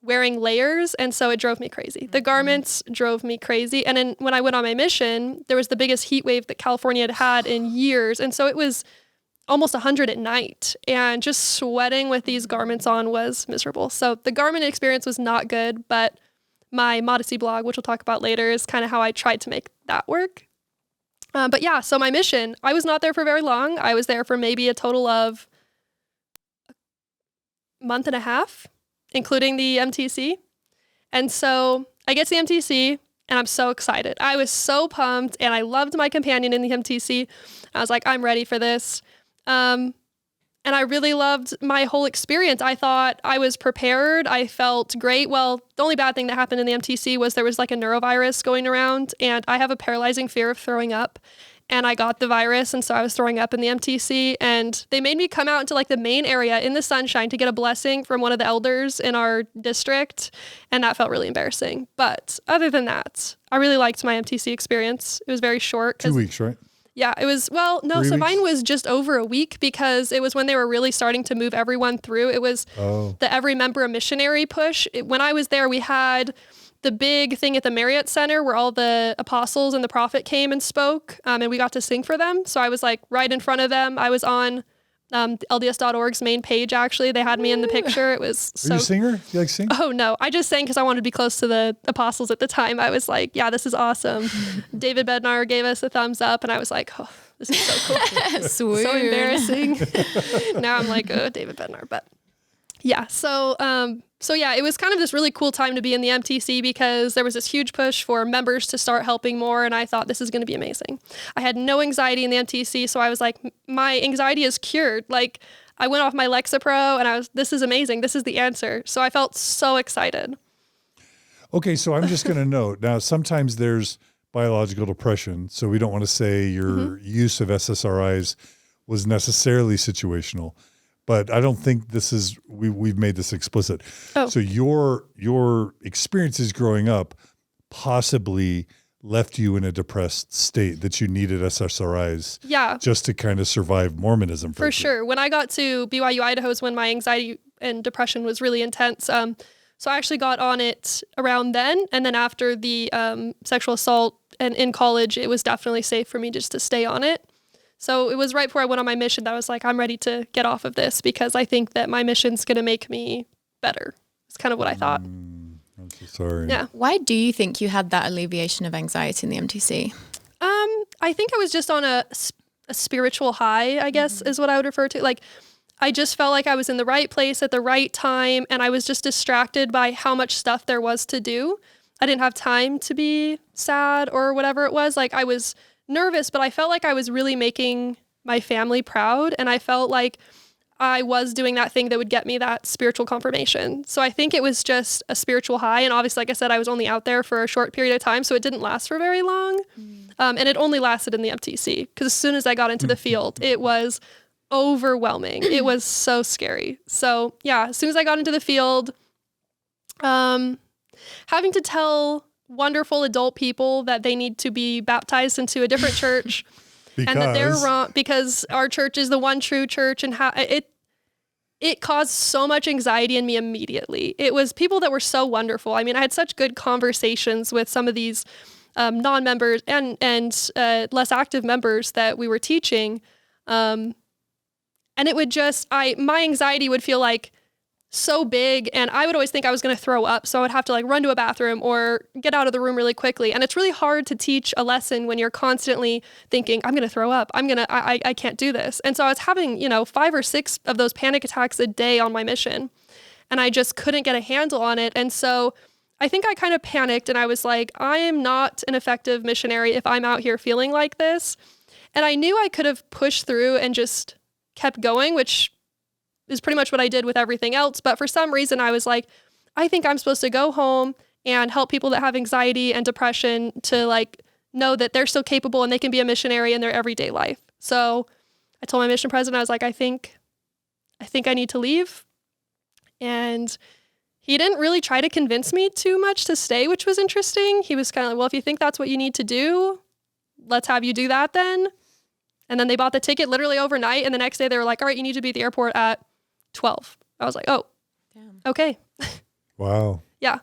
wearing layers, and so it drove me crazy. The garments drove me crazy, and then when I went on my mission, there was the biggest heat wave that California had had in years, and so it was almost 100 at night, and just sweating with these garments on was miserable. So the garment experience was not good, but my modesty blog, which we'll talk about later, is kind of how I tried to make that work. But yeah, so my mission, I was not there for very long. I was there for maybe a total of a month and a half, including the MTC. And so I get to the MTC, and I'm so excited. I was so pumped, and I loved my companion in the MTC. I was like, I'm ready for this. And I really loved my whole experience. I thought I was prepared. I felt great. Well, the only bad thing that happened in the MTC was there was like a neurovirus going around, and I have a paralyzing fear of throwing up. And I got the virus, and so I was throwing up in the MTC, and they made me come out into like the main area in the sunshine to get a blessing from one of the elders in our district, and that felt really embarrassing. But other than that, I really liked my MTC experience. It was very short. 2 weeks, right? Yeah, it was, well, no, 3 so weeks? mine was just over a week because it was when they were really starting to move everyone through. It was the every member a missionary push. When I was there, we had the big thing at the Marriott Center where all the apostles and the prophet came and spoke, and we got to sing for them. So I was like right in front of them. I was on LDS.org's main page, actually. They had me in the picture. It was so... Are you a singer? Do you like sing? Oh, no. I just sang because I wanted to be close to the apostles at the time. I was like, yeah, this is awesome. David Bednar gave us a thumbs up, and I was like, oh, this is so cool. Sweet. So embarrassing. Now I'm like, oh, David Bednar. But yeah, so yeah, it was kind of this really cool time to be in the MTC because there was this huge push for members to start helping more, and I thought this is going to be amazing. I had no anxiety in the MTC, so I was like, my anxiety is cured. Like, I went off my Lexapro, and this is amazing. This is the answer. So I felt so excited. Okay, so I'm just going to note, now sometimes there's biological depression, so we don't want to say your use of SSRIs was necessarily situational. But I don't think this is, we've made this explicit. Oh. So your experiences growing up possibly left you in a depressed state that you needed SSRIs just to kind of survive Mormonism. For sure. When I got to BYU-Idaho is when my anxiety and depression was really intense. So I actually got on it around then. And then after the sexual assault and in college, it was definitely safe for me just to stay on it. So it was right before I went on my mission that I was like, I'm ready to get off of this because I think that my mission's going to make me better. It's kind of what I thought. I'm so sorry. Yeah. Why do you think you had that alleviation of anxiety in the MTC? I think I was just on a spiritual high, I guess is what I would refer to. Like, I just felt like I was in the right place at the right time, and I was just distracted by how much stuff there was to do. I didn't have time to be sad or whatever it was. Like, I was nervous, but I felt like I was really making my family proud, and I felt like I was doing that thing that would get me that spiritual confirmation. So I think it was just a spiritual high, and obviously, like I said, I was only out there for a short period of time, so it didn't last for very long, and it only lasted in the MTC, because as soon as I got into the field, it was overwhelming. It was so scary. So yeah, as soon as I got into the field, having to tell wonderful adult people that they need to be baptized into a different church and that they're wrong because our church is the one true church, and it caused so much anxiety in me immediately. It was people that were so wonderful. I mean, I had such good conversations with some of these non-members and less active members that we were teaching. And it would just, my anxiety would feel like so big, and I would always think I was going to throw up. So I would have to like run to a bathroom or get out of the room really quickly. And it's really hard to teach a lesson when you're constantly thinking, I'm going to throw up. I can't do this. And so I was having, 5 or 6 of those panic attacks a day on my mission, and I just couldn't get a handle on it. And so I think I kind of panicked, and I was like, I am not an effective missionary if I'm out here feeling like this. And I knew I could have pushed through and just kept going, which is pretty much what I did with everything else. But for some reason, I was like, I think I'm supposed to go home and help people that have anxiety and depression to like know that they're still capable and they can be a missionary in their everyday life. So I told my mission president, I was like, I think I need to leave. And he didn't really try to convince me too much to stay, which was interesting. He was kind of like, well, if you think that's what you need to do, let's have you do that then. And then they bought the ticket literally overnight. And the next day they were like, all right, you need to be at the airport at 12. I was like, oh, damn. Okay. Wow. Yeah.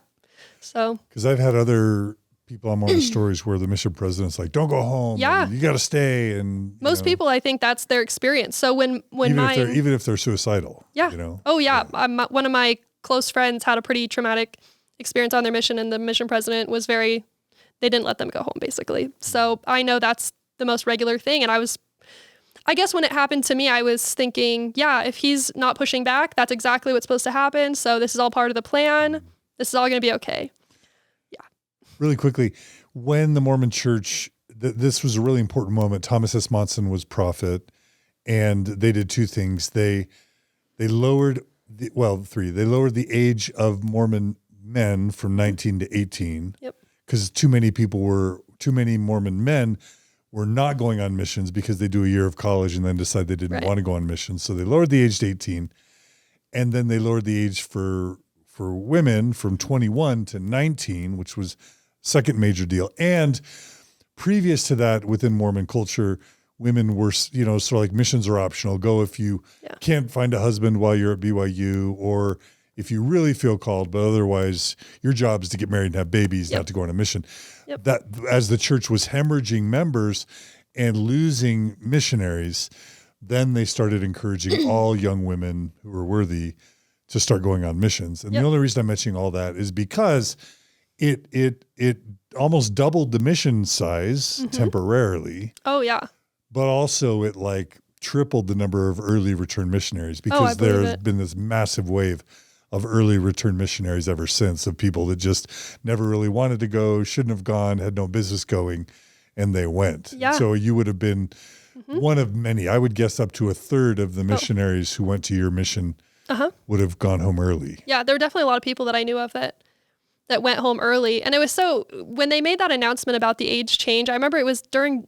So. Because I've had other people on Mormon stories where the mission president's like, don't go home. Yeah. You got to stay. And most people, I think that's their experience. So when even if they're suicidal. Yeah. Oh yeah. One of my close friends had a pretty traumatic experience on their mission, and the mission president was they didn't let them go home basically. So I know that's the most regular thing. And I guess when it happened to me, I was thinking, yeah, if he's not pushing back, that's exactly what's supposed to happen. So this is all part of the plan. This is all going to be okay. Yeah. Really quickly, when the Mormon Church, this was a really important moment. Thomas S. Monson was prophet, and they did 2 things. They lowered They lowered the age of Mormon men from 19 to 18. Yep. Because too many Mormon men were not going on missions because they do a year of college and then decide they didn't want to go on missions. So they lowered the age to 18, and then they lowered the age for women from 21 to 19, which was second major deal. And previous to that, within Mormon culture, women were, sort of like missions are optional. Go if you can't find a husband while you're at BYU, or if you really feel called, but otherwise your job is to get married and have babies, not to go on a mission. Yep. That as the church was hemorrhaging members and losing missionaries, then they started encouraging all young women who were worthy to start going on missions. And the only reason I'm mentioning all that is because it almost doubled the mission size temporarily. Oh yeah. But also it like tripled the number of early return missionaries, because there's been this massive wave of early return missionaries ever since, of people that just never really wanted to go, shouldn't have gone, had no business going, and they went. Yeah. So you would have been one of many. I would guess up to a third of the missionaries who went to your mission would have gone home early. Yeah, there were definitely a lot of people that I knew of that went home early. And it was when they made that announcement about the age change, I remember it was during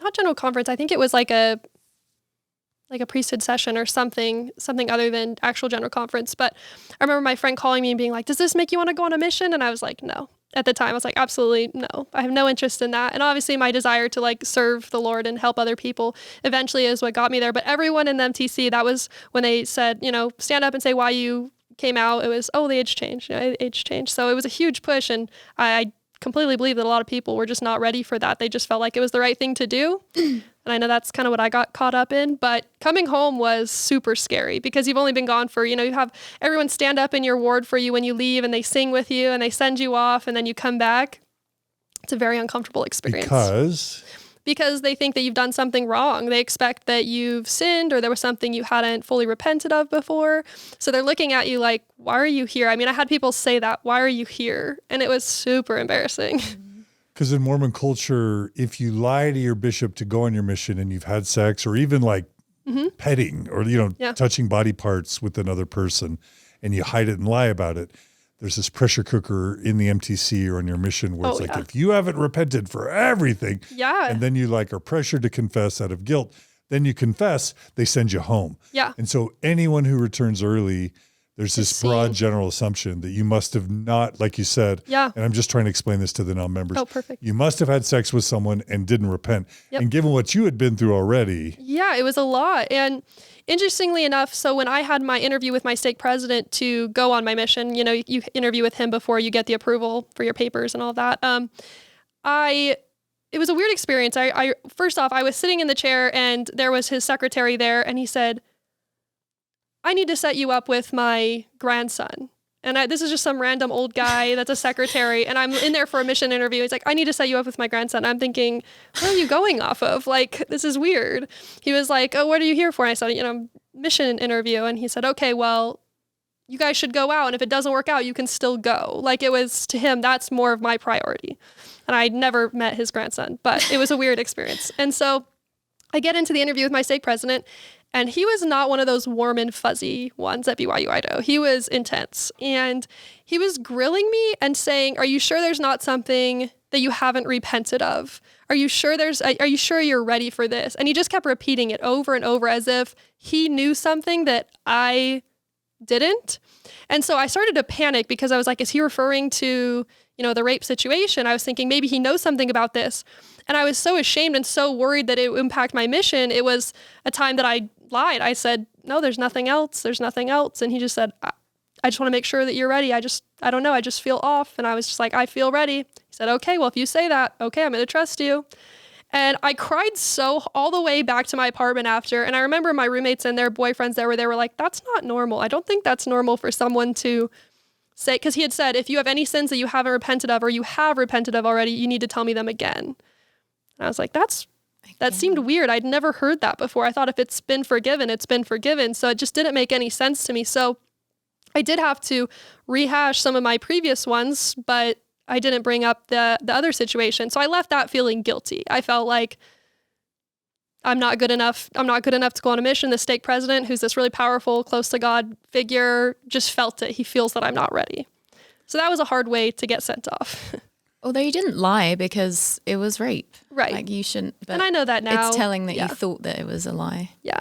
not general conference. I think it was like a priesthood session or something other than actual general conference. But I remember my friend calling me and being like, does this make you want to go on a mission? And I was like, no. At the time, I was like, absolutely no. I have no interest in that. And obviously my desire to like serve the Lord and help other people eventually is what got me there. But everyone in the MTC, that was when they said, stand up and say why you came out. It was, the age change, age change. So it was a huge push. And I completely believe that a lot of people were just not ready for that. They just felt like it was the right thing to do. And I know that's kind of what I got caught up in, but coming home was super scary because you've only been gone for, you have everyone stand up in your ward for you when you leave, and they sing with you and they send you off, and then you come back. It's a very uncomfortable experience. Because they think that you've done something wrong. They expect that you've sinned, or there was something you hadn't fully repented of before. So they're looking at you like, why are you here? I mean, I had people say that, why are you here? And it was super embarrassing. Because in Mormon culture, if you lie to your bishop to go on your mission and you've had sex, or even like petting or, touching body parts with another person, and you hide it and lie about it, there's this pressure cooker in the MTC or on your mission where it's like, if you haven't repented for everything, and then you are pressured to confess out of guilt, then you confess, they send you home. Yeah. And so anyone who returns early there's this broad general assumption that you must have not, like you said, Yeah. and I'm just trying to explain this to the non-members. Oh, perfect. You must have had sex with someone and didn't repent. Yep. And given what you had been through already. Yeah, it was a lot. And interestingly enough, so when I had my interview with my stake president to go on my mission, you know, you interview with him before you get the approval for your papers and all that. It was a weird experience. I first off, I was sitting in the chair and there was his secretary there, and he said, "I need to set you up with my grandson." And this is just some random old guy that's a secretary, and I'm in there for a mission interview. He's like, "I need to set you up with my grandson." I'm thinking, what are you going off of? Like, this is weird. He was like, "Oh, what are you here for?" And I said, mission interview. And he said, "Okay, well, you guys should go out. And if it doesn't work out, you can still go." Like, it was, to him, that's more of my priority. And I'd never met his grandson, but it was a weird experience. And so I get into the interview with my stake president, and he was not one of those warm and fuzzy ones at BYU-Idaho. He was intense. And he was grilling me and saying, "Are you sure there's not something that you haven't repented of? Are you sure you're ready for this?" And he just kept repeating it over and over as if he knew something that I didn't. And so I started to panic because I was like, is he referring to, the rape situation? I was thinking maybe he knows something about this. And I was so ashamed and so worried that it would impact my mission. It was a time that I lied. I said, "No, there's nothing else. There's nothing else." And he just said, I just want to make sure that you're ready. I don't know. I just feel off." And I was just like, "I feel ready." He said, "Okay, well, if you say that, okay, I'm going to trust you." And I cried all the way back to my apartment after. And I remember my roommates and their boyfriends they were like, "That's not normal. I don't think that's normal for someone to say," because he had said, "If you have any sins that you haven't repented of or you have repented of already, you need to tell me them again." And I was like, that seemed weird. I'd never heard that before. I thought if it's been forgiven, it's been forgiven. So it just didn't make any sense to me. So I did have to rehash some of my previous ones, but I didn't bring up the other situation. So I left that feeling guilty. I felt like I'm not good enough. I'm not good enough to go on a mission. The stake president, who's this really powerful, close to God figure, just felt it. He feels that I'm not ready. So that was a hard way to get sent off. Although you didn't lie because it was rape. Right. Like you shouldn't. But and I know that now. It's telling that you thought that it was a lie. Yeah.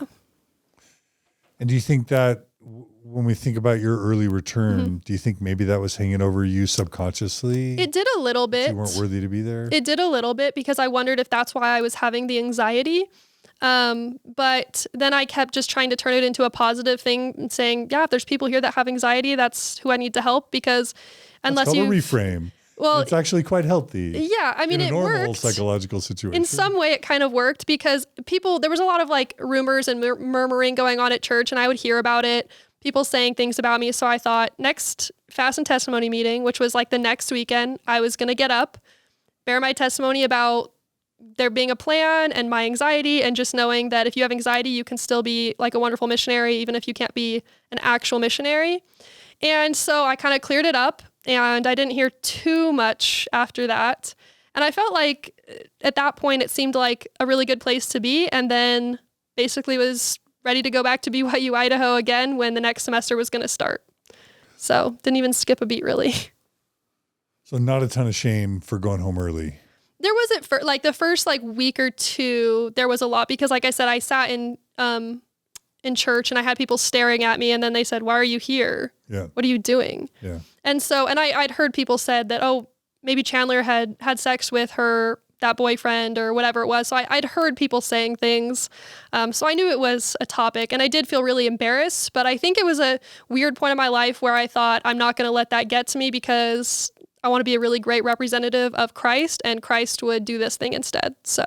And do you think that when we think about your early return, do you think maybe that was hanging over you subconsciously? It did a little bit. You weren't worthy to be there? It did a little bit because I wondered if that's why I was having the anxiety. But then I kept just trying to turn it into a positive thing and saying, yeah, if there's people here that have anxiety, that's who I need to help, because unless you reframe. Well, it's actually quite healthy. Yeah, I mean, in a normal worked. Psychological situation. In some way, it kind of worked because there was a lot of like rumors and murmuring going on at church, and I would hear about it, people saying things about me. So I thought next fast and testimony meeting, which was like the next weekend, I was going to get up, bear my testimony about there being a plan and my anxiety, and just knowing that if you have anxiety, you can still be like a wonderful missionary, even if you can't be an actual missionary. And so I kind of cleared it up, and I didn't hear too much after that. And I felt like at that point, it seemed like a really good place to be. And then basically was ready to go back to BYU-Idaho again when the next semester was going to start. So didn't even skip a beat, really. So not a ton of shame for going home early. There wasn't for like the first like week or two, there was a lot because like I said, I sat in church and I had people staring at me, and then they said, "Why are you here? Yeah. What are you doing?" Yeah. And so, and I'd heard people said that, oh, maybe Chandler had sex with that boyfriend or whatever it was. So I'd heard people saying things. So I knew it was a topic, and I did feel really embarrassed, but I think it was a weird point in my life where I thought I'm not going to let that get to me because I want to be a really great representative of Christ, and Christ would do this thing instead. So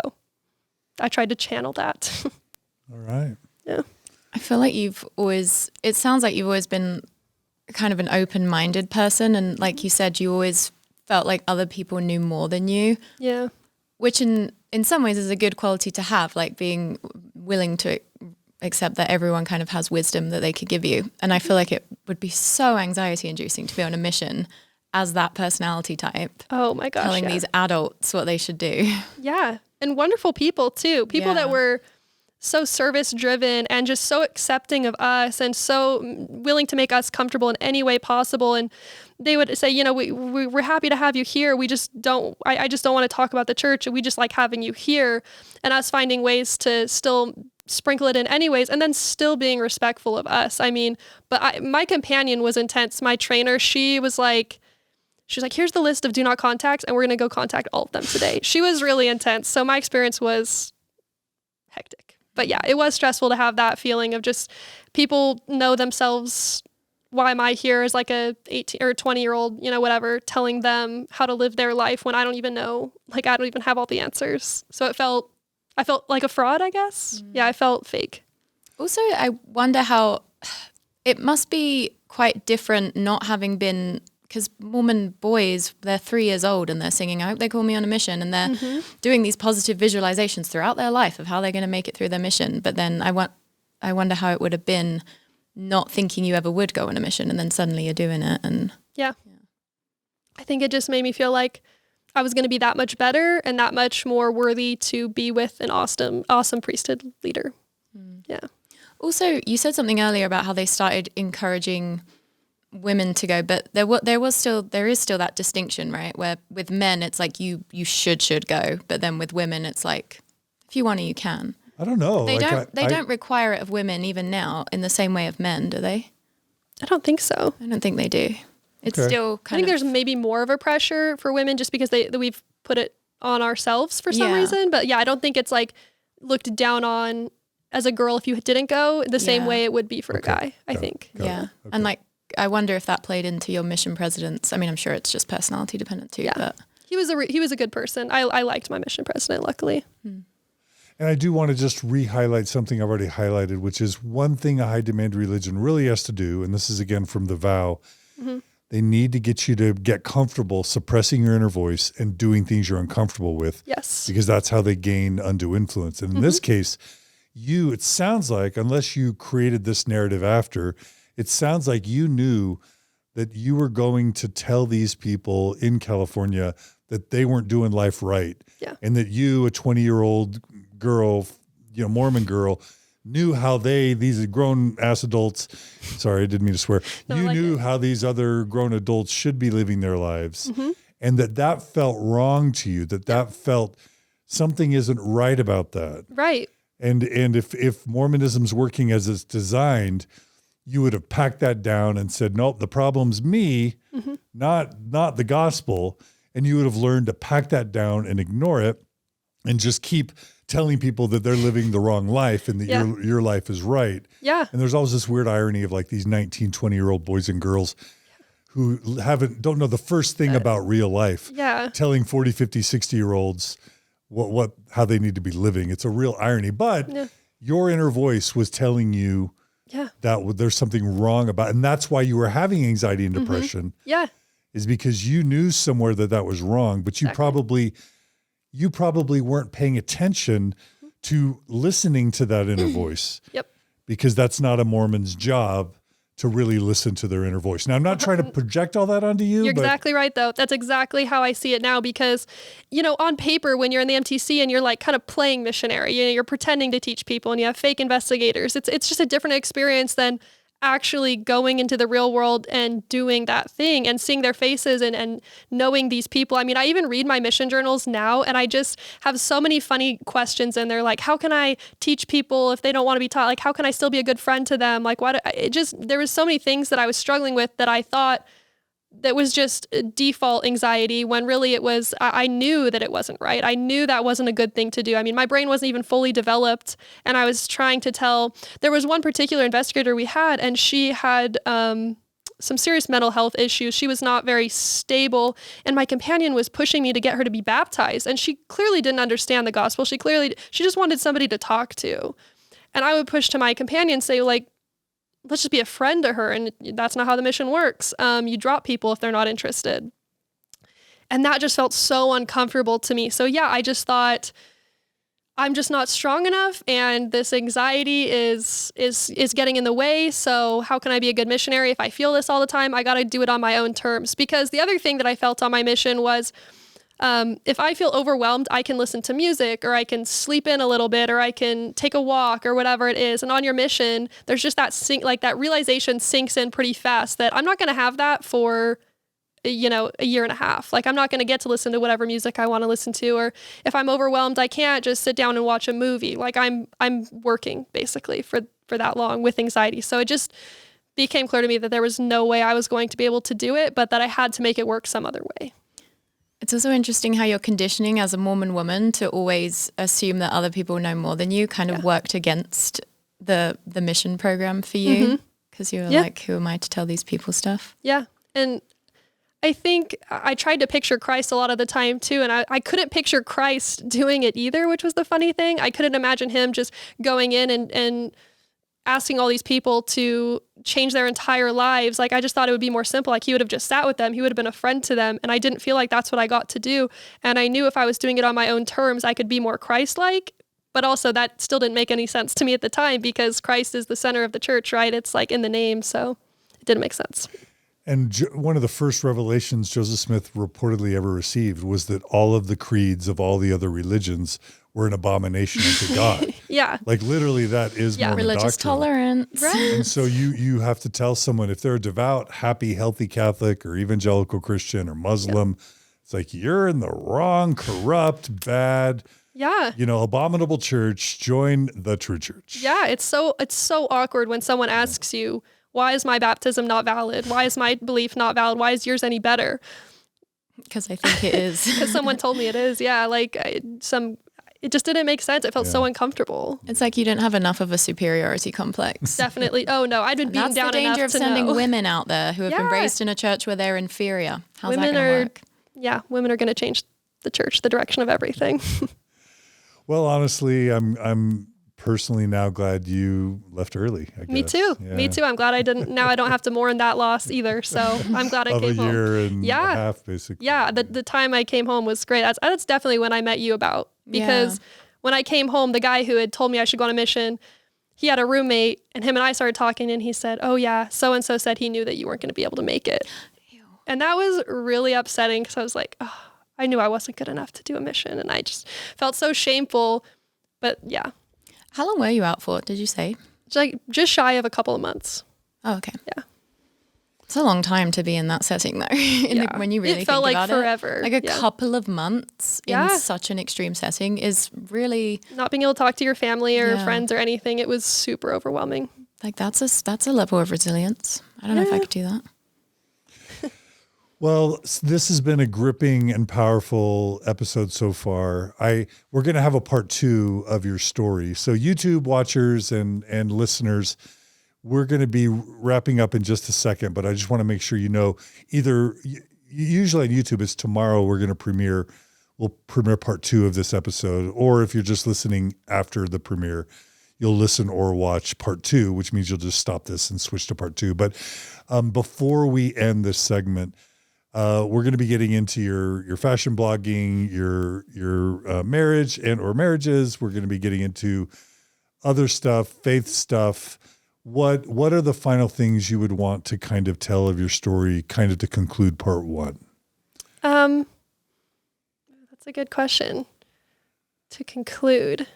I tried to channel that. All right. Yeah. I feel like it sounds like you've always been kind of an open-minded person. And like you said, you always felt like other people knew more than you. Yeah. Which in some ways is a good quality to have, like being willing to accept that everyone kind of has wisdom that they could give you. And I feel like it would be so anxiety-inducing to be on a mission as that personality type. Oh my gosh. Telling these adults what they should do. Yeah. And wonderful people too. People that were so service driven and just so accepting of us and so willing to make us comfortable in any way possible. And they would say, we're happy to have you here. We just I just don't want to talk about the church. We just like having you here, and us finding ways to still sprinkle it in anyways, and then still being respectful of us. I mean, but my companion was intense. My trainer, she was like, here's the list of do not contacts, and we're going to go contact all of them today. She was really intense. So my experience was hectic. But yeah, it was stressful to have that feeling of just people know themselves. Why am I here as like a 18 or 20-year-old, whatever, telling them how to live their life when I don't even know, like I don't even have all the answers. So I felt like a fraud, I guess. Yeah, I felt fake. Also, I wonder how it must be quite different not having been, because Mormon boys, they're 3 years old and they're singing, I hope they call me on a mission. And they're doing these positive visualizations throughout their life of how they're going to make it through their mission. But then I wonder how it would have been not thinking you ever would go on a mission and then suddenly you're doing it. And yeah. I think it just made me feel like I was going to be that much better and that much more worthy to be with an awesome priesthood leader. Yeah. Also, you said something earlier about how they started encouraging women to go, but there is still that distinction, right? Where with men, it's like you should go, but then with women, it's like if you want to, you can. I don't know. They don't require it of women even now in the same way of men, do they? I don't think so. I don't think they do. It's still I think there's maybe more of a pressure for women just because we've put it on ourselves for some reason. But yeah, I don't think it's like looked down on as a girl if you didn't go the same way it would be for a guy, I think. Yeah. Okay. And like, I wonder if that played into your mission presidents. I mean, I'm sure it's just personality dependent too. Yeah. But he was a good person. I liked my mission president, luckily. And I do want to just re-highlight something I've already highlighted, which is one thing a high demand religion really has to do, and this is again from the vow, they need to get you to get comfortable suppressing your inner voice and doing things you're uncomfortable with. Yes. Because that's how they gain undue influence. And in this case, it sounds like, unless you created this narrative after, it sounds like you knew that you were going to tell these people in California that they weren't doing life right. Yeah. And that you, a 20-year-old girl, Mormon girl, knew how these grown ass adults, sorry, I didn't mean to swear. You knew how these other grown adults should be living their lives. And that felt wrong to you, that felt something isn't right about that. Right. And if Mormonism's working as it's designed, you would have packed that down and said, nope, the problem's me, not the gospel. And you would have learned to pack that down and ignore it and just keep telling people that they're living the wrong life and that your life is right. Yeah. And there's always this weird irony of like these 19, 20-year-old boys and girls who don't know the first thing about real life. Yeah. Telling 40, 50, 60-year-olds how they need to be living. It's a real irony. But your inner voice was telling you that there's something wrong about it. And that's why you were having anxiety and depression. Yeah. Is because you knew somewhere that was wrong, but you probably weren't paying attention to listening to that inner voice. Yep. Because that's not a Mormon's job to really listen to their inner voice. Now, I'm not trying to project all that onto you. You're exactly right, though. That's exactly how I see it now because, on paper, when you're in the MTC and you're like kind of playing missionary, you're pretending to teach people and you have fake investigators. It's just a different experience than actually going into the real world and doing that thing and seeing their faces and knowing these people. I mean, I even read my mission journals now and I just have so many funny questions in there. Like, how can I teach people if they don't want to be taught? Like, how can I still be a good friend to them? Like, there was so many things that I was struggling with that I thought that was just default anxiety when really it was, I knew that it wasn't right. I knew that wasn't a good thing to do. I mean, my brain wasn't even fully developed and I was trying to there was one particular investigator we had and she had some serious mental health issues. She was not very stable and my companion was pushing me to get her to be baptized and she clearly didn't understand the gospel. She just wanted somebody to talk to. And I would push to my companion, say like, let's just be a friend to her. And that's not how the mission works. You drop people if they're not interested. And that just felt so uncomfortable to me. So yeah, I just thought I'm just not strong enough. And this anxiety is getting in the way. So how can I be a good missionary if I feel this all the time? I got to do it on my own terms. Because the other thing that I felt on my mission was, if I feel overwhelmed, I can listen to music or I can sleep in a little bit or I can take a walk or whatever it is. And on your mission, there's just that realization sinks in pretty fast that I'm not going to have that for a year and a half. Like, I'm not going to get to listen to whatever music I want to listen to, or if I'm overwhelmed, I can't just sit down and watch a movie. Like, I'm working basically for that long with anxiety. So it just became clear to me that there was no way I was going to be able to do it, but that I had to make it work some other way. It's also interesting how your conditioning as a Mormon woman to always assume that other people know more than you kind of worked against the mission program for you, because you were like, who am I to tell these people stuff? Yeah. And I think I tried to picture Christ a lot of the time too, and I couldn't picture Christ doing it either, which was the funny thing. I couldn't imagine him just going in and asking all these people to change their entire lives. Like, I just thought it would be more simple. Like, he would have just sat with them. He would have been a friend to them. And I didn't feel like that's what I got to do. And I knew if I was doing it on my own terms, I could be more Christ-like. But also that still didn't make any sense to me at the time, because Christ is the center of the church, right? It's like in the name. So it didn't make sense. And one of the first revelations Joseph Smith reportedly ever received was that all of the creeds of all the other religions were an abomination unto God. Like, literally, that is Mormon religious doctrine. tolerance. Right. And so you have to tell someone, if they're a devout, happy, healthy Catholic or evangelical Christian or Muslim, it's like, you're in the wrong, corrupt, bad, abominable church. Join the true church. Yeah, it's so awkward when someone asks you, why is my baptism not valid? Why is my belief not valid? Why is yours any better? Because I think it is. Because someone told me it is. Yeah, like it just didn't make sense. It felt so uncomfortable. It's like you didn't have enough of a superiority complex. Definitely. Oh no, I'd been beaten down enough to know. That's the danger of sending women out there who have been raised in a church where they're inferior. How's that going to work? Yeah, women are going to change the church, the direction of everything. Well, honestly, I'm personally now glad you left early, I guess. Me too. Yeah. Me too. I'm glad I didn't. Now I don't have to mourn that loss either. So I'm glad I came home. Of a year and a half, basically. Yeah. The time I came home was great. That's definitely when I met you about. Because when I came home, the guy who had told me I should go on a mission, he had a roommate, and him and I started talking, and he said, oh yeah, so-and-so said he knew that you weren't going to be able to make it. Ew. And that was really upsetting, because I was like, oh, I knew I wasn't good enough to do a mission. And I just felt so shameful. But yeah. How long were you out for, did you say? Like just shy of a couple of months. Oh, okay. Yeah. It's a long time to be in that setting, though. When you really it felt think like about forever. Like a couple of months in such an extreme setting is really... Not being able to talk to your family or friends or anything. It was super overwhelming. Like that's a level of resilience. I don't know if I could do that. Well, this has been a gripping and powerful episode so far. We're going to have a part 2 of your story. So YouTube watchers and listeners, we're going to be wrapping up in just a second, but I just want to make sure you know, usually on YouTube, it's tomorrow we'll premiere part 2 of this episode. Or if you're just listening after the premiere, you'll listen or watch part 2, which means you'll just stop this and switch to part 2. But before we end this segment, we're going to be getting into your fashion blogging, your marriage and or marriages. We're going to be getting into other stuff, faith stuff. What are the final things you would want to kind of tell of your story, kind of to conclude part 1? That's a good question. To conclude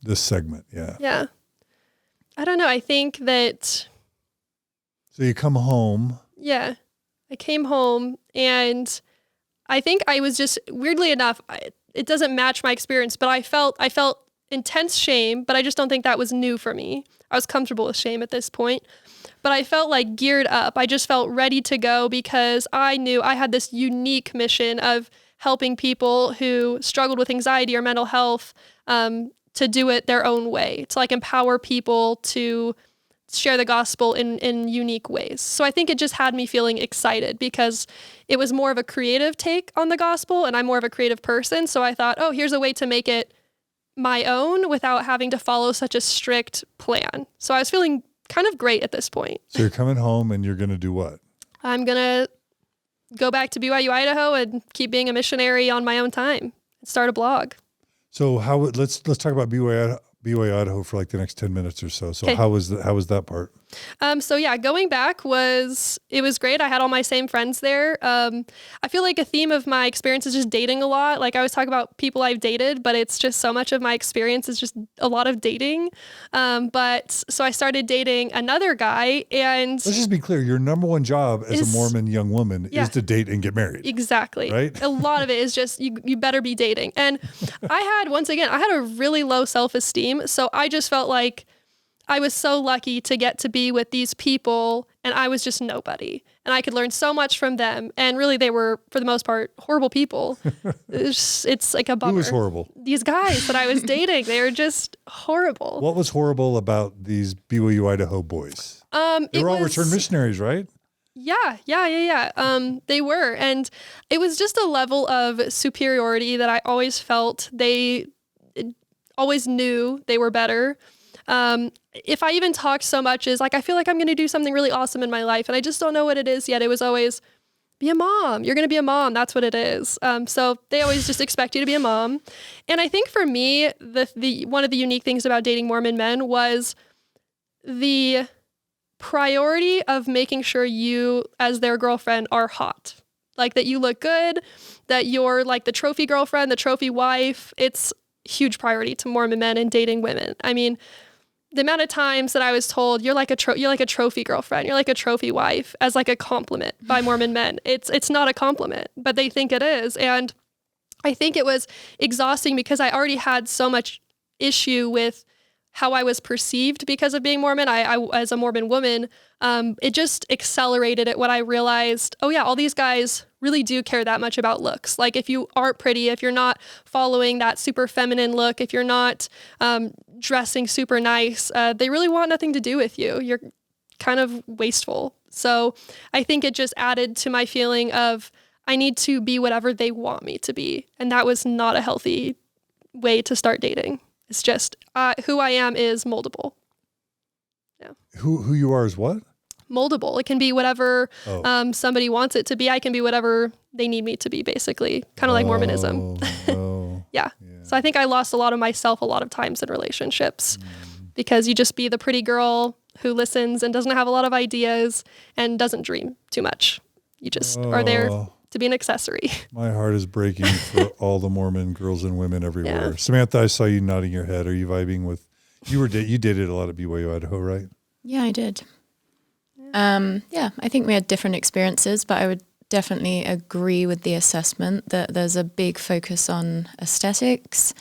this segment, yeah. Yeah. I don't know. I think that... So you come home. Yeah. I came home, and I think I was just, weirdly enough, it doesn't match my experience, but I felt intense shame, but I just don't think that was new for me. I was comfortable with shame at this point, but I felt like geared up. I just felt ready to go, because I knew I had this unique mission of helping people who struggled with anxiety or mental health to do it their own way, to like empower people to share the gospel in unique ways. So I think it just had me feeling excited, because it was more of a creative take on the gospel, and I'm more of a creative person. So I thought, oh, here's a way to make it my own without having to follow such a strict plan. So I was feeling kind of great at this point. So you're coming home and you're going to do what? I'm going to go back to BYU-Idaho and keep being a missionary on my own time and start a blog. So let's talk about BYU-Idaho for like the next 10 minutes or so. So how was that part? So yeah, going back it was great. I had all my same friends there. I feel like a theme of my experience is just dating a lot. Like I always talk about people I've dated, but it's just so much of my experience is just a lot of dating. But so I started dating another guy, and let's just be clear. Your number one job as a Mormon young woman is to date and get married. Exactly. Right? A lot of it is just, you better be dating. And I had a really low self-esteem. So I just felt like I was so lucky to get to be with these people, and I was just nobody. And I could learn so much from them. And really, they were, for the most part, horrible people. It's like a bummer. Who was horrible? These guys that I was dating, they were just horrible. What was horrible about these BYU-Idaho boys? They were all returned missionaries, right? Yeah. They were. And it was just a level of superiority that I always felt. They always knew they were better. If I even talked so much as like, I feel like I'm going to do something really awesome in my life and I just don't know what it is yet. It was always, be a mom. You're going to be a mom. That's what it is. So they always just expect you to be a mom. And I think for me, the one of the unique things about dating Mormon men was the priority of making sure you, as their girlfriend, are hot. Like that you look good, that you're like the trophy girlfriend, the trophy wife. It's huge priority to Mormon men in dating women. I mean, the amount of times that I was told you're like a trophy girlfriend, you're like a trophy wife as like a compliment by Mormon men. It's not a compliment, but they think it is. And I think it was exhausting because I already had so much issue with how I was perceived because of being Mormon. I as a Mormon woman, it just accelerated it when I realized, oh yeah, all these guys really do care that much about looks. Like if you aren't pretty, if you're not following that super feminine look, if you're not dressing super nice, they really want nothing to do with you. You're kind of wasteful. So I think it just added to my feeling of I need to be whatever they want me to be. And that was not a healthy way to start dating. It's just who I am is moldable. Yeah. Who you are is what? Moldable. It can be whatever somebody wants it to be. I can be whatever they need me to be, basically. Kind of like Mormonism. Yeah. So I think I lost a lot of myself a lot of times in relationships because you just be the pretty girl who listens and doesn't have a lot of ideas and doesn't dream too much. You just are there to be an accessory. My heart is breaking for all the Mormon girls and women everywhere. Yeah. Samantha, I saw you nodding your head. Are you vibing with, you dated a lot of BYU-Idaho, right? Yeah, I did. Yeah, I think we had different experiences, but I would definitely agree with the assessment that there's a big focus on aesthetics,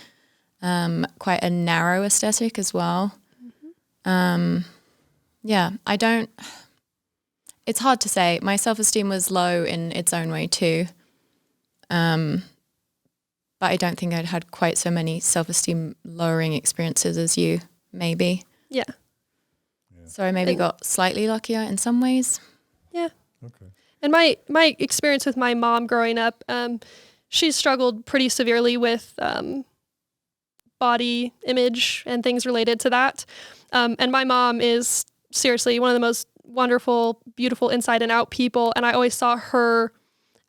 quite a narrow aesthetic as well. Yeah, it's hard to say. My self-esteem was low in its own way too. But I don't think I'd had quite so many self-esteem lowering experiences as you, maybe. Yeah. So I maybe got slightly luckier in some ways. Yeah. Okay. And my experience with my mom growing up, she struggled pretty severely with body image and things related to that. And my mom is seriously one of the most wonderful, beautiful inside and out people. And I always saw her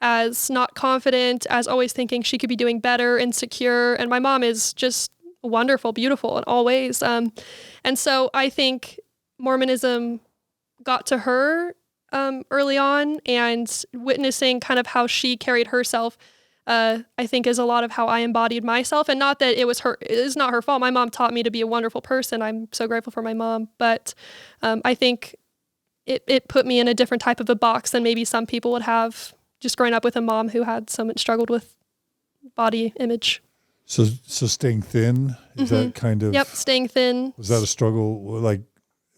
as not confident, as always thinking she could be doing better, insecure. And my mom is just wonderful, beautiful in all ways. And so I think Mormonism got to her early on, and witnessing kind of how she carried herself, I think is a lot of how I embodied myself. And not that it is not her fault. My mom taught me to be a wonderful person. I'm so grateful for my mom. But I think it put me in a different type of a box than maybe some people would have just growing up with a mom who had struggled with body image. So staying thin, is that kind of... Yep, staying thin. Was that a struggle? Like,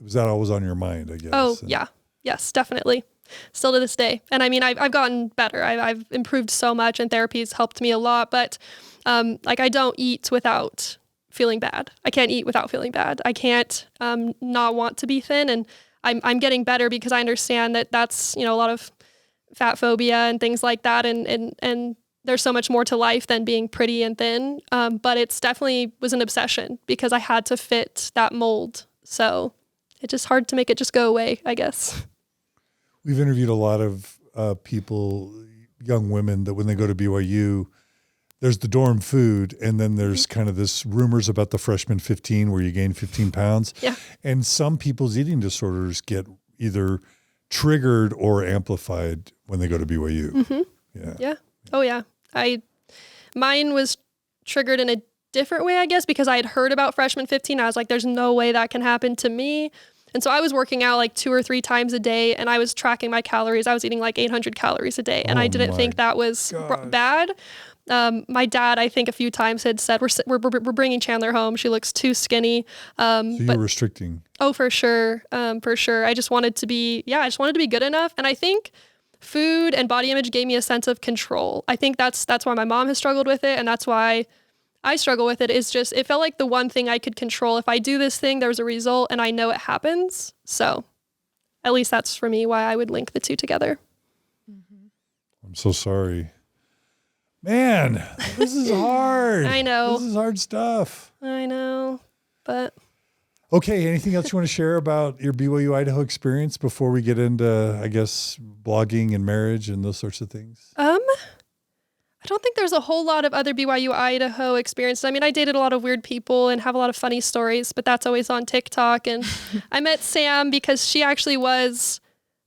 was that always on your mind, I guess? Oh, yeah. Yes, definitely. Still to this day. And I mean, I've gotten better. I've improved so much, and therapy's helped me a lot. But like, I don't eat without feeling bad. I can't eat without feeling bad. I can't not want to be thin. And I'm getting better because I understand that that's, a lot of fat phobia and things like that. And there's so much more to life than being pretty and thin. But it's definitely was an obsession because I had to fit that mold. So it's just hard to make it just go away, I guess. We've interviewed a lot of people, young women, that when they go to BYU, there's the dorm food, and then there's kind of this rumors about the freshman 15 where you gain 15 pounds. Yeah. And some people's eating disorders get either triggered or amplified when they go to BYU. Mm-hmm. Yeah. Yeah. Oh yeah. Mine was triggered in a different way, I guess, because I had heard about freshman 15. I was like, there's no way that can happen to me. And so I was working out like 2 or 3 times a day, and I was tracking my calories. I was eating like 800 calories a day, and I didn't think that was bad. My dad, I think a few times had said, we're bringing Chandler home. She looks too skinny. So you're restricting. Oh, for sure. For sure. I just wanted to be good enough. And I think food and body image gave me a sense of control. I think that's why my mom has struggled with it. And that's why I struggle with it. Is just, it felt like the one thing I could control. If I do this thing, there's a result and I know it happens. So at least that's for me why I would link the two together. I'm so sorry. Man, this is hard. I know. This is hard stuff. I know, but. Okay, anything else you want to share about your BYU-Idaho experience before we get into, I guess, blogging and marriage and those sorts of things? I don't think there's a whole lot of other BYU-Idaho experiences. I mean, I dated a lot of weird people and have a lot of funny stories, but that's always on TikTok. And I met Sam because she actually was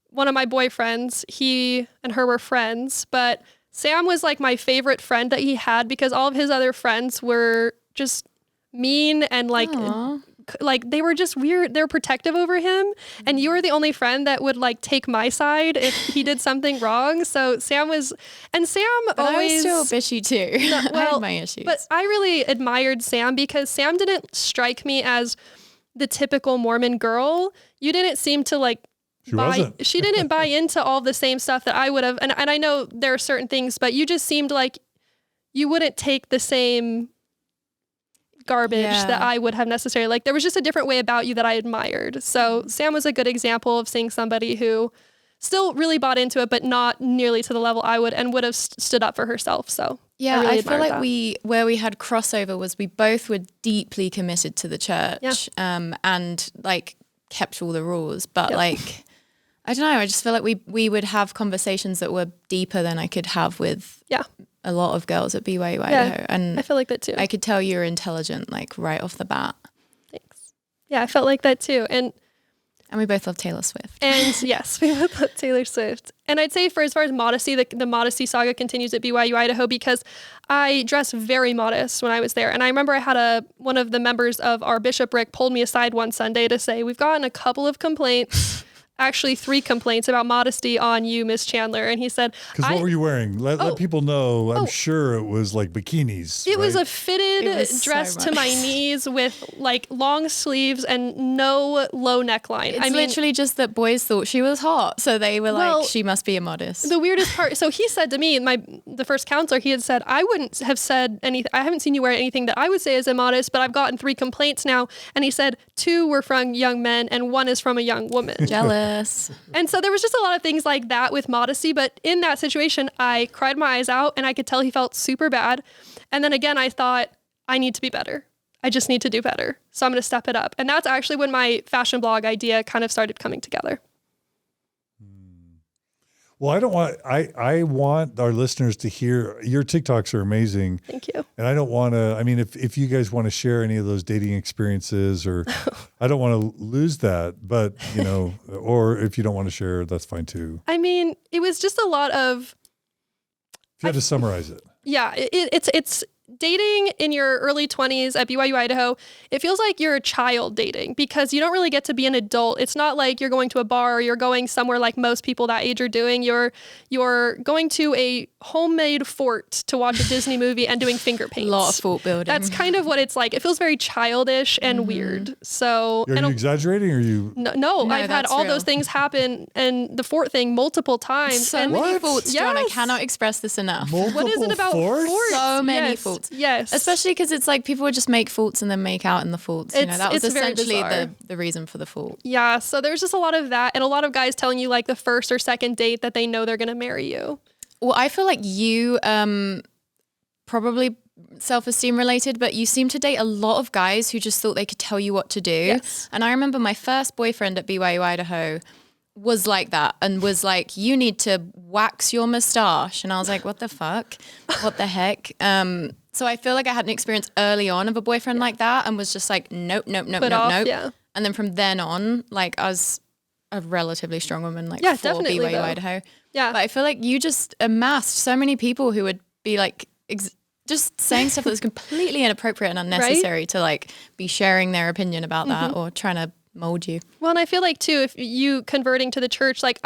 one of my boyfriends. He and her were friends, but Sam was like my favorite friend that he had because all of his other friends were just mean and like they were just weird. They were protective over him. And you were the only friend that would like take my side if he did something wrong. So Sam was, and Sam but always. I was still bitchy too. No, I had my issues. But I really admired Sam because Sam didn't strike me as the typical Mormon girl. You didn't seem to like she didn't buy into all the same stuff that I would have. And I know there are certain things, but you just seemed like you wouldn't take the same garbage that I would have necessarily. Like there was just a different way about you that I admired. So Sam was a good example of seeing somebody who still really bought into it, but not nearly to the level I would and would have stood up for herself. So yeah, really I feel like that. where we had crossover was we both were deeply committed to the church and like kept all the rules. But like, I don't know, I just feel like we would have conversations that were deeper than I could have with a lot of girls at BYU-Idaho. And I feel like that too. I could tell you're intelligent, like right off the bat. Thanks. Yeah, I felt like that too. And we both love Taylor Swift. And yes, we both love Taylor Swift. And I'd say as far as modesty, the modesty saga continues at BYU-Idaho because I dressed very modest when I was there. And I remember I had one of the members of our bishopric pulled me aside one Sunday to say, we've gotten a couple of complaints. Actually 3 complaints about modesty on you, Miss Chandler. And he said, because what were you wearing? Let people know. I'm sure it was like bikinis. It was a fitted dress to my knees with like long sleeves and no low neckline. It's literally just that boys thought she was hot. So they were like, she must be immodest. The weirdest part, so he said to me, the first counselor, he had said, I wouldn't have said anything. I haven't seen you wear anything that I would say is immodest, but I've gotten 3 complaints now. And he said 2 were from young men and 1 is from a young woman. Jealous. And so there was just a lot of things like that with modesty. But in that situation, I cried my eyes out and I could tell he felt super bad. And then again, I thought, I need to be better. I just need to do better. So I'm going to step it up. And that's actually when my fashion blog idea kind of started coming together. Well, I want our listeners to hear, your TikToks are amazing. Thank you. And I don't want to, I mean, if you guys want to share any of those dating experiences or I don't want to lose that, but you know, or if you don't want to share, that's fine too. I mean, it was just a lot of. If you had to summarize it. Yeah, it's dating in your early 20s at BYU-Idaho, it feels like you're a child dating because you don't really get to be an adult. It's not like you're going to a bar or you're going somewhere like most people that age are doing. You're going to a homemade fort to watch a Disney movie and doing finger paints. A lot of fort building. That's kind of what it's like. It feels very childish and weird. So are you exaggerating or are you? No, I've had all those things happen and the fort thing multiple times. So many forts, John. I cannot express this enough. Multiple what is it about forts? So many forts. Yes. Especially because it's like people would just make forts and then make out in the forts. You know, that was essentially the reason for the fort. Yeah. So there's just a lot of that and a lot of guys telling you like the first or second date that they know they're going to marry you. Well, I feel like you probably self-esteem related, but you seem to date a lot of guys who just thought they could tell you what to do. Yes. And I remember my first boyfriend at BYU-Idaho, was like that and was like, you need to wax your mustache. And I was like, what the fuck? What the heck? So I feel like I had an experience early on of a boyfriend like that and was just like, nope. Yeah. And then from then on, like I was a relatively strong woman, like for definitely, BYU-Idaho. Yeah. But I feel like you just amassed so many people who would be like just saying stuff that was completely inappropriate and unnecessary to like be sharing their opinion about that or trying to mold you. Well, and I feel like too, if you converting to the church, like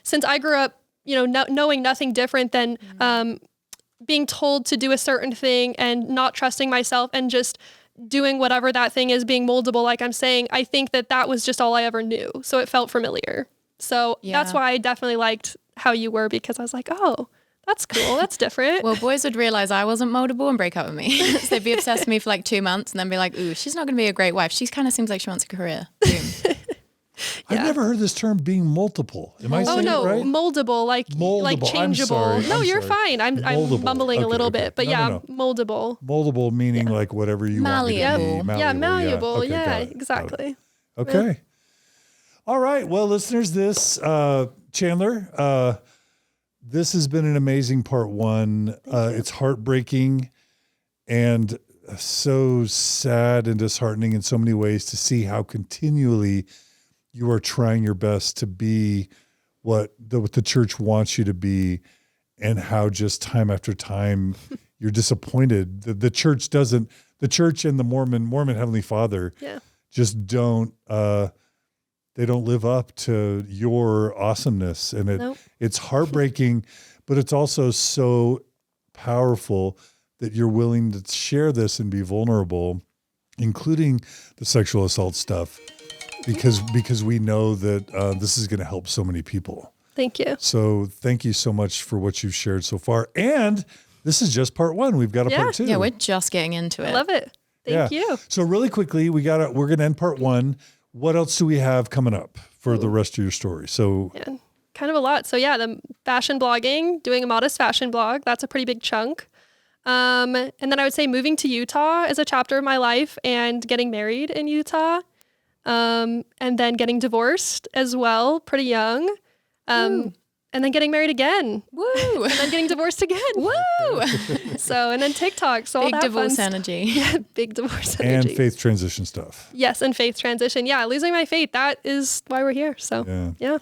since I grew up, knowing nothing different than being told to do a certain thing and not trusting myself and just doing whatever that thing is, being moldable, like I'm saying, I think that was just all I ever knew. So it felt familiar. So that's why I definitely liked how you were, because I was like, oh, that's cool. That's different. Well, boys would realize I wasn't moldable and break up with me. So they'd be obsessed with me for like 2 months and then be like, ooh, she's not going to be a great wife. She kind of seems like she wants a career. Boom. I've never heard this term being multiple. Am I saying it right? Moldable, like changeable. I'm You're sorry. fine. I'm mumbling a little bit, but moldable. Moldable meaning like whatever you want me to be. Malleable. Okay, Yeah, got it. exactly. Okay. Yeah. All right. Well, listeners, this Chandler, this has been an amazing part one. It's heartbreaking and so sad and disheartening in so many ways to see how continually you are trying your best to be what the church wants you to be, and how just time after time you're disappointed. The church and the Mormon Heavenly Father just don't, they don't live up to your awesomeness. And it's heartbreaking, but it's also so powerful that you're willing to share this and be vulnerable, including the sexual assault stuff, because we know that this is going to help so many people. Thank you. So thank you so much for what you've shared so far. And this is just part one. We've got a part two. Yeah, we're just getting into it. I love it. Thank you. So really quickly, we're going to end part one. What else do we have coming up for the rest of your story? So kind of a lot. So the fashion blogging, doing a modest fashion blog, that's a pretty big chunk. And then I would say moving to Utah is a chapter of my life, and getting married in Utah. And then getting divorced as well, pretty young. And then getting married again. Woo! And then getting divorced again. Woo! So, and then TikTok. So big all that divorce energy. Yeah, big divorce energy. And faith transition stuff. Yes, and faith transition. Yeah, losing my faith. That is why we're here. So, yeah.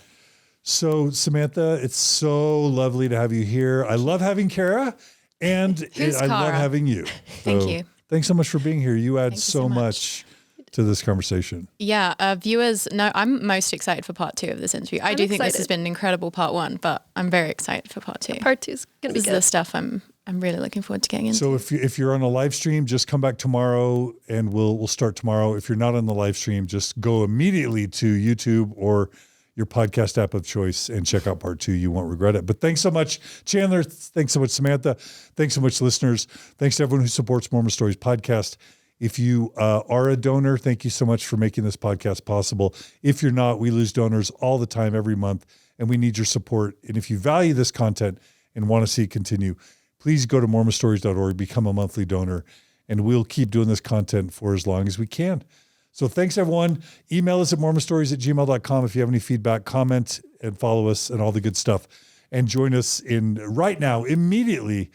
So, Samantha, it's so lovely to have you here. I love having Kara, and I love having you. Thank you. Thanks so much for being here. You add so much to this conversation. Yeah, viewers, no, I'm most excited for part two of this interview. I do think this has been an incredible part one, but I'm very excited for part two. Part two is going to be good. This is the stuff I'm really looking forward to getting into. So if you're on a live stream, just come back tomorrow and we'll start tomorrow. If you're not on the live stream, just go immediately to YouTube or your podcast app of choice and check out part two. You won't regret it. But thanks so much, Chandler. Thanks so much, Samantha. Thanks so much, listeners. Thanks to everyone who supports Mormon Stories podcast. If you are a donor, thank you so much for making this podcast possible. If you're not, we lose donors all the time, every month, and we need your support. And if you value this content and want to see it continue, please go to mormonstories.org, become a monthly donor, and we'll keep doing this content for as long as we can. So thanks, everyone. Email us at mormonstories@gmail.com if you have any feedback, comment, and follow us and all the good stuff. And join us right now, immediately.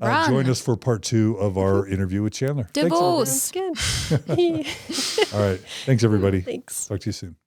Join us for part two of our interview with Chandler. Divorce. Thanks, good. All right. Thanks, everybody. Thanks. Talk to you soon.